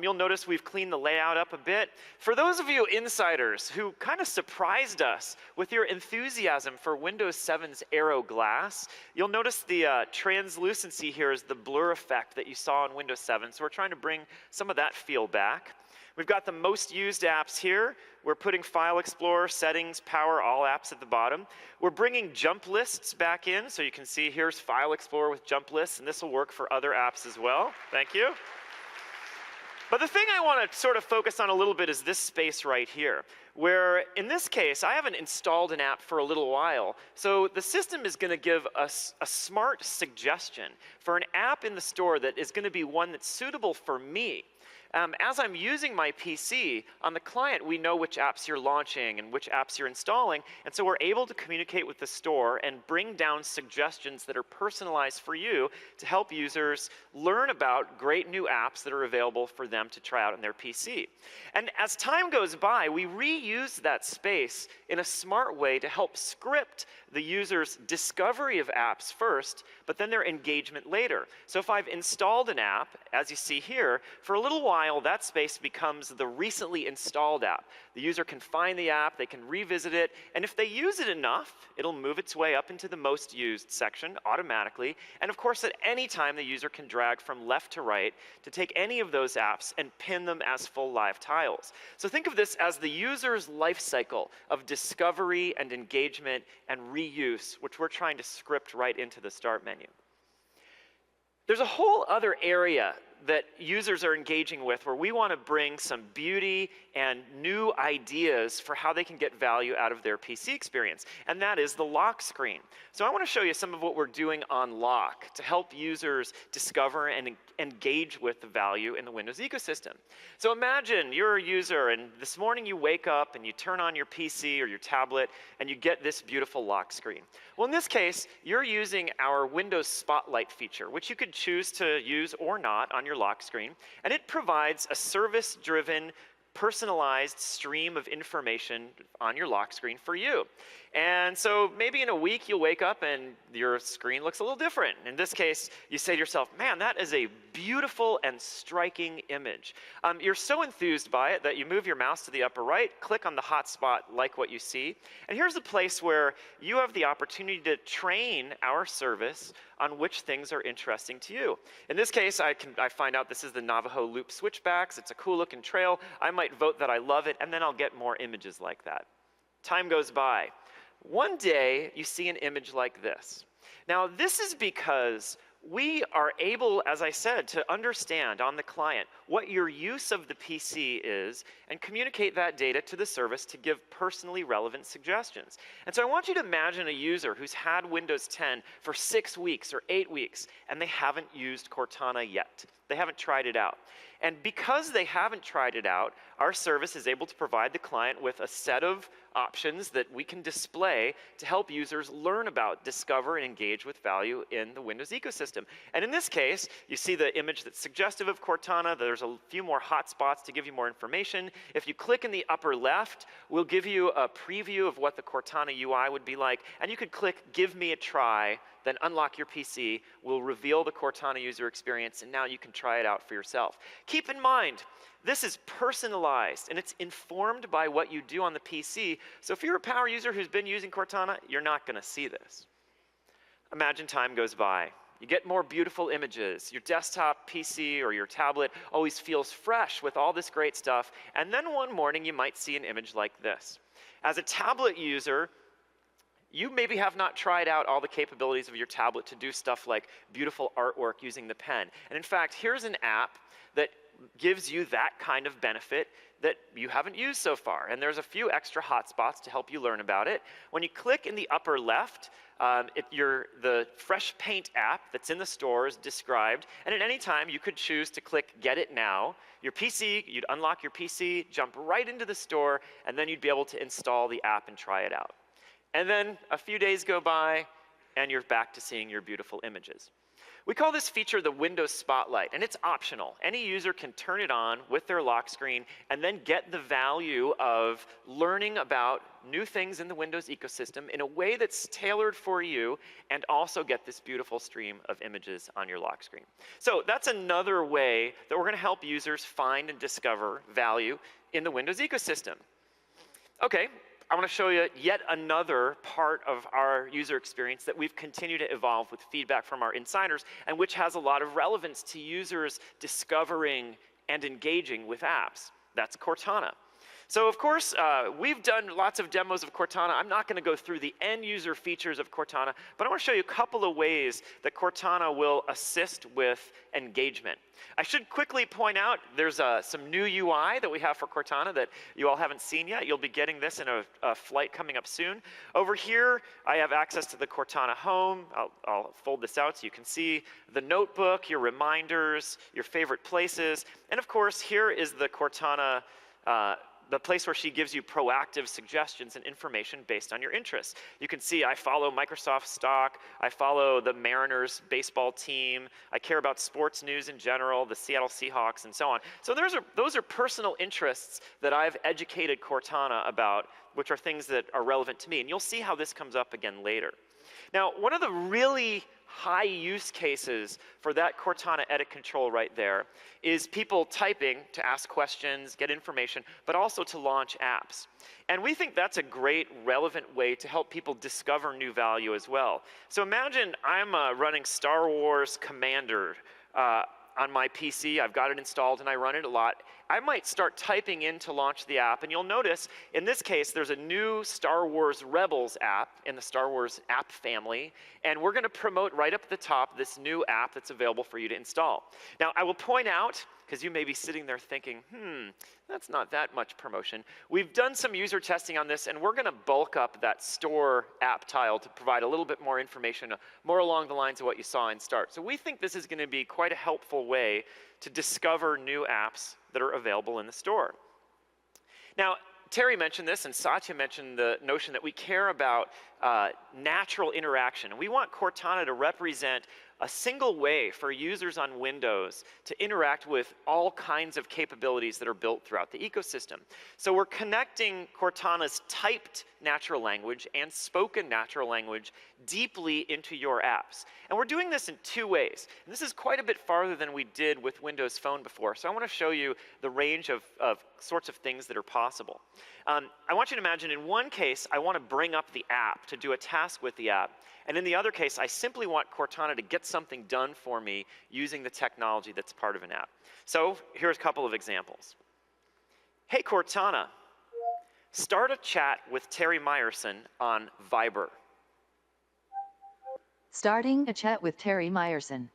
You'll notice we've cleaned the layout up a bit. For those of you insiders who kind of surprised us with your enthusiasm for Windows 7's Aero Glass, you'll notice the translucency here is the blur effect that you saw in Windows 7, so we're trying to bring some of that feel back. We've got the most used apps here. We're putting File Explorer, Settings, Power, All Apps at the bottom. We're bringing jump lists back in, so you can see here's File Explorer with jump lists, and this will work for other apps as well. Thank you. But the thing I want to sort of focus on a little bit is this space right here, where in this case, I haven't installed an app for a little while. So the system is going to give us a smart suggestion for an app in the store that is going to be one that's suitable for me. As I'm using my PC, on the client, we know which apps you're launching and which apps you're installing, and so we're able to communicate with the store and bring down suggestions that are personalized for you to help users learn about great new apps that are available for them to try out on their PC. And as time goes by, we reuse that space in a smart way to help script the user's discovery of apps first, but then their engagement later. So if I've installed an app, as you see here, for a little while, while, that space becomes the recently installed app. The user can find the app, they can revisit it, and if they use it enough, it'll move its way up into the most used section automatically. And of course, at any time, the user can drag from left to right to take any of those apps and pin them as full live tiles. So think of this as the user's life cycle of discovery and engagement and reuse, which we're trying to script right into the start menu. There's a whole other area that users are engaging with where we want to bring some beauty and new ideas for how they can get value out of their PC experience, and that is the lock screen. So I want to show you some of what we're doing on lock to help users discover and engage with the value in the Windows ecosystem. So imagine you're a user and this morning you wake up and you turn on your PC or your tablet and you get this beautiful lock screen. Well, in this case, you're using our Windows Spotlight feature, which you could choose to use or not on your lock screen, and it provides a service-driven, personalized stream of information on your lock screen for you. And so maybe in a week you'll wake up and your screen looks a little different. In this case, you say to yourself, man, that is a beautiful and striking image. You're so enthused by it that you move your mouse to the upper right, click on the hotspot, like what you see. And here's a place where you have the opportunity to train our service on which things are interesting to you. In this case, I find out this is the Navajo Loop switchbacks. It's a cool looking trail. I might vote that I love it, and then I'll get more images like that. Time goes by. One day, you see an image like this. Now, this is because we are able, as I said, to understand on the client what your use of the PC is and communicate that data to the service to give personally relevant suggestions. And so I want you to imagine a user who's had Windows 10 for 6 weeks or 8 weeks, and they haven't used Cortana yet. They haven't tried it out. And because they haven't tried it out, our service is able to provide the client with a set of options that we can display to help users learn about, discover, and engage with value in the Windows ecosystem. And in this case, you see the image that's suggestive of Cortana. There's a few more hotspots to give you more information. If you click in the upper left, we'll give you a preview of what the Cortana UI would be like. And you could click Give Me a Try, then unlock your PC. We'll reveal the Cortana user experience, and now you can try it out for yourself. Keep in mind, this is personalized, and it's informed by what you do on the PC. So if you're a power user who's been using Cortana, you're not going to see this. Imagine time goes by. You get more beautiful images. Your desktop PC or your tablet always feels fresh with all this great stuff. And then one morning, you might see an image like this. As a tablet user, you maybe have not tried out all the capabilities of your tablet to do stuff like beautiful artwork using the pen. And in fact, here's an app that gives you that kind of benefit that you haven't used so far. And there's a few extra hotspots to help you learn about it. When you click in the upper left, the Fresh Paint app that's in the store is described. And at any time, you could choose to click Get It Now. Your PC, you'd unlock your PC, jump right into the store, and then you'd be able to install the app and try it out. And then a few days go by, and you're back to seeing your beautiful images. We call this feature the Windows Spotlight, and it's optional. Any user can turn it on with their lock screen and then get the value of learning about new things in the Windows ecosystem in a way that's tailored for you, and also get this beautiful stream of images on your lock screen. So that's another way that we're going to help users find and discover value in the Windows ecosystem. Okay. I want to show you yet another part of our user experience that we've continued to evolve with feedback from our insiders, and which has a lot of relevance to users discovering and engaging with apps. That's Cortana. So of course, we've done lots of demos of Cortana. I'm not going to go through the end user features of Cortana, but I want to show you a couple of ways that Cortana will assist with engagement. I should quickly point out there's some new UI that we have for Cortana that you all haven't seen yet. You'll be getting this in a flight coming up soon. Over here, I have access to the Cortana home. I'll fold this out so you can see the notebook, your reminders, your favorite places. And of course, here is the Cortana the place where she gives you proactive suggestions and information based on your interests. You can see I follow Microsoft stock, I follow the Mariners baseball team, I care about sports news in general, the Seattle Seahawks, and so on. So those are personal interests that I've educated Cortana about, which are things that are relevant to me. And you'll see how this comes up again later. Now, one of the really high use cases for that Cortana edit control right there is people typing to ask questions, get information, but also to launch apps. And we think that's a great, relevant way to help people discover new value as well. So imagine I'm running Star Wars Commander on my PC. I've got it installed and I run it a lot. I might start typing in to launch the app, and you'll notice in this case there's a new Star Wars Rebels app in the Star Wars app family, and we're going to promote right up at the top this new app that's available for you to install. Now I will point out, because you may be sitting there thinking, that's not that much promotion. We've done some user testing on this, and we're going to bulk up that store app tile to provide a little bit more information, more along the lines of what you saw in Start. So we think this is going to be quite a helpful way to discover new apps that are available in the store. Now, Terry mentioned this, and Satya mentioned the notion that we care about natural interaction. We want Cortana to represent a single way for users on Windows to interact with all kinds of capabilities that are built throughout the ecosystem. So we're connecting Cortana's typed natural language and spoken natural language deeply into your apps. And we're doing this in two ways. And this is quite a bit farther than we did with Windows Phone before. So I want to show you the range of sorts of things that are possible. I want you to imagine in one case, I want to bring up the app to do a task with the app. And in the other case, I simply want Cortana to get something done for me using the technology that's part of an app. So here's a couple of examples. Hey, Cortana, start a chat with Terry Myerson on Viber. Starting a chat with Terry Myerson.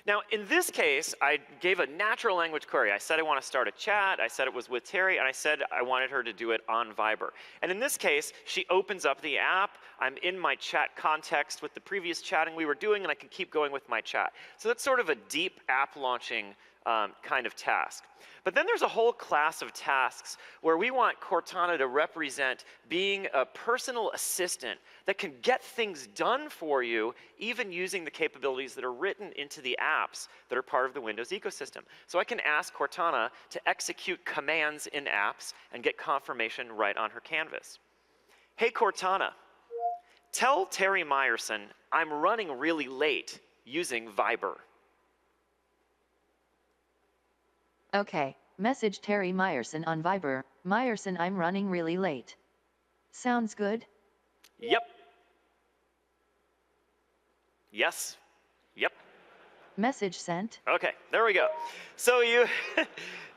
Now, in this case, I gave a natural language query. I said I want to start a chat, I said it was with Terry, and I said I wanted her to do it on Viber. And in this case, she opens up the app, I'm in my chat context with the previous chatting we were doing, and I can keep going with my chat. So that's sort of a deep app launching kind of task. But then there's a whole class of tasks where we want Cortana to represent being a personal assistant that can get things done for you, even using the capabilities that are written into the apps that are part of the Windows ecosystem. So I can ask Cortana to execute commands in apps and get confirmation right on her canvas. Hey, Cortana, tell Terry Myerson I'm running really late using Viber. Okay, message Terry Myerson on Viber. Myerson, I'm running really late. Sounds good? Yep. Yes. Yep. Message sent. Okay, there we go. So you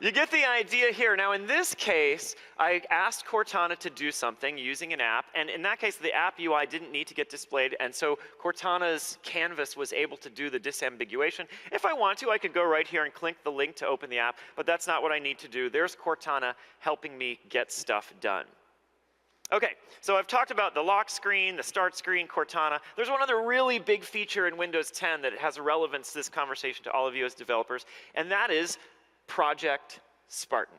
get the idea here. Now in this case, I asked Cortana to do something using an app, and in that case, the app UI didn't need to get displayed, and so Cortana's canvas was able to do the disambiguation. If I want to, I could go right here and click the link to open the app, but that's not what I need to do. There's Cortana helping me get stuff done. Okay, so I've talked about the lock screen, the start screen, Cortana. There's one other really big feature in Windows 10 that has a relevance to this conversation to all of you as developers, and that is Project Spartan.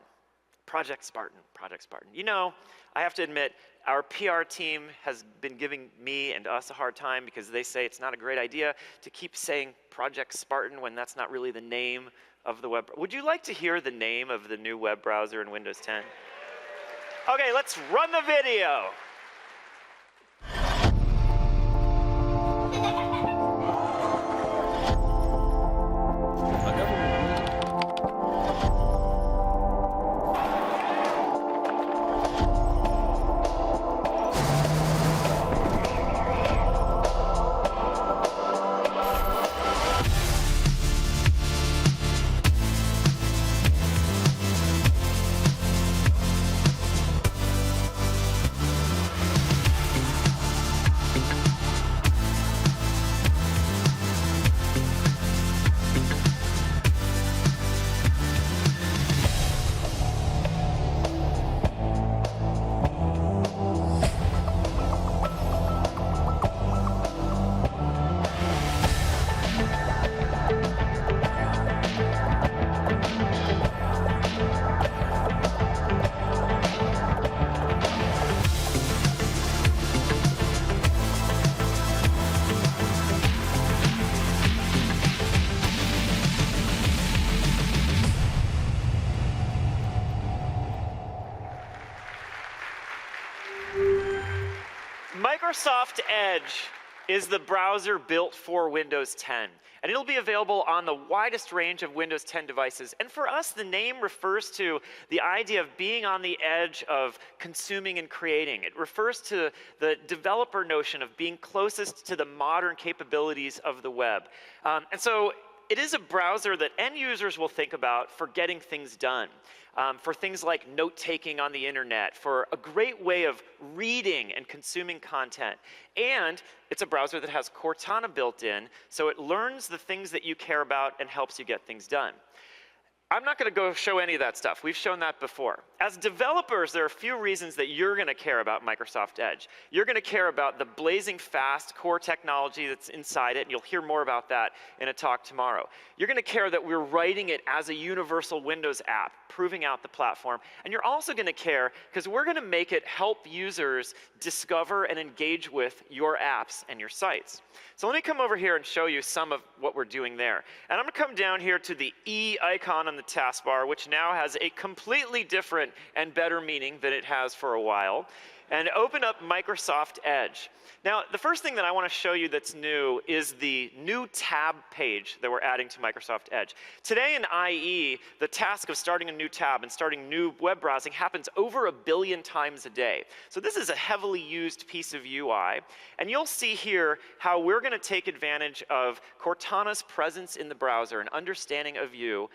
Project Spartan, Project Spartan. You know, I have to admit, our PR team has been giving me and us a hard time because they say it's not a great idea to keep saying Project Spartan when that's not really the name of the web. Would you like to hear the name of the new web browser in Windows 10? Okay, let's run the video. Microsoft Edge is the browser built for Windows 10. And it'll be available on the widest range of Windows 10 devices. And for us, the name refers to the idea of being on the edge of consuming and creating. It refers to the developer notion of being closest to the modern capabilities of the web. And so it is a browser that end users will think about for getting things done, for things like note-taking on the internet, for a great way of reading and consuming content. And it's a browser that has Cortana built in, so it learns the things that you care about and helps you get things done. I'm not going to go show any of that stuff. We've shown that before. As developers, there are a few reasons that you're going to care about Microsoft Edge. You're going to care about the blazing fast core technology that's inside it, and you'll hear more about that in a talk tomorrow. You're going to care that we're writing it as a universal Windows app, proving out the platform. And you're also going to care because we're going to make it help users discover and engage with your apps and your sites. So let me come over here and show you some of what we're doing there. And I'm going to come down here to the E icon on the taskbar, which now has a completely different and better meaning than it has for a while, and open up Microsoft Edge. Now, the first thing that I want to show you that's new is the new tab page that we're adding to Microsoft Edge. Today in IE, the task of starting a new tab and starting new web browsing happens over 1 billion times a day. So this is a heavily used piece of UI. And you'll see here how we're going to take advantage of Cortana's presence in the browser and understanding of you,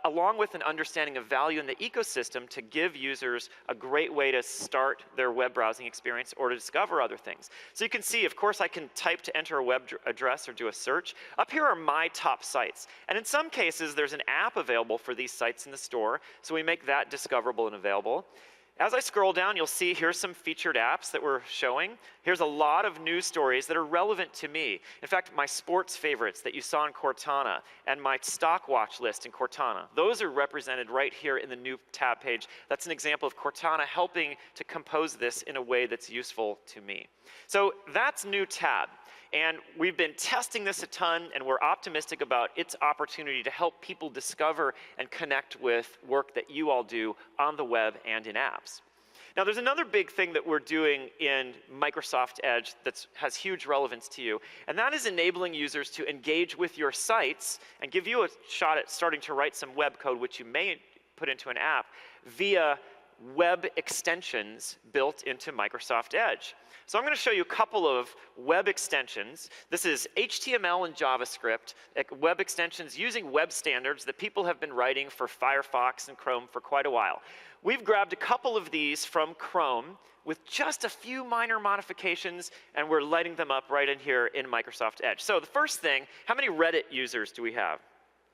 along with an understanding of value in the ecosystem to give users a great way to start their web browsing experience or to discover other things. So you can see, of course, I can type to enter a web address or do a search. Up here are my top sites. And in some cases, there's an app available for these sites in the store, so we make that discoverable and available. As I scroll down, you'll see here's some featured apps that we're showing. Here's a lot of news stories that are relevant to me. In fact, my sports favorites that you saw in Cortana and my stock watch list in Cortana, those are represented right here in the new tab page. That's an example of Cortana helping to compose this in a way that's useful to me. So that's new tab. And we've been testing this a ton, and we're optimistic about its opportunity to help people discover and connect with work that you all do on the web and in apps. Now, there's another big thing that we're doing in Microsoft Edge that has huge relevance to you, and that is enabling users to engage with your sites and give you a shot at starting to write some web code, which you may put into an app, via web extensions built into Microsoft Edge. So I'm going to show you a couple of web extensions. This is HTML and JavaScript, web extensions using web standards that people have been writing for Firefox and Chrome for quite a while. We've grabbed a couple of these from Chrome with just a few minor modifications, and we're lighting them up right in here in Microsoft Edge. So the first thing, how many Reddit users do we have?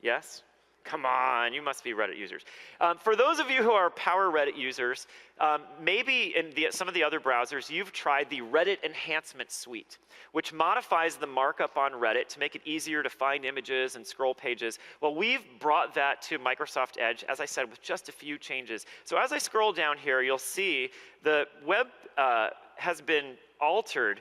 Yes? Come on, you must be Reddit users. For those of you who are power Reddit users, maybe in some of the other browsers, you've tried the Reddit Enhancement Suite, which modifies the markup on Reddit to make it easier to find images and scroll pages. Well, we've brought that to Microsoft Edge, as I said, with just a few changes. So as I scroll down here, you'll see the web has been altered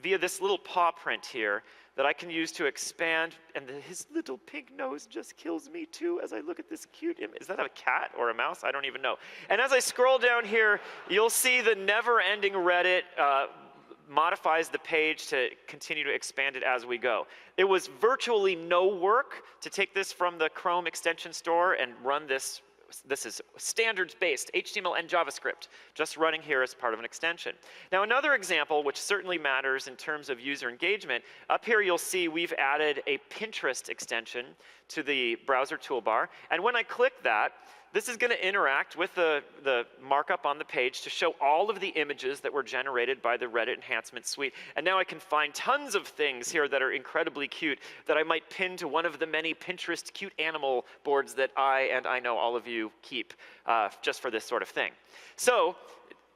via this little paw print here that I can use to expand, and his little pink nose just kills me too as I look at this cute image. Is that a cat or a mouse? I don't even know. And as I scroll down here, you'll see the never-ending Reddit modifies the page to continue to expand it as we go. It was virtually no work to take this from the Chrome extension store and run this. This is standards-based, HTML and JavaScript, just running here as part of an extension. Now, another example, which certainly matters in terms of user engagement, up here you'll see we've added a Pinterest extension to the browser toolbar. And when I click that, this is going to interact with the markup on the page to show all of the images that were generated by the Reddit Enhancement Suite. And now I can find tons of things here that are incredibly cute that I might pin to one of the many Pinterest cute animal boards that I know all of you keep just for this sort of thing. So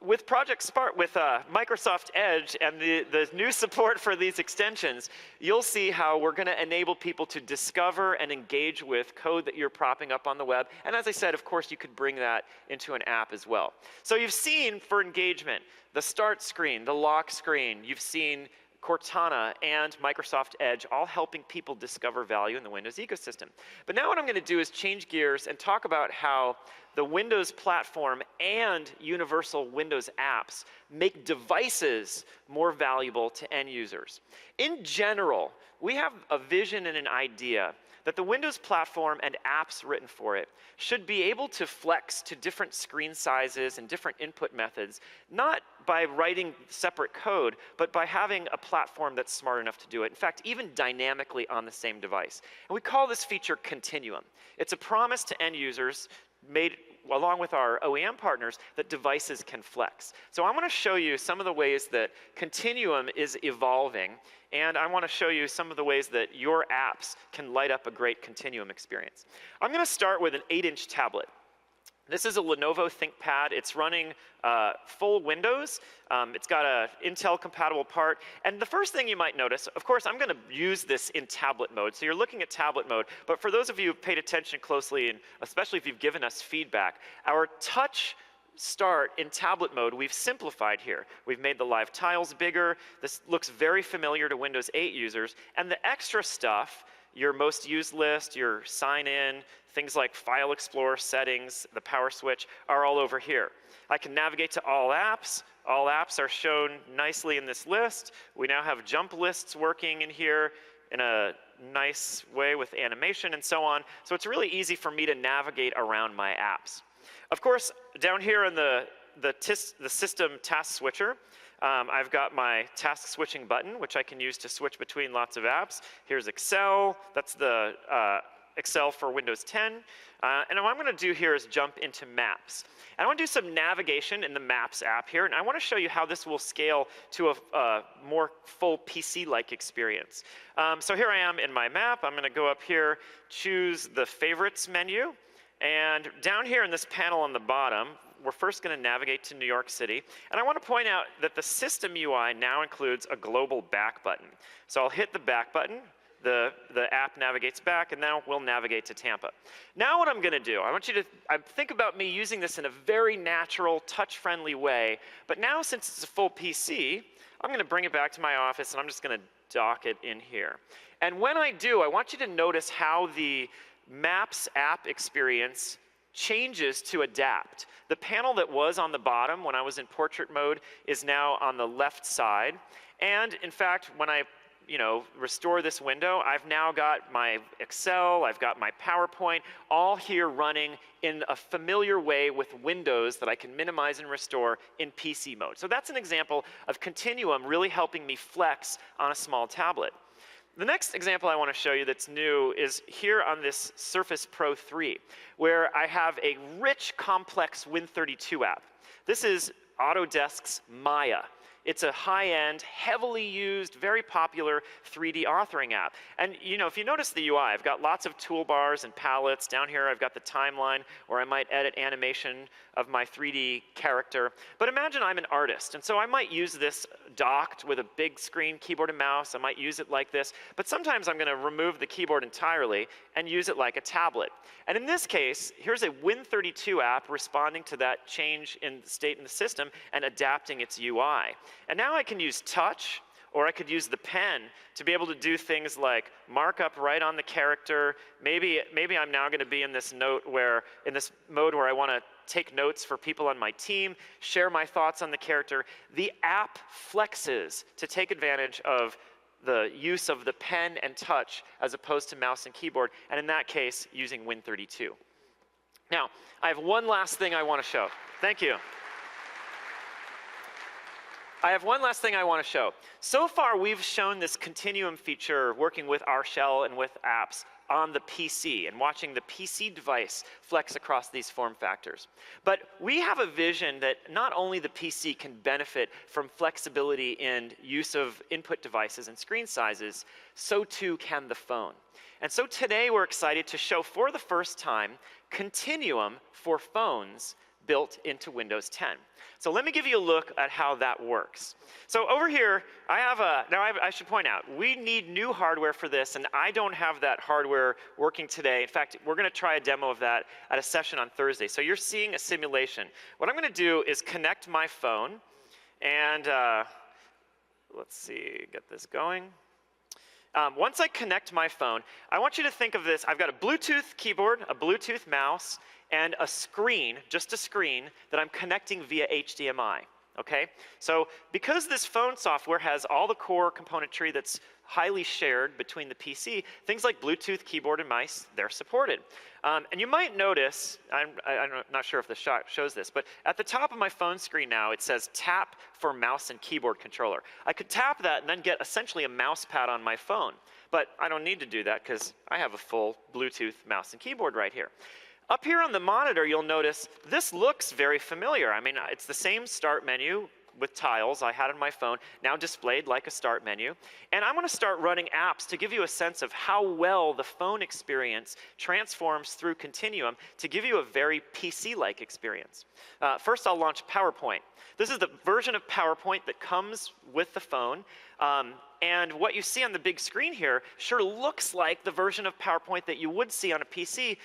with Microsoft Edge and the new support for these extensions, you'll see how we're going to enable people to discover and engage with code that you're propping up on the web. And as I said, of course, you could bring that into an app as well. So you've seen, for engagement, the start screen, the lock screen. You've seen Cortana, and Microsoft Edge, all helping people discover value in the Windows ecosystem. But now what I'm going to do is change gears and talk about how the Windows platform and universal Windows apps make devices more valuable to end users. In general, we have a vision and an idea that the Windows platform and apps written for it should be able to flex to different screen sizes and different input methods, not by writing separate code, but by having a platform that's smart enough to do it. In fact, even dynamically on the same device. And we call this feature Continuum. It's a promise to end users made along with our OEM partners that devices can flex. So I want to show you some of the ways that Continuum is evolving, and I want to show you some of the ways that your apps can light up a great Continuum experience. I'm going to start with an 8-inch tablet. This is a Lenovo ThinkPad. It's running full Windows. It's got an Intel-compatible part. And the first thing you might notice, of course, I'm going to use this in tablet mode. So you're looking at tablet mode. But for those of you who've paid attention closely, and especially if you've given us feedback, our touch start in tablet mode, we've simplified here. We've made the live tiles bigger. This looks very familiar to Windows 8 users. And the extra stuff, your most used list, your sign in, things like File Explorer settings, the power switch, are all over here. I can navigate to all apps. All apps are shown nicely in this list. We now have jump lists working in here in a nice way with animation and so on. So it's really easy for me to navigate around my apps. Of course, down here in the system task switcher, I've got my task switching button, which I can use to switch between lots of apps. Here's Excel. That's the Excel for Windows 10. And what I'm going to do here is jump into Maps. And I want to do some navigation in the Maps app here. And I want to show you how this will scale to a more full PC-like experience. So here I am in my map. I'm going to go up here, choose the Favorites menu. And down here in this panel on the bottom, we're first going to navigate to New York City. And I want to point out that the system UI now includes a global back button. So I'll hit the back button. The app navigates back, and now we'll navigate to Tampa. Now what I'm going to do, I want you to think about me using this in a very natural, touch-friendly way. But now, since it's a full PC, I'm going to bring it back to my office, and I'm just going to dock it in here. And when I do, I want you to notice how the Maps app experience changes to adapt. The panel that was on the bottom when I was in portrait mode is now on the left side. And in fact, when I restore this window, I've now got my Excel, I've got my PowerPoint, all here running in a familiar way with Windows that I can minimize and restore in PC mode. So that's an example of Continuum really helping me flex on a small tablet. The next example I want to show you that's new is here on this Surface Pro 3, where I have a rich, complex Win32 app. This is Autodesk's Maya. It's a high-end, heavily used, very popular 3D authoring app. And if you notice the UI, I've got lots of toolbars and palettes. Down here, I've got the timeline where I might edit animation of my 3D character. But imagine I'm an artist, and so I might use this docked with a big screen keyboard and mouse. I might use it like this. But sometimes I'm going to remove the keyboard entirely and use it like a tablet. And in this case, here's a Win32 app responding to that change in state in the system and adapting its UI. And now I can use touch, or I could use the pen to be able to do things like mark up right on the character. Maybe I'm now going to be in this mode where I want to take notes for people on my team, share my thoughts on the character. The app flexes to take advantage of the use of the pen and touch as opposed to mouse and keyboard, and in that case, using Win32. Now, I have one last thing I want to show. Thank you. I have one last thing I want to show. So far, we've shown this Continuum feature working with our shell and with apps on the PC and watching the PC device flex across these form factors. But we have a vision that not only the PC can benefit from flexibility in use of input devices and screen sizes, so too can the phone. And so today we're excited to show for the first time Continuum for phones built into Windows 10. So let me give you a look at how that works. So over here, I should point out, we need new hardware for this, and I don't have that hardware working today. In fact, we're going to try a demo of that at a session on Thursday. So you're seeing a simulation. What I'm going to do is connect my phone, and let's see, get this going. Once I connect my phone, I want you to think of this. I've got a Bluetooth keyboard, a Bluetooth mouse, and a screen, just a screen, that I'm connecting via HDMI. Okay? So because this phone software has all the core componentry that's highly shared between the PC, things like Bluetooth keyboard and mice, they're supported. And you might notice, I'm not sure if the shot shows this, but at the top of my phone screen now, it says tap for mouse and keyboard controller. I could tap that and then get essentially a mouse pad on my phone. But I don't need to do that because I have a full Bluetooth mouse and keyboard right here. Up here on the monitor, you'll notice this looks very familiar. I mean, it's the same start menu with tiles I had on my phone, now displayed like a start menu. And I'm going to start running apps to give you a sense of how well the phone experience transforms through Continuum to give you a very PC-like experience. First, I'll launch PowerPoint. This is the version of PowerPoint that comes with the phone. And what you see on the big screen here sure looks like the version of PowerPoint that you would see on a PC,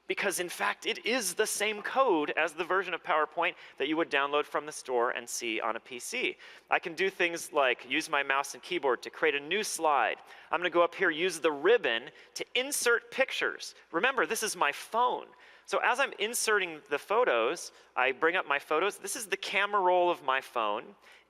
because in fact, it is the same code as the version of PowerPoint that you would download from the store and see on a PC. I can do things like use my mouse and keyboard to create a new slide. I'm going to go up here, use the ribbon to insert pictures. Remember, this is my phone. So as I'm inserting the photos, I bring up my photos. This is the camera roll of my phone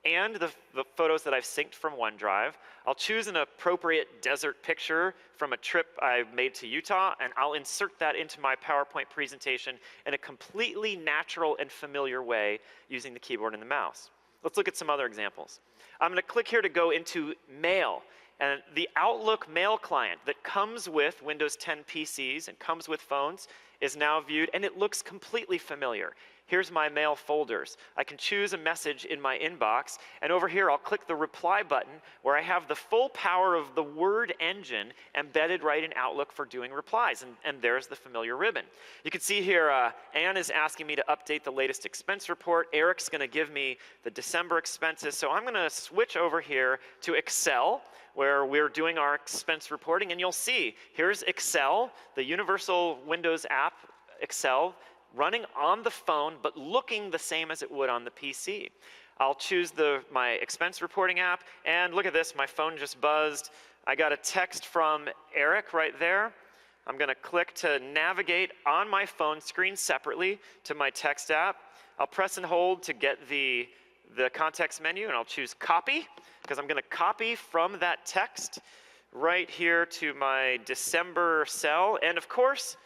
and the photos that I've synced from OneDrive. I'll choose an appropriate desert picture from a trip I made to Utah, and I'll insert that into my PowerPoint presentation in a completely natural and familiar way using the keyboard and the mouse. Let's look at some other examples. I'm going to click here to go into Mail. And the Outlook Mail client that comes with Windows 10 PCs and comes with phones is now viewed, and it looks completely familiar. Here's my mail folders. I can choose a message in my inbox, and over here I'll click the reply button where I have the full power of the Word engine embedded right in Outlook for doing replies, and there's the familiar ribbon. You can see here Anne is asking me to update the latest expense report. Eric's going to give me the December expenses, so I'm going to switch over here to Excel, where we're doing our expense reporting, and you'll see here's Excel, the universal Windows app, Excel, running on the phone, but looking the same as it would on the PC. I'll choose my expense reporting app, and look at this, my phone just buzzed. I got a text from Eric right there. I'm going to click to navigate on my phone screen separately to my text app. I'll press and hold to get the context menu, and I'll choose copy, because I'm going to copy from that text right here to my December cell. And of course,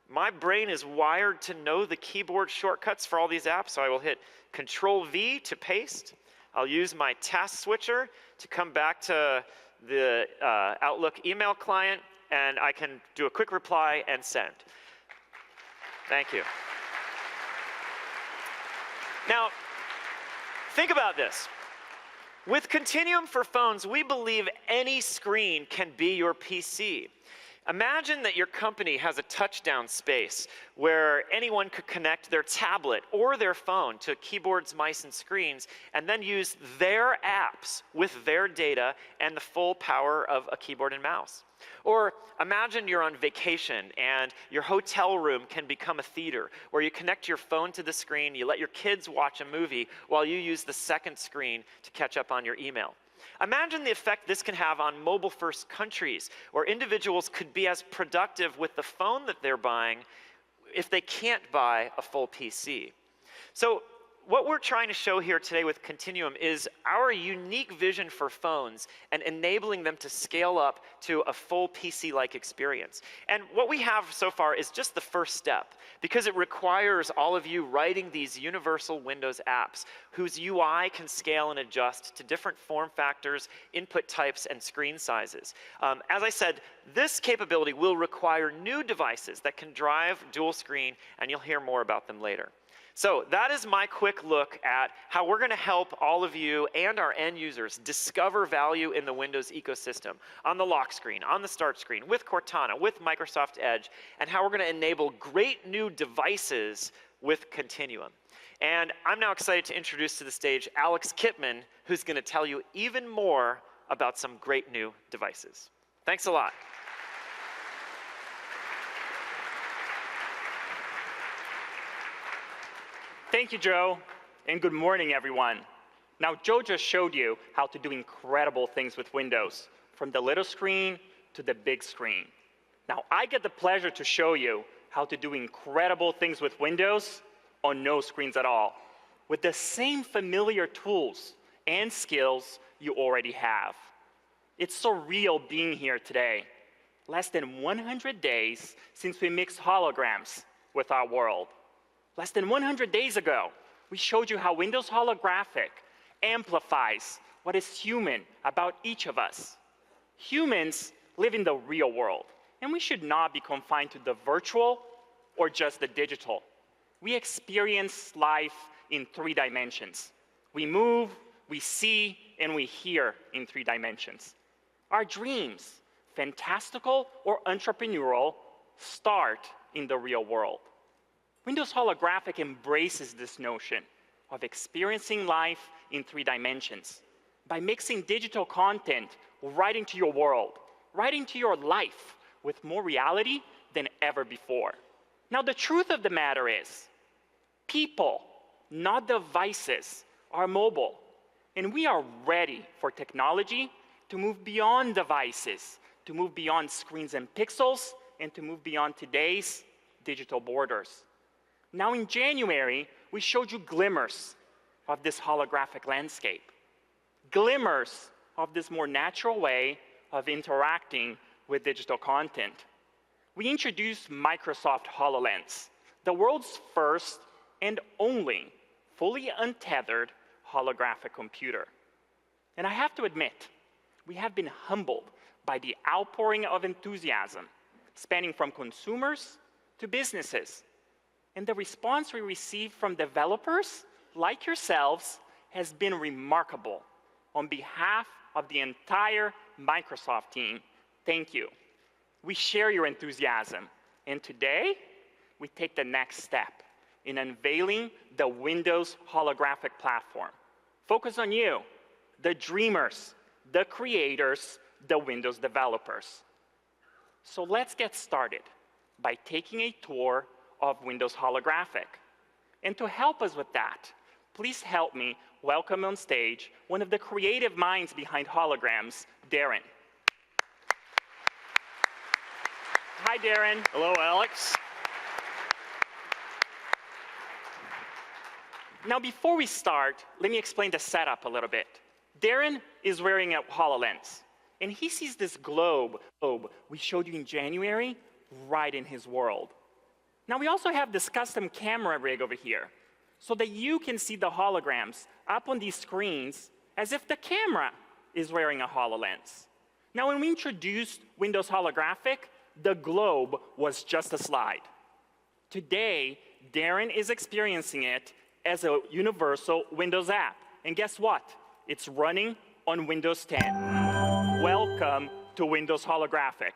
my brain is wired to know the keyboard shortcuts for all these apps, so I will hit Control-V to paste. I'll use my task switcher to come back to the Outlook email client, and I can do a quick reply and send. Thank you. Now, think about this. With Continuum for phones, we believe any screen can be your PC. Imagine that your company has a touchdown space where anyone could connect their tablet or their phone to keyboards, mice, and screens, and then use their apps with their data and the full power of a keyboard and mouse. Or imagine you're on vacation and your hotel room can become a theater where you connect your phone to the screen, you let your kids watch a movie while you use the second screen to catch up on your email. Imagine the effect this can have on mobile-first countries, where individuals could be as productive with the phone that they're buying if they can't buy a full PC. So what we're trying to show here today with Continuum is our unique vision for phones and enabling them to scale up to a full PC-like experience. And what we have so far is just the first step, because it requires all of you writing these universal Windows apps whose UI can scale and adjust to different form factors, input types, and screen sizes. As I said, this capability will require new devices that can drive dual screen, and you'll hear more about them later. So that is my quick look at how we're going to help all of you and our end users discover value in the Windows ecosystem on the lock screen, on the start screen, with Cortana, with Microsoft Edge, and how we're going to enable great new devices with Continuum. And I'm now excited to introduce to the stage Alex Kipman, who's going to tell you even more about some great new devices. Thanks a lot. Thank you, Joe, and good morning, everyone. Now, Joe just showed you how to do incredible things with Windows, from the little screen to the big screen. Now, I get the pleasure to show you how to do incredible things with Windows on no screens at all, with the same familiar tools and skills you already have. It's surreal being here today. Less than 100 days since we mixed holograms with our world. Less than 100 days ago, we showed you how Windows Holographic amplifies what is human about each of us. Humans live in the real world, and we should not be confined to the virtual or just the digital. We experience life in 3 dimensions. We move, we see, and we hear in 3 dimensions. Our dreams, fantastical or entrepreneurial, start in the real world. Windows Holographic embraces this notion of experiencing life in 3 dimensions by mixing digital content right into your world, right into your life with more reality than ever before. Now, the truth of the matter is, people, not devices, are mobile, and we are ready for technology to move beyond devices, to move beyond screens and pixels, and to move beyond today's digital borders. Now, in January, we showed you glimmers of this holographic landscape, glimmers of this more natural way of interacting with digital content. We introduced Microsoft Hololens, the world's first and only fully untethered holographic computer. And I have to admit, we have been humbled by the outpouring of enthusiasm, spanning from consumers to businesses. And the response we receive from developers like yourselves has been remarkable. On behalf of the entire Microsoft team, thank you. We share your enthusiasm, and today we take the next step in unveiling the Windows Holographic platform. Focus on you, the dreamers, the creators, the Windows developers. So let's get started by taking a tour of Windows Holographic. And to help us with that, please help me welcome on stage one of the creative minds behind holograms, Darren. Hi, Darren. Hello, Alex. Now, before we start, let me explain the setup a little bit. Darren is wearing a HoloLens, and he sees this globe we showed you in January right in his world. Now, we also have this custom camera rig over here so that you can see the holograms up on these screens as if the camera is wearing a HoloLens. Now, when we introduced Windows Holographic, the globe was just a slide. Today, Darren is experiencing it as a universal Windows app. And guess what? It's running on Windows 10. Welcome to Windows Holographic.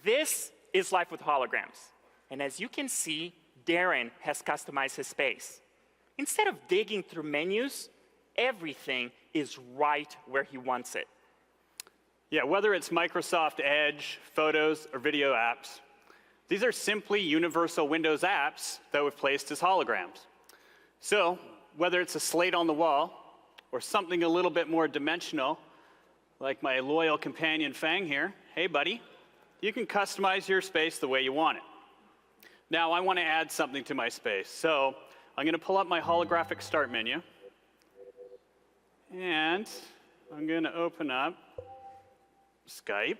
This is Life with Holograms. And as you can see, Darren has customized his space. Instead of digging through menus, everything is right where he wants it. Yeah, whether it's Microsoft Edge, Photos, or video apps, these are simply universal Windows apps that we've placed as holograms. So whether it's a slate on the wall or something a little bit more dimensional, like my loyal companion Fang here, hey buddy, you can customize your space the way you want it. Now I want to add something to my space, so I'm going to pull up my holographic start menu, and I'm going to open up Skype.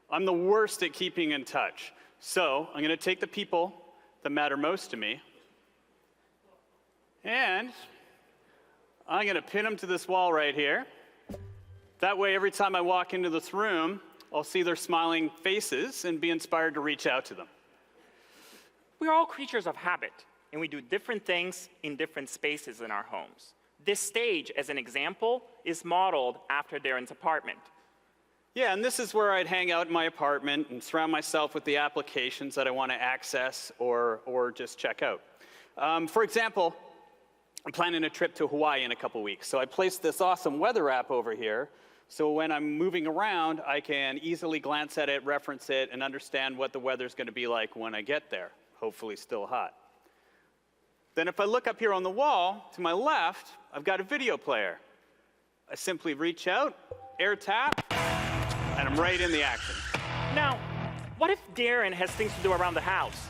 I'm the worst at keeping in touch, so I'm going to take the people that matter most to me, and I'm going to pin them to this wall right here. That way, every time I walk into this room, I'll see their smiling faces and be inspired to reach out to them. We're all creatures of habit, and we do different things in different spaces in our homes. This stage, as an example, is modeled after Darren's apartment. Yeah, and this is where I'd hang out in my apartment and surround myself with the applications that I want to access or just check out. For example, I'm planning a trip to Hawaii in a couple weeks, so I placed this awesome weather app over here So when I'm moving around, I can easily glance at it, reference it, and understand what the weather's going to be like when I get there, hopefully still hot. Then if I look up here on the wall, to my left, I've got a video player. I simply reach out, air tap, and I'm right in the action. Now, what if Darren has things to do around the house?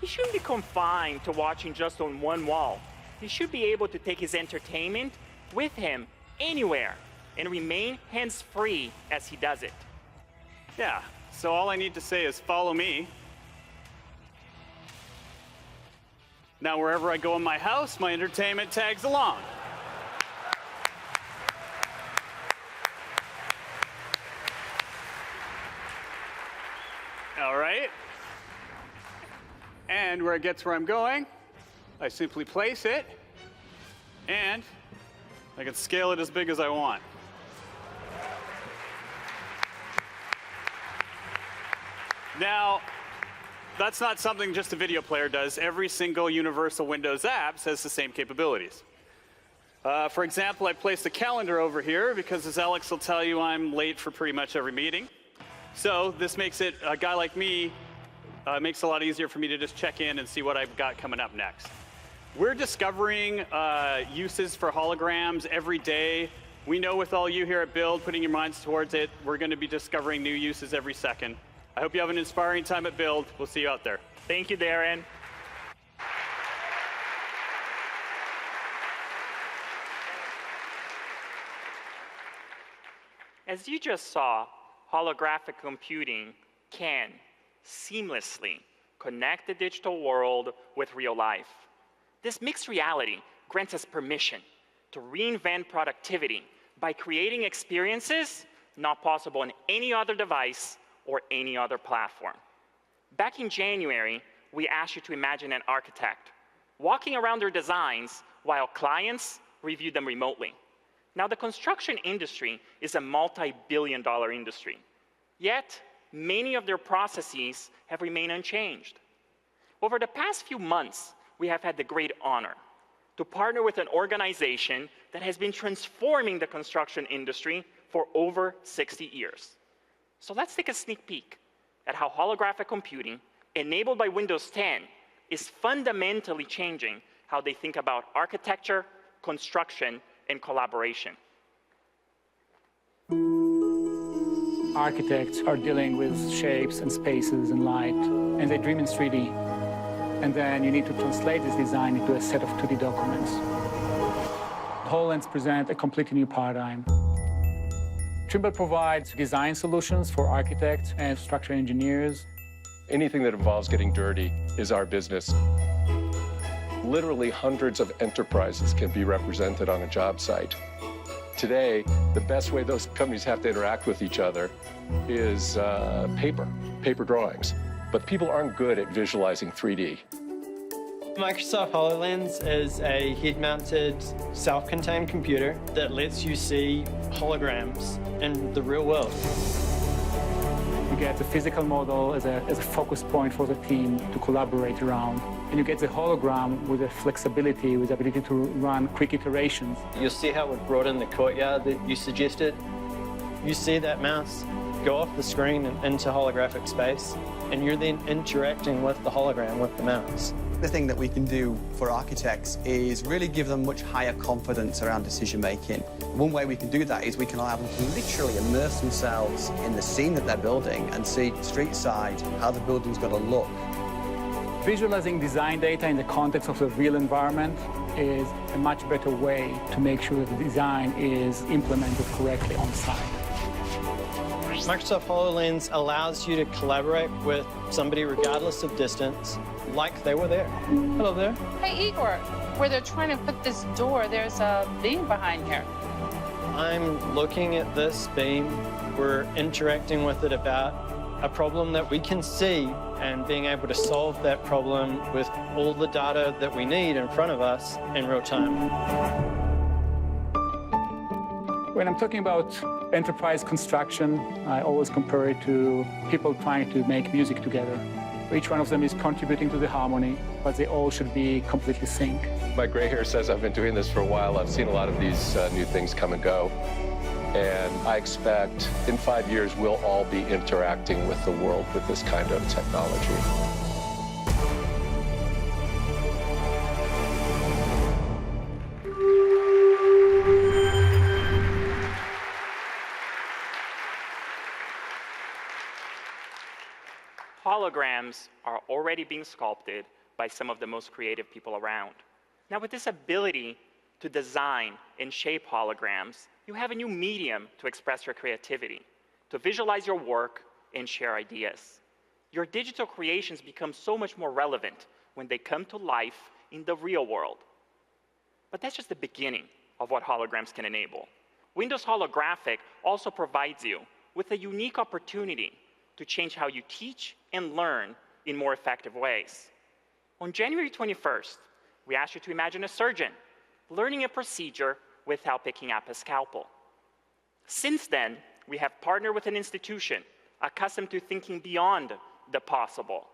He shouldn't be confined to watching just on one wall. He should be able to take his entertainment with him anywhere and remain hands-free as he does it. Yeah, so all I need to say is follow me. Now wherever I go in my house, my entertainment tags along. All right. And where it gets where I'm going, I simply place it, and I can scale it as big as I want. Now, that's not something just a video player does. Every single universal Windows app has the same capabilities. For example, I placed a calendar over here because, as Alex will tell you, I'm late for pretty much every meeting. So this makes it, a guy like me, makes it a lot easier for me to just check in and see what I've got coming up next. We're discovering uses for holograms every day. We know with all you here at Build, putting your minds towards it, we're going to be discovering new uses every second. I hope you have an inspiring time at Build. We'll see you out there. Thank you, Darren. As you just saw, holographic computing can seamlessly connect the digital world with real life. This mixed reality grants us permission to reinvent productivity by creating experiences not possible on any other device or any other platform. Back in January, we asked you to imagine an architect walking around their designs while clients review them remotely. Now, the construction industry is a multi-billion-dollar industry, yet many of their processes have remained unchanged. Over the past few months, we have had the great honor to partner with an organization that has been transforming the construction industry for over 60 years. So let's take a sneak peek at how holographic computing, enabled by Windows 10, is fundamentally changing how they think about architecture, construction, and collaboration. Architects are dealing with shapes and spaces and light, and they dream in 3D. And then you need to translate this design into a set of 2D documents. Hololens present a completely new paradigm. Trimble provides design solutions for architects and structural engineers. Anything that involves getting dirty is our business. Literally hundreds of enterprises can be represented on a job site. Today, the best way those companies have to interact with each other is paper drawings. But people aren't good at visualizing 3D. Microsoft Hololens is a head-mounted, self-contained computer that lets you see holograms in the real world. You get the physical model as a focus point for the team to collaborate around. And you get the hologram with the flexibility, with the ability to run quick iterations. You'll see how it brought in the courtyard that you suggested. You see that mouse go off the screen and into holographic space, and you're then interacting with the hologram with the mouse. The thing that we can do for architects is really give them much higher confidence around decision making. One way we can do that is we can allow them to literally immerse themselves in the scene that they're building and see street side how the building's going to look. Visualizing design data in the context of the real environment is a much better way to make sure that the design is implemented correctly on site. Microsoft HoloLens allows you to collaborate with somebody regardless of distance, like they were there. Hello there. Hey, Igor, where they're trying to put this door, there's a beam behind here. I'm looking at this beam. We're interacting with it about a problem that we can see and being able to solve that problem with all the data that we need in front of us in real time. When I'm talking about enterprise construction, I always compare it to people trying to make music together. Each one of them is contributing to the harmony, but they all should be completely synced. My gray hair says I've been doing this for a while. I've seen a lot of these new things come and go. And I expect in 5 years, we'll all be interacting with the world with this kind of technology. Holograms are already being sculpted by some of the most creative people around. Now, with this ability to design and shape holograms, you have a new medium to express your creativity, to visualize your work and share ideas. Your digital creations become so much more relevant when they come to life in the real world. But that's just the beginning of what holograms can enable. Windows Holographic also provides you with a unique opportunity to change how you teach and learn in more effective ways. On January 21st, we asked you to imagine a surgeon learning a procedure without picking up a scalpel. Since then, we have partnered with an institution accustomed to thinking beyond the possible.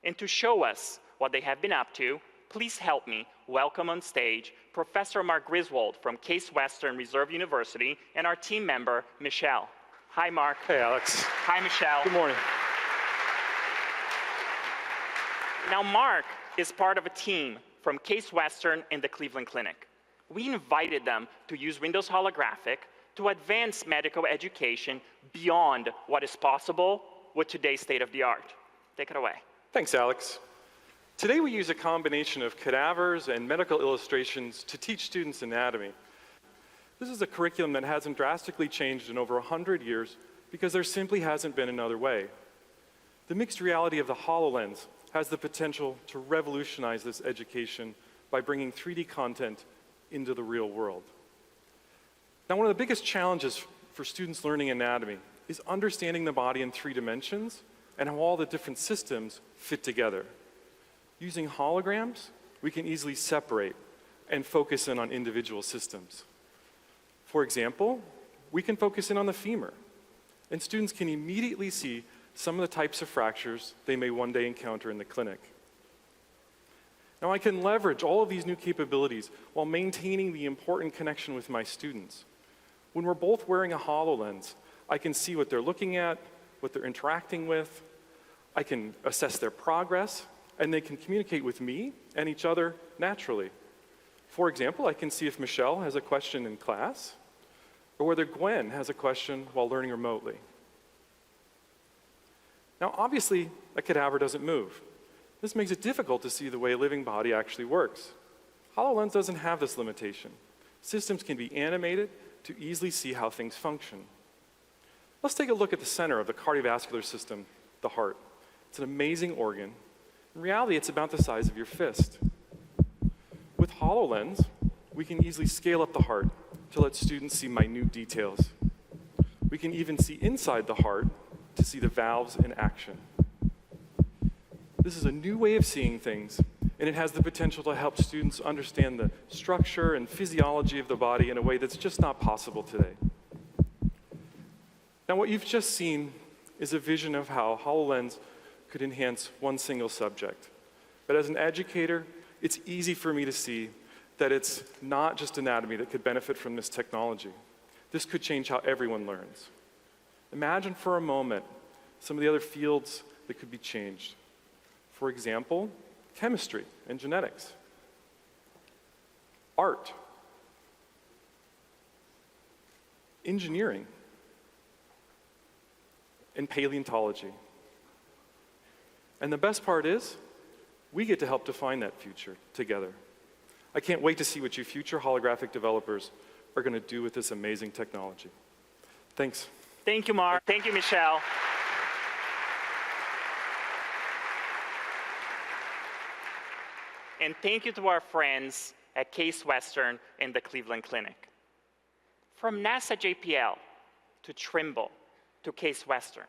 And to show us what they have been up to, please help me welcome on stage Professor Mark Griswold from Case Western Reserve University and our team member, Michelle. Hi, Mark. Hey, Alex. Hi, Michelle. Good morning. Now, Mark is part of a team from Case Western and the Cleveland Clinic. We invited them to use Windows Holographic to advance medical education beyond what is possible with today's state-of-the-art. Take it away. Thanks, Alex. Today we use a combination of cadavers and medical illustrations to teach students anatomy. This is a curriculum that hasn't drastically changed in over 100 years because there simply hasn't been another way. The mixed reality of the Hololens has the potential to revolutionize this education by bringing 3D content into the real world. Now, one of the biggest challenges for students learning anatomy is understanding the body in 3 dimensions and how all the different systems fit together. Using holograms, we can easily separate and focus in on individual systems. For example, we can focus in on the femur, and students can immediately see some of the types of fractures they may one day encounter in the clinic. Now, I can leverage all of these new capabilities while maintaining the important connection with my students. When we're both wearing a HoloLens, I can see what they're looking at, what they're interacting with. I can assess their progress, and they can communicate with me and each other naturally. For example, I can see if Michelle has a question in class, or whether Gwen has a question while learning remotely. Now, obviously, a cadaver doesn't move. This makes it difficult to see the way a living body actually works. HoloLens doesn't have this limitation. Systems can be animated to easily see how things function. Let's take a look at the center of the cardiovascular system, the heart. It's an amazing organ. In reality, it's about the size of your fist. With HoloLens, we can easily scale up the heart to let students see minute details. We can even see inside the heart to see the valves in action. This is a new way of seeing things, and it has the potential to help students understand the structure and physiology of the body in a way that's just not possible today. Now, what you've just seen is a vision of how HoloLens could enhance one single subject. But as an educator, it's easy for me to see that it's not just anatomy that could benefit from this technology. This could change how everyone learns. Imagine for a moment some of the other fields that could be changed. For example, chemistry and genetics, art, engineering, and paleontology. And the best part is, we get to help define that future together. I can't wait to see what you future holographic developers are going to do with this amazing technology. Thanks. Thank you, Mark. Thank you, Michelle. And thank you to our friends at Case Western and the Cleveland Clinic. From NASA JPL to Trimble to Case Western,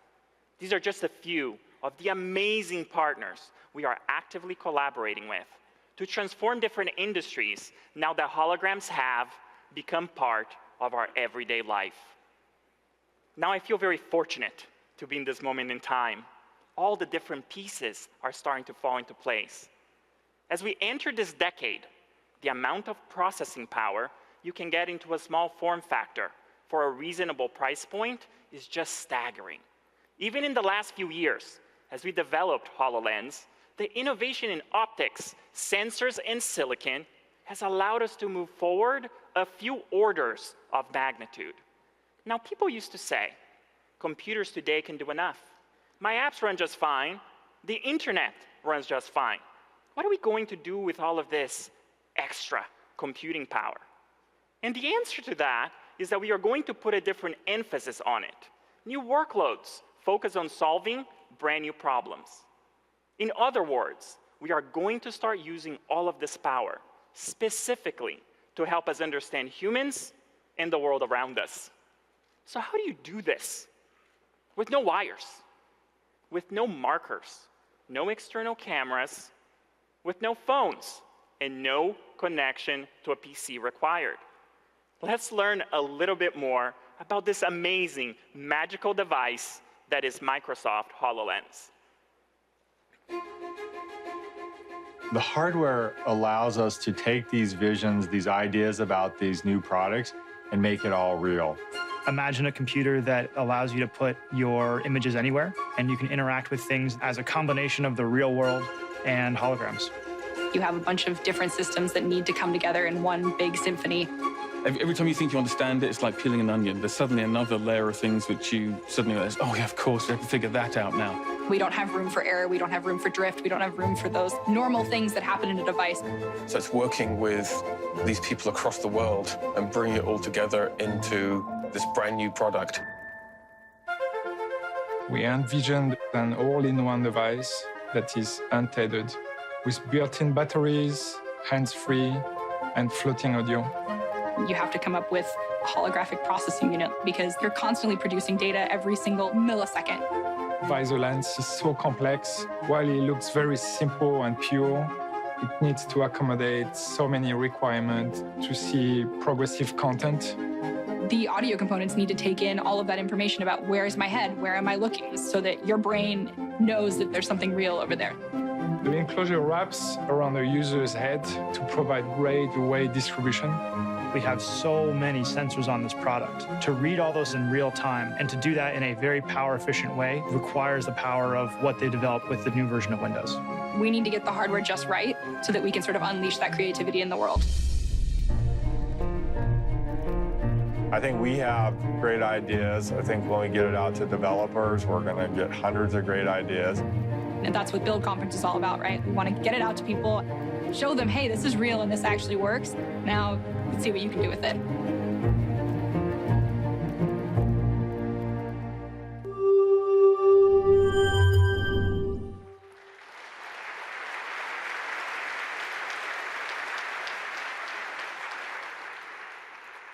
these are just a few of the amazing partners we are actively collaborating with to transform different industries now that holograms have become part of our everyday life. Now I feel very fortunate to be in this moment in time. All the different pieces are starting to fall into place. As we enter this decade, the amount of processing power you can get into a small form factor for a reasonable price point is just staggering. Even in the last few years, as we developed HoloLens, the innovation in optics, sensors, and silicon has allowed us to move forward a few orders of magnitude. Now, people used to say, computers today can do enough. My apps run just fine. The internet runs just fine. What are we going to do with all of this extra computing power? And the answer to that is that we are going to put a different emphasis on it. New workloads focus on solving brand new problems. In other words, we are going to start using all of this power specifically to help us understand humans and the world around us. So how do you do this? With no wires, with no markers, no external cameras, with no phones, and no connection to a PC required. Let's learn a little bit more about this amazing, magical device that is Microsoft HoloLens. The hardware allows us to take these visions, these ideas about these new products, and make it all real. Imagine a computer that allows you to put your images anywhere, and you can interact with things as a combination of the real world and holograms. You have a bunch of different systems that need to come together in one big symphony. Every time you think you understand it, it's like peeling an onion. There's suddenly another layer of things which you suddenly realize, oh yeah, of course, we have to figure that out now. We don't have room for error, we don't have room for drift, we don't have room for those normal things that happen in a device. So it's working with these people across the world and bringing it all together into this brand new product. We envisioned an all-in-one device that is untethered, with built-in batteries, hands-free, and floating audio. You have to come up with a holographic processing unit because you're constantly producing data every single millisecond. VisoLens is so complex. While it looks very simple and pure, it needs to accommodate so many requirements to see progressive content. The audio components need to take in all of that information about where is my head, where am I looking, so that your brain knows that there's something real over there. The enclosure wraps around the user's head to provide great weight distribution. We have so many sensors on this product. To read all those in real time and to do that in a very power-efficient way requires the power of what they developed with the new version of Windows. We need to get the hardware just right so that we can sort of unleash that creativity in the world. I think we have great ideas. I think when we get it out to developers, we're going to get hundreds of great ideas. And that's what Build Conference is all about, right? We want to get it out to people, show them, hey, this is real and this actually works. Now, let's see what you can do with it.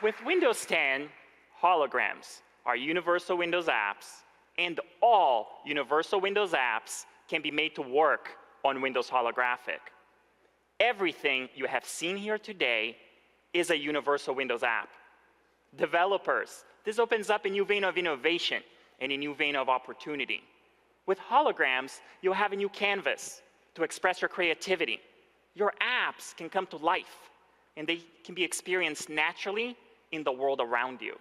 With Windows 10, holograms are universal Windows apps, and all universal Windows apps can be made to work on Windows Holographic. Everything you have seen here today is a universal Windows app. Developers, this opens up a new vein of innovation and a new vein of opportunity. With holograms, you'll have a new canvas to express your creativity. Your apps can come to life, and they can be experienced naturally in the world around you.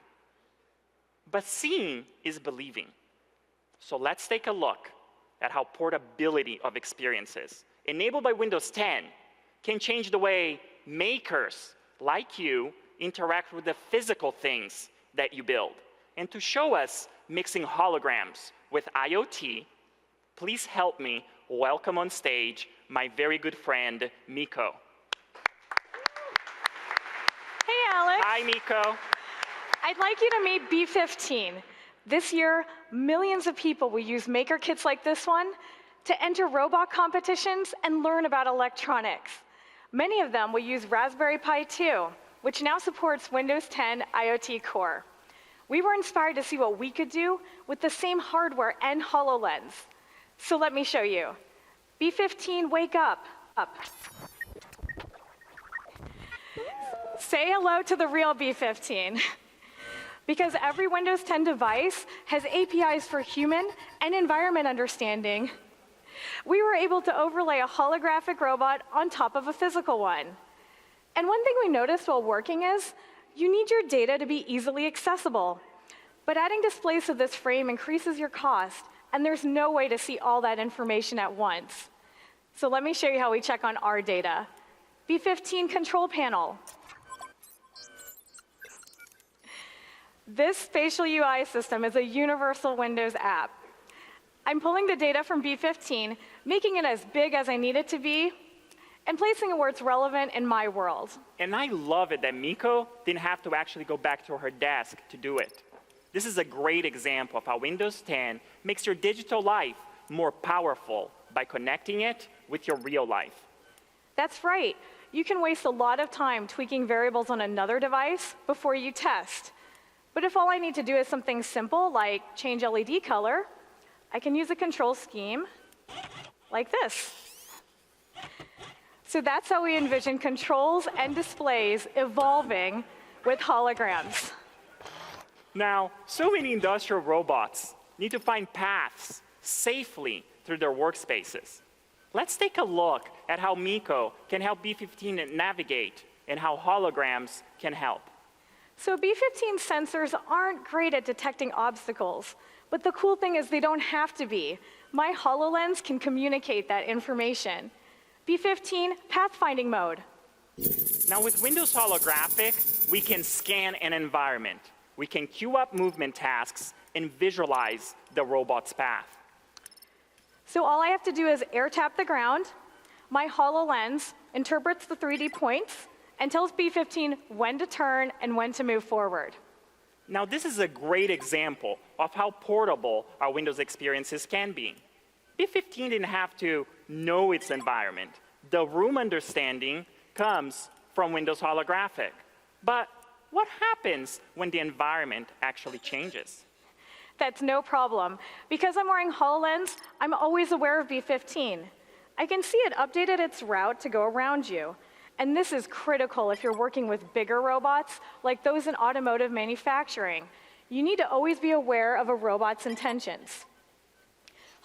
But seeing is believing. So let's take a look at how portability of experiences enabled by Windows 10 can change the way makers like you interact with the physical things that you build. And to show us mixing holograms with IoT, please help me welcome on stage my very good friend, Miko. Hey, Alex. Hi, Miko. I'd like you to meet B15. This year, millions of people will use maker kits like this one to enter robot competitions and learn about electronics. Many of them will use Raspberry Pi 2, which now supports Windows 10 IoT Core. We were inspired to see what we could do with the same hardware and HoloLens. So let me show you. B15, wake up. Say hello to the real B15. Because every Windows 10 device has APIs for human and environment understanding. We were able to overlay a holographic robot on top of a physical one. And one thing we noticed while working is, You need your data to be easily accessible. But adding displays to this frame increases your cost, and there's no way to see all that information at once. So let me show you how we check on our data. B15 control panel. This spatial UI system is a universal Windows app. I'm pulling the data from B15, making it as big as I need it to be, and placing it where it's relevant in my world. And I love it that Miko didn't have to actually go back to her desk to do it. This is a great example of how Windows 10 makes your digital life more powerful by connecting it with your real life. That's right. You can waste a lot of time tweaking variables on another device before you test. But if all I need to do is something simple like change LED color, I can use a control scheme like this. So that's how we envision controls and displays evolving with holograms. Now, so many industrial robots need to find paths safely through their workspaces. Let's take a look at how Miko can help B15 navigate and how holograms can help. So B15 sensors aren't great at detecting obstacles, but the cool thing is they don't have to be. My Hololens can communicate that information. B15 pathfinding mode. Now with Windows Holographic, we can scan an environment. We can queue up movement tasks and visualize the robot's path. So all I have to do is air tap the ground. My HoloLens interprets the 3D points and tells B15 when to turn and when to move forward. Now this is a great example of how portable our Windows experiences can be. B15 didn't have to know its environment. The room understanding comes from Windows Holographic. But what happens when the environment actually changes? That's no problem. Because I'm wearing HoloLens, I'm always aware of B15. I can see it updated its route to go around you. And this is critical if you're working with bigger robots, like those in automotive manufacturing. You need to always be aware of a robot's intentions.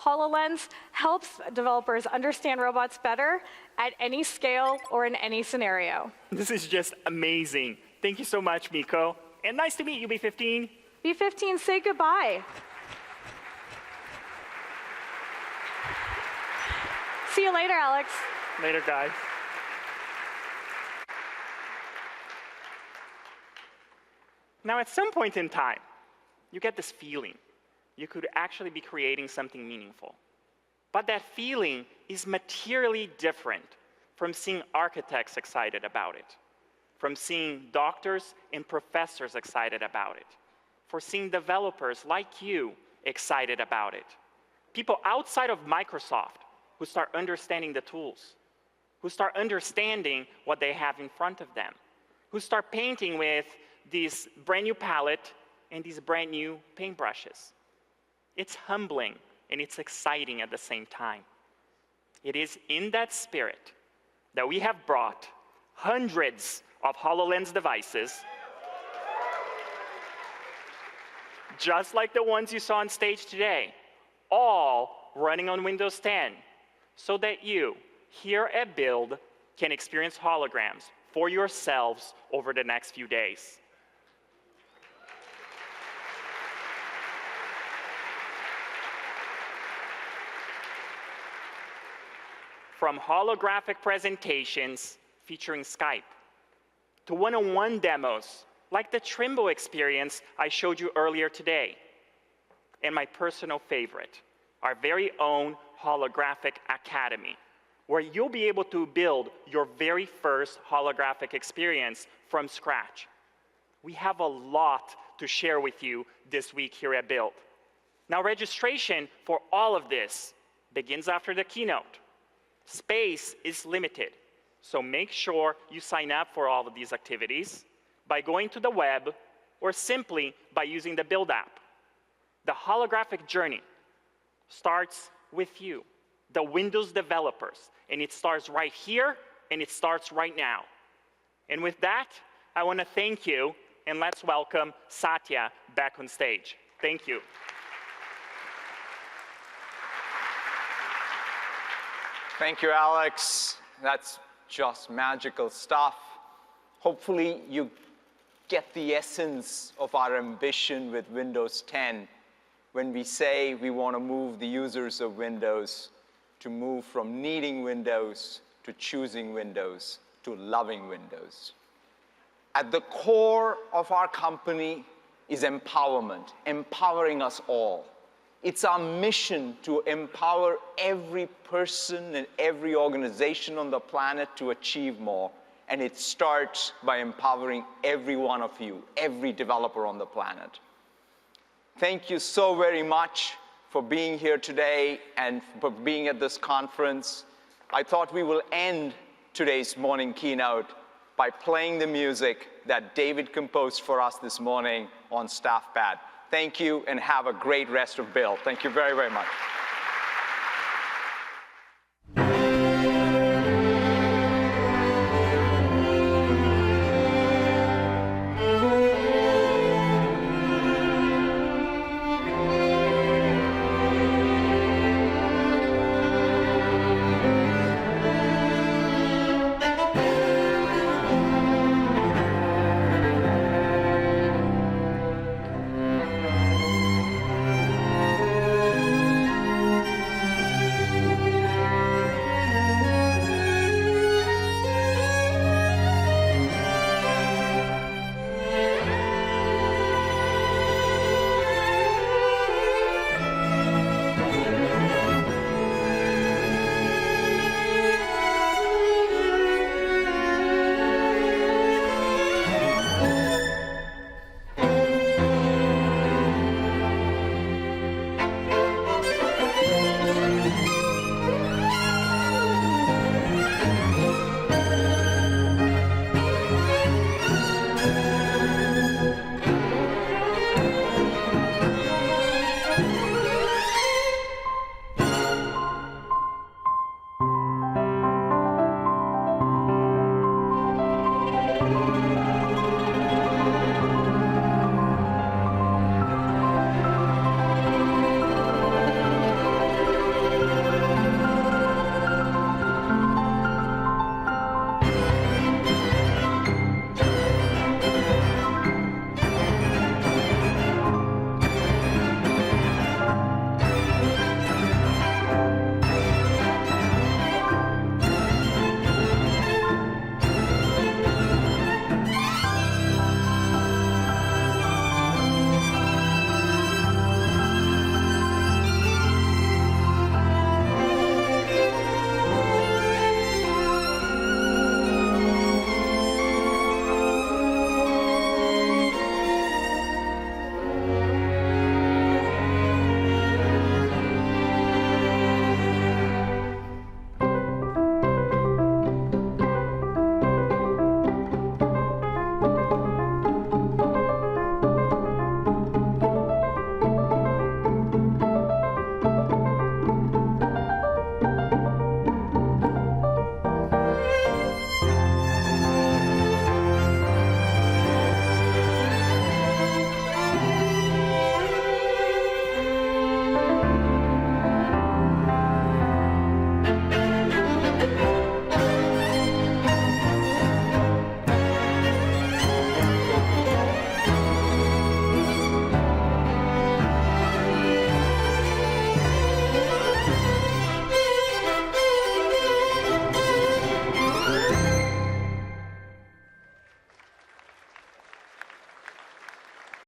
HoloLens helps developers understand robots better at any scale or in any scenario. This is just amazing. Thank you so much, Miko. And nice to meet you, B15. B15, say goodbye. See you later, Alex. Later, guys. Now, at some point in time, you get this feeling you could actually be creating something meaningful. But that feeling is materially different from seeing architects excited about it, from seeing doctors and professors excited about it, for seeing developers like you excited about it. People outside of Microsoft who start understanding the tools, who start understanding what they have in front of them, who start painting with this brand new palette and these brand new paintbrushes. It's humbling and it's exciting at the same time. It is in that spirit that we have brought hundreds of HoloLens devices, just like the ones you saw on stage today, all running on Windows 10, so that you, here at Build, can experience holograms for yourselves over the next few days. From holographic presentations featuring Skype, to one-on-one demos, like the Trimble experience I showed you earlier today, and my personal favorite, our very own Holographic Academy, where you'll be able to build your very first holographic experience from scratch. We have a lot to share with you this week here at Build. Now, registration for all of this begins after the keynote. Space is limited, so make sure you sign up for all of these activities by going to the web or simply by using the Build app. The holographic journey starts with you, the Windows developers, and it starts right here and it starts right now. And with that, I want to thank you, and let's welcome Satya back on stage. Thank you. Thank you, Alex. That's just magical stuff. Hopefully, you get the essence of our ambition with Windows 10 when we say we want to move the users of Windows to move from needing Windows to choosing Windows to loving Windows. At the core of our company is empowerment, empowering us all. It's our mission to empower every person and every organization on the planet to achieve more. And it starts by empowering every one of you, every developer on the planet. Thank you so very much for being here today and for being at this conference. I thought we will end today's morning keynote by playing the music that David composed for us this morning on StaffPad. Thank you and have a great rest of Build. Thank you very, very much.